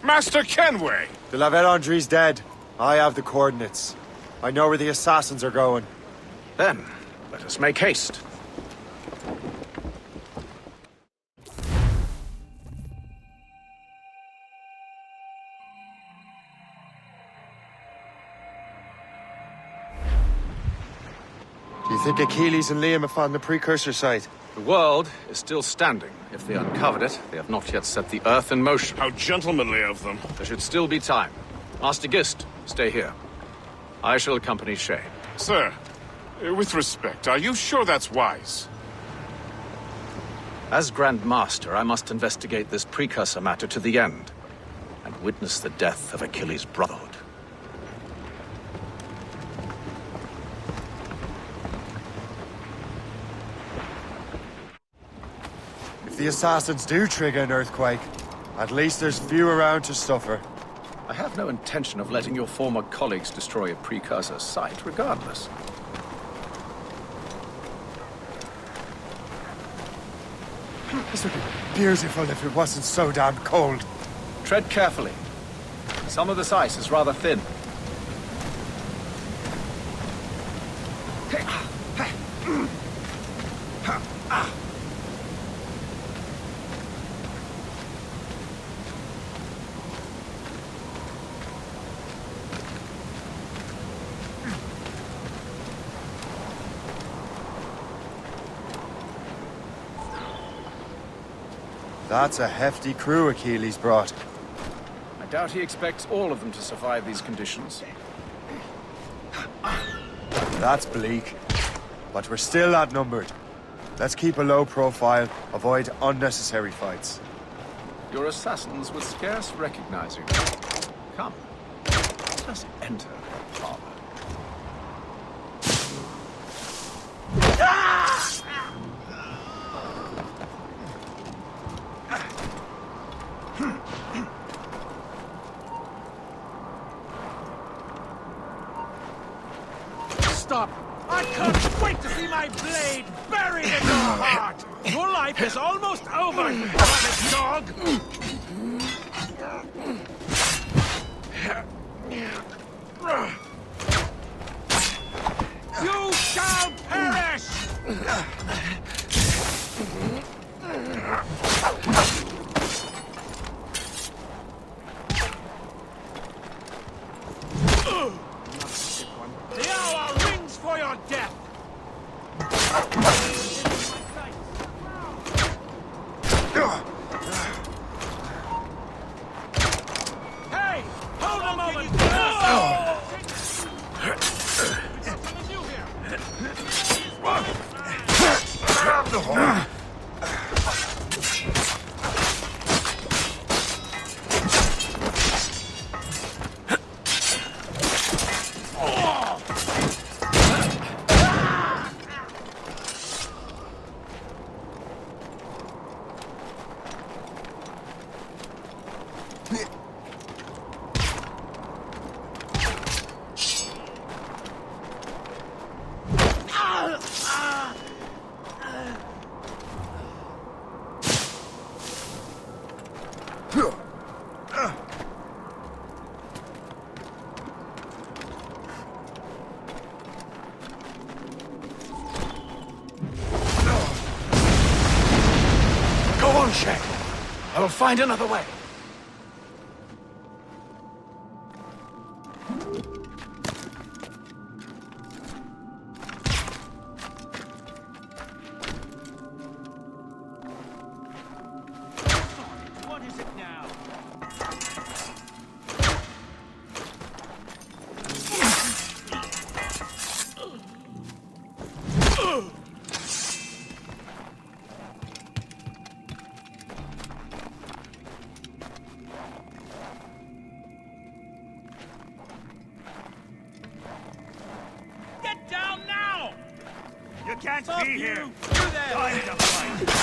Master Kenway! The La Vérendrye's dead. I have the coordinates. I know where the assassins are going. Then, let us make haste. Do you think Achilles and Liam have found the precursor site? The world is still standing. If they uncovered it, they have not yet set the Earth in motion. How gentlemanly of them. There should still be time. Master Gist, stay here. I shall accompany Shay. Sir, with respect, are you sure that's wise? As Grand Master, I must investigate this precursor matter to the end, and witness the death of Achilles' Brotherhood. If the assassins do trigger an earthquake, at least there's few around to suffer. I have no intention of letting your former colleagues destroy a precursor site, regardless. This would be beautiful if it wasn't so damn cold. Tread carefully. Some of this ice is rather thin. That's a hefty crew Achilles brought. I doubt he expects all of them to survive these conditions. That's bleak. But we're still outnumbered. Let's keep a low profile, avoid unnecessary fights. Your assassins will scarce recognize you. Come, let us enter the harbor. Stop! I can't wait to see my blade buried in your heart! Your life is almost over, you rabid dog! You shall perish! The hour rings for your death! Hey! Hold a moment! Grab the horn! I'll find another way. What is it now? Get down now! You can't Fuck be you! here. You there! Time to fight.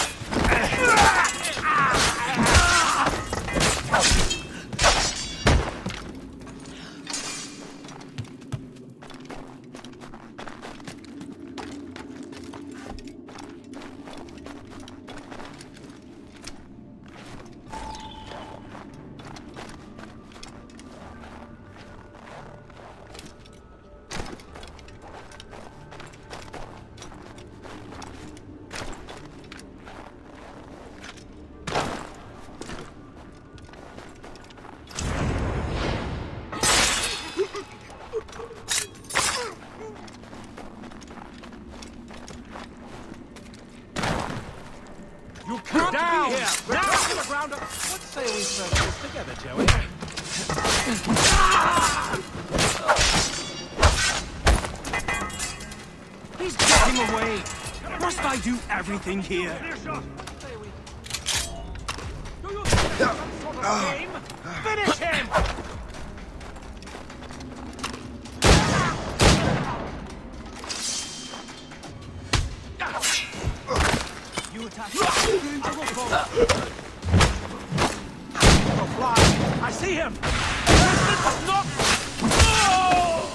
You can't Down! be here! We're Now! close to the ground up. What say we search this together, Joey? He's getting away. Must I do everything here? Do you think it's some sort of game? Finish him! You attack. Oh, fly! I see him! Resistance not... Oh!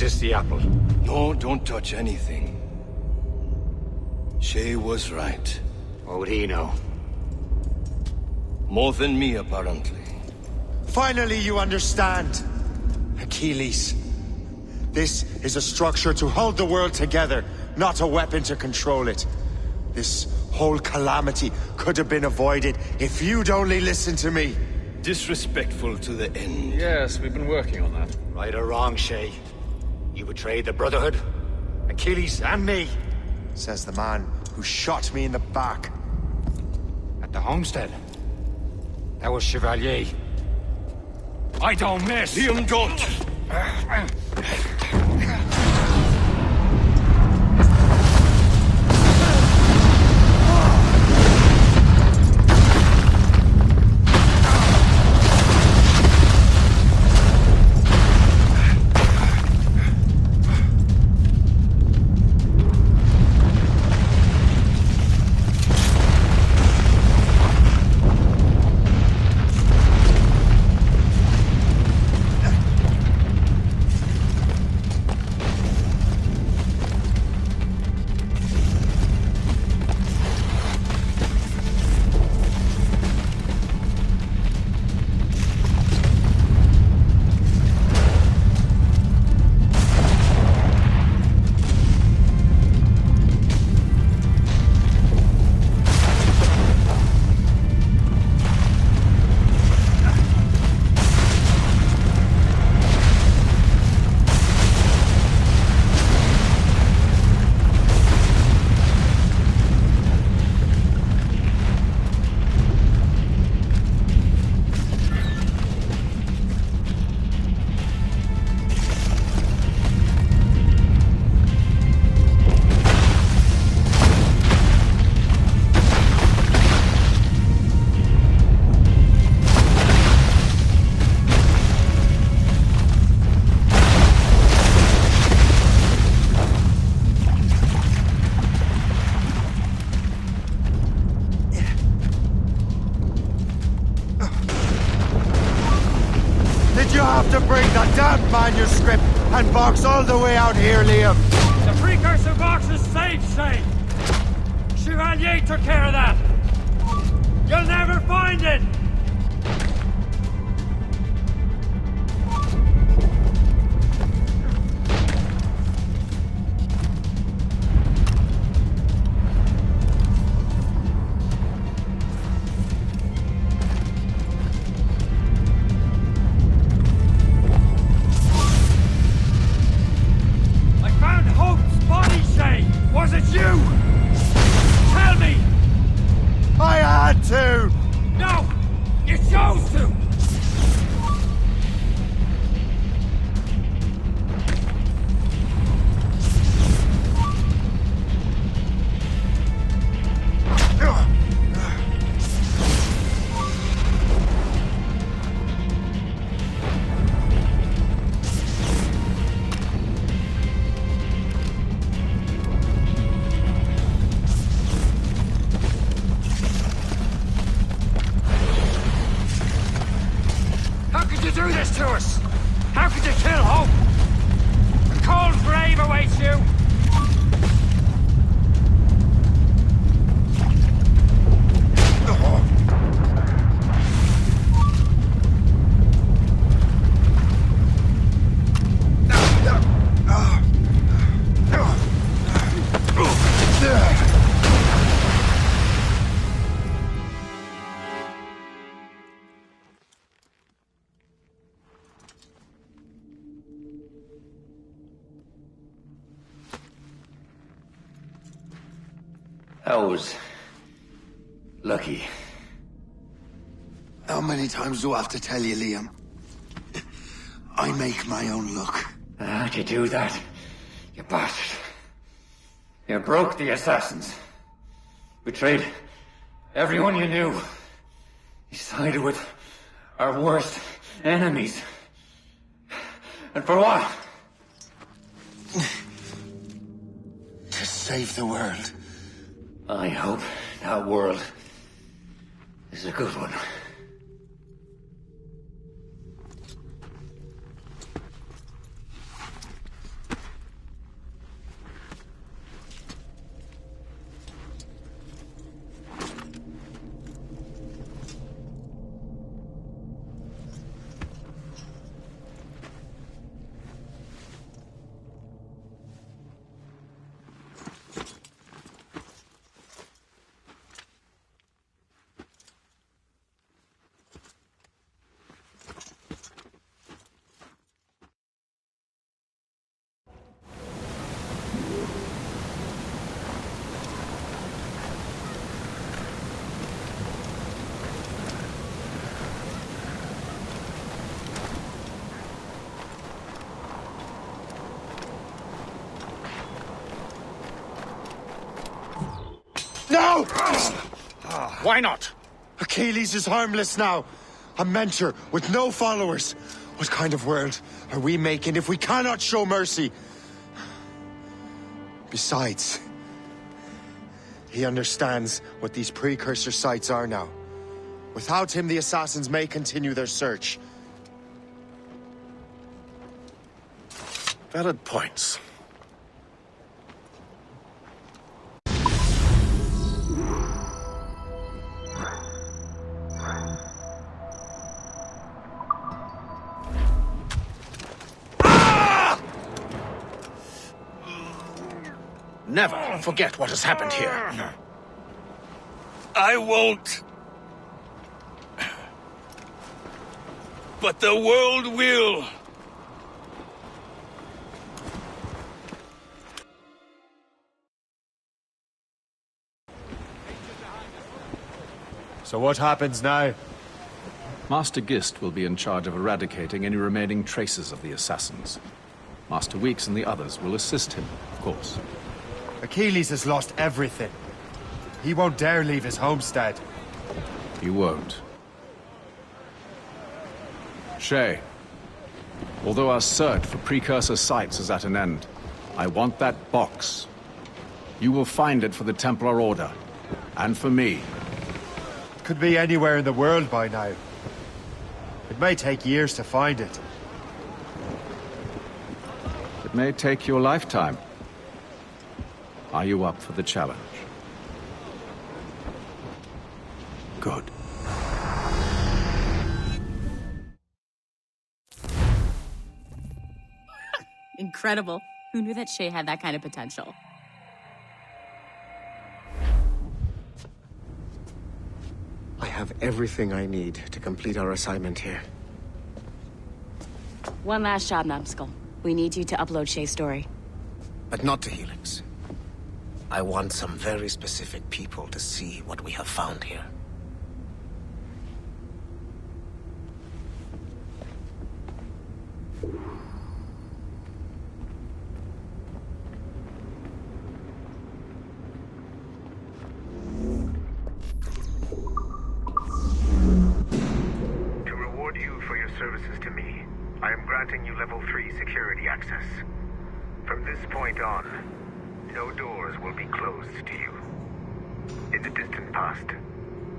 this the apple? No, don't touch anything. Shay was right. What would he know? More than me, apparently. Finally, you understand. Achilles. This is a structure to hold the world together, not a weapon to control it. This whole calamity could have been avoided if you'd only listened to me. Disrespectful to the end. Yes, we've been working on that. Right or wrong, Shay? You betrayed the Brotherhood, Achilles, and me. Says the man who shot me in the back. At the homestead. That was Chevalier. I don't miss! Liam, don't! Manuscript and box all the way out here, Liam. The precursor box is safe, Shay. Chevalier took care of that. You'll never find it. Was it you? Tell me! I had to! No! You chose to! To us? How could you kill hope? A cold grave awaits you. I was lucky. How many times do I have to tell you, Liam? I make my own luck. How'd you do that, you bastard? You broke the assassins. Betrayed everyone you knew. You sided with our worst enemies. And for what? To save the world. I hope that world is a good one. No! Why not? Achilles is harmless now. A mentor with no followers. What kind of world are we making if we cannot show mercy? Besides, he understands what these precursor sites are now. Without him, the assassins may continue their search. Valid points. Never forget what has happened here. I won't. But the world will. So what happens now? Master Gist will be in charge of eradicating any remaining traces of the assassins. Master Weeks and the others will assist him, of course. Achilles has lost everything. He won't dare leave his homestead. He won't. Shay, although our search for precursor sites is at an end, I want that box. You will find it for the Templar Order, and for me. Could be anywhere in the world by now. It may take years to find it. It may take your lifetime. Are you up for the challenge? Good. Incredible. Who knew that Shay had that kind of potential? I have everything I need to complete our assignment here. One last job, Numbskull. We need you to upload Shay's story. But not to Helix. I want some very specific people to see what we have found here. To reward you for your services to me, I am granting you level 3 security access. From this point on, no doors will be closed to you. In the distant past,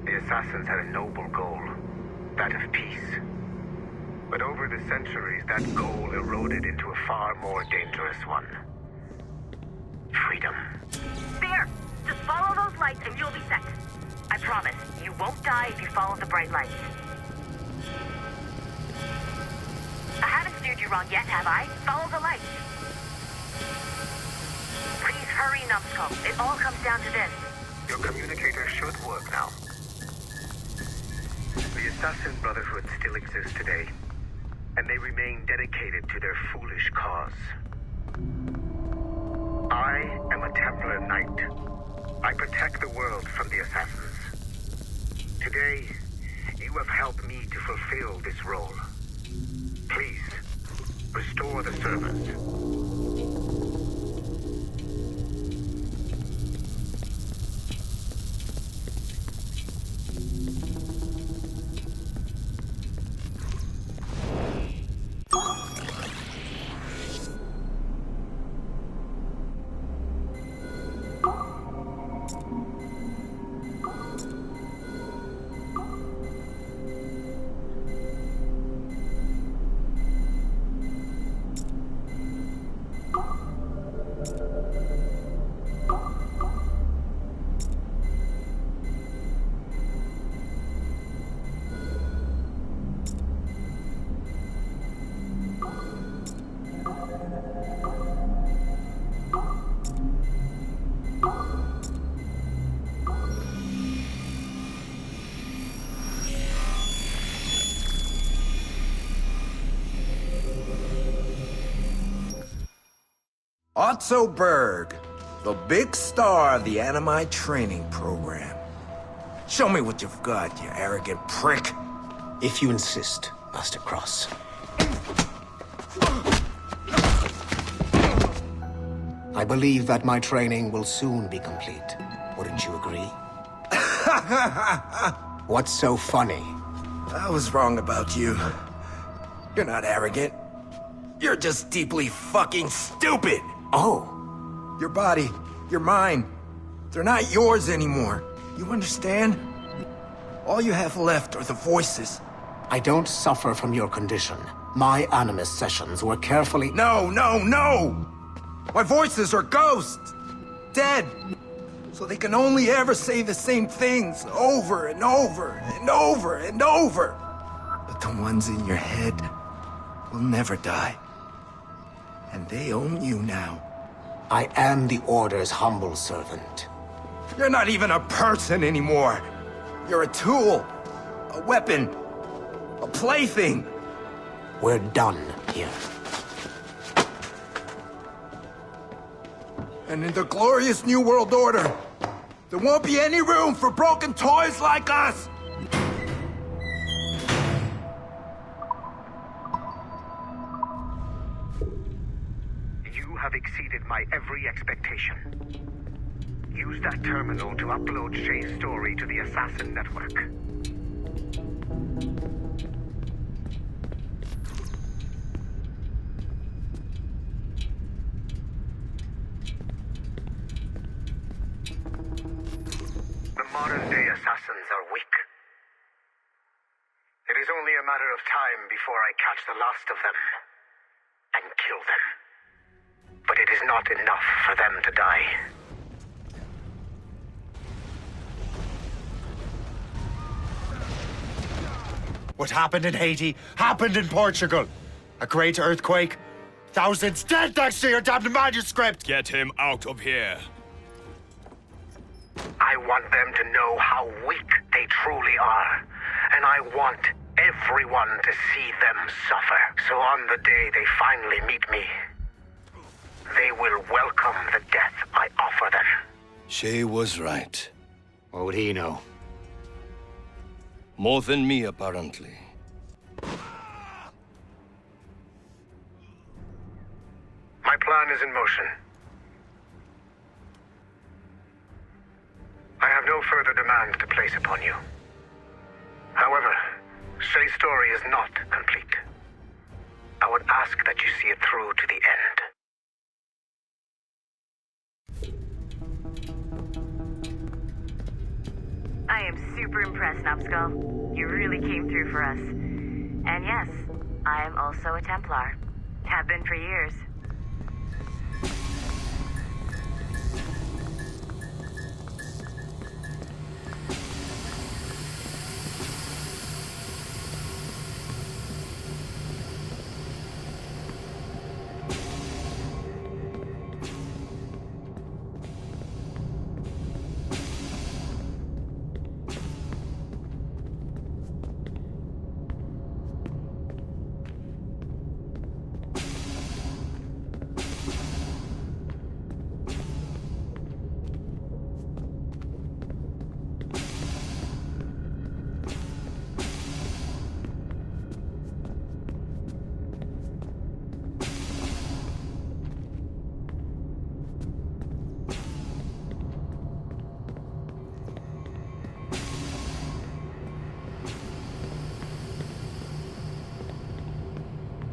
the assassins had a noble goal, that of peace. But over the centuries, that goal eroded into a far more dangerous one. Freedom. There! Just follow those lights and you'll be set. I promise, you won't die if you follow the bright lights. I haven't steered you wrong yet, have I? Follow the lights. Please hurry, Numbskull. It all comes down to this. Your communicator should work now. The Assassin Brotherhood still exists today, and they remain dedicated to their foolish cause. I am a Templar Knight. I protect the world from the Assassins. Today, you have helped me to fulfill this role. Please, restore the servants. Otto Berg, the big star of the Animi training program. Show me what you've got, you arrogant prick. If you insist, Master Cross. I believe that my training will soon be complete. Wouldn't you agree? What's so funny? I was wrong about you. You're not arrogant. You're just deeply fucking stupid! Oh. Your body, your mind, they're not yours anymore. You understand? All you have left are the voices. I don't suffer from your condition. My animus sessions were carefully— No! My voices are ghosts! Dead! So they can only ever say the same things over and over and over and over. But the ones in your head will never die. And they own you now. I am the Order's humble servant. You're not even a person anymore. You're a tool, a weapon, a plaything. We're done here. And in the glorious New World Order, there won't be any room for broken toys like us! You have exceeded my every expectation. Use that terminal to upload Shay's story to the Assassin Network. The modern-day assassins are weak. It is only a matter of time before I catch the last of them and kill them. But it is not enough for them to die. What happened in Haiti happened in Portugal. A great earthquake. Thousands dead thanks to your damned manuscript! Get him out of here. I want them to know how weak they truly are. And I want everyone to see them suffer. So on the day they finally meet me, they will welcome the death I offer them. Shay was right. What would he know? More than me, apparently. My plan is in motion. I have no further demands to place upon you. However, Shay's story is not complete. I would ask that you see it through to the end. I am super impressed, Numbskull. You really came through for us. And yes, I am also a Templar. Have been for years.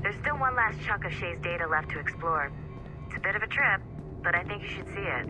There's still one last chunk of Shay's data left to explore. It's a bit of a trip, but I think you should see it.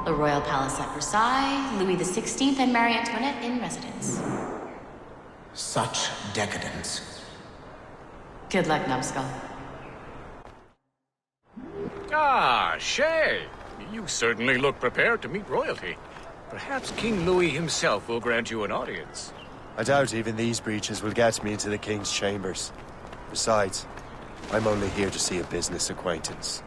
The Royal Palace at Versailles, Louis XVI and Marie Antoinette in residence. Such decadence. Good luck, Numbskull. Ah, Shay. You certainly look prepared to meet royalty. Perhaps King Louis himself will grant you an audience. I doubt even these breaches will get me into the king's chambers. Besides, I'm only here to see a business acquaintance.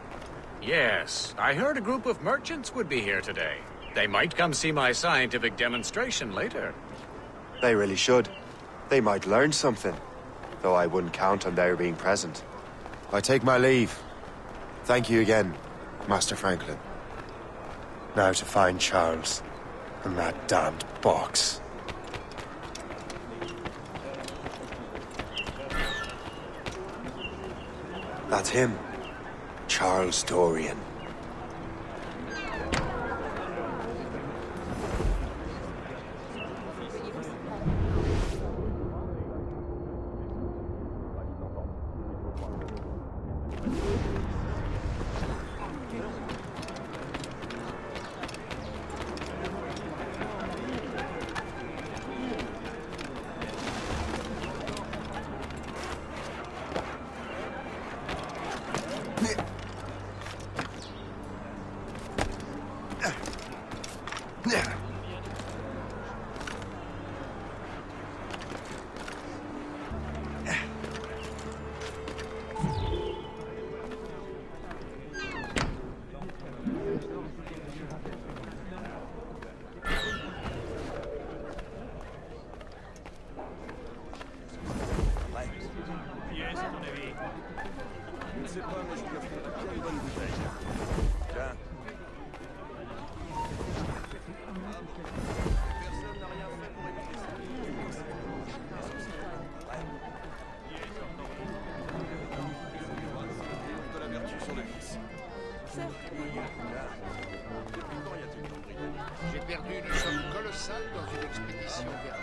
Yes, I heard a group of merchants would be here today. They might come see my scientific demonstration later. They really should. They might learn something, though I wouldn't count on their being present. I take my leave. Thank you again, Master Franklin. Now to find Charles and that damned box. That's him, Charles Dorian. J'ai perdu une somme colossale dans une expédition vers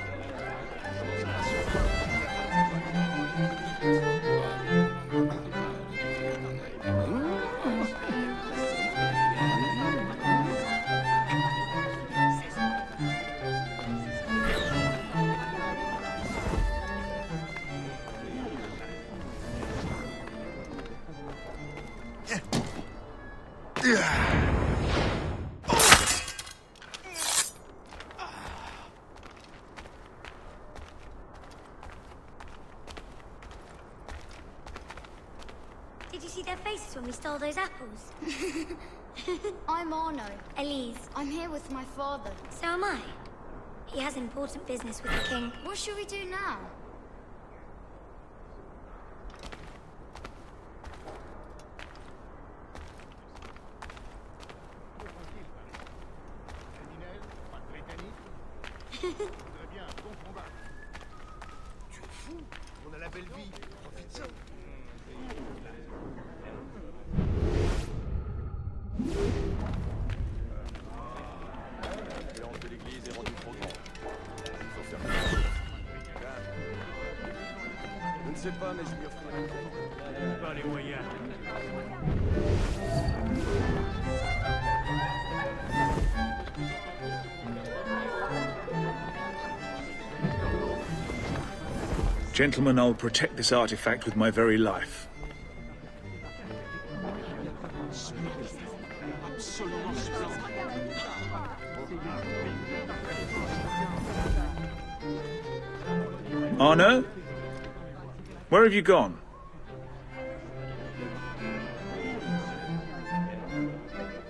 Did you see their faces when we stole those apples? I'm Arno. Elise. I'm here with my father. So am I. He has important business with the king. What should we do now? Tu es fou? On a la belle vie. Profite-en. L'ambiance de l'église est rendue trop grande. Je ne sais pas, mais je lui offrirai Pas les moyens. Gentlemen, I'll protect this artifact with my very life. Arno? Where have you gone?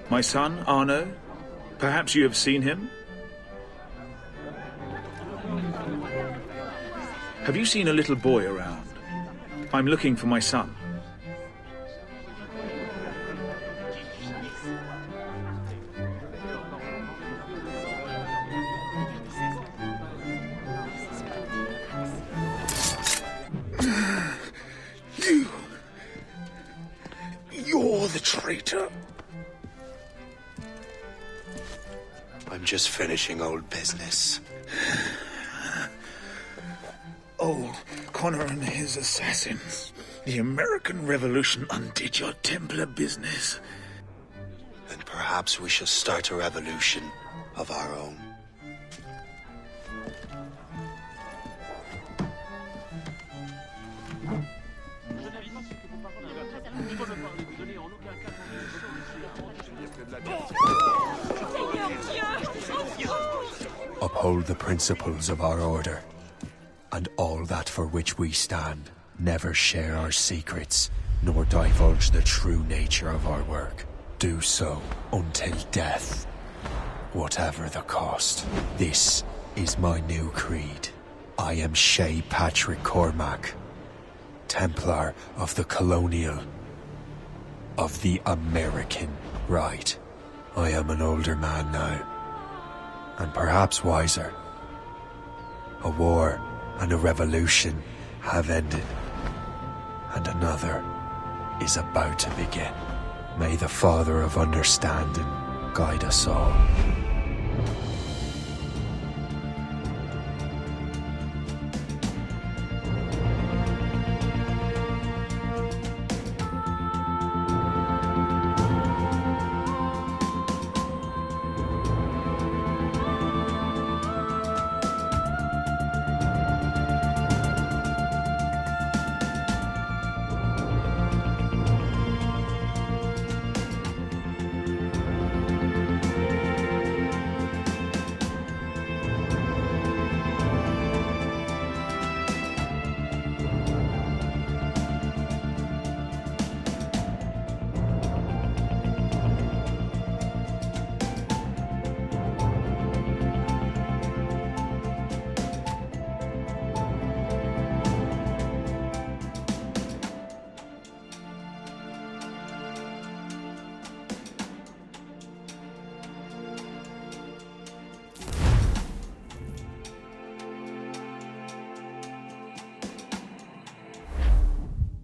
My son, Arno? Perhaps you have seen him? Have you seen a little boy around? I'm looking for my son. You're the traitor. I'm just finishing old business. Old Connor and his assassins. The American Revolution undid your Templar business. Then perhaps we shall start a revolution of our own. Seigneur Dieu! uphold the principles of our order, and all that for which we stand. Never share our secrets, nor divulge the true nature of our work. Do so until death, whatever the cost. This is my new creed. I am Shay Patrick Cormac, Templar of the Colonial, of the American right. I am an older man now, and perhaps wiser. A war and a revolution have ended, and another is about to begin. May the Father of Understanding guide us all.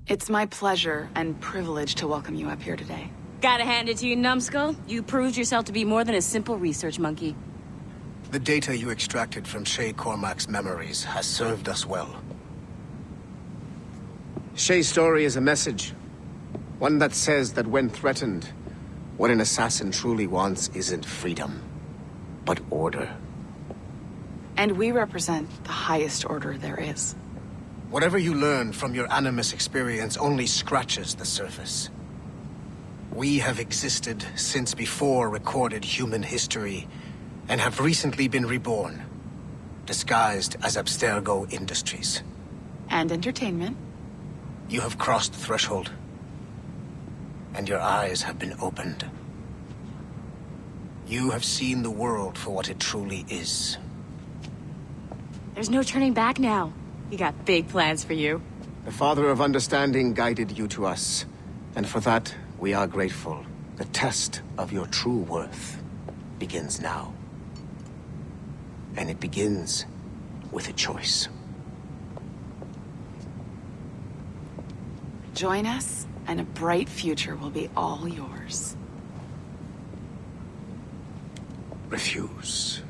It's my pleasure and privilege to welcome you up here today. Gotta hand it to you, numbskull. You proved yourself to be more than a simple research monkey. The data you extracted from Shay Cormac's memories has served us well. Shay's story is a message. One that says that when threatened, what an assassin truly wants isn't freedom, but order. And we represent the highest order there is. Whatever you learned from your Animus experience only scratches the surface. We have existed since before recorded human history, and have recently been reborn, disguised as Abstergo Industries. And entertainment. You have crossed the threshold, and your eyes have been opened. You have seen the world for what it truly is. There's no turning back now. We got big plans for you. The Father of Understanding guided you to us, and for that, we are grateful. The test of your true worth begins now. And it begins with a choice. Join us, and a bright future will be all yours. Refuse.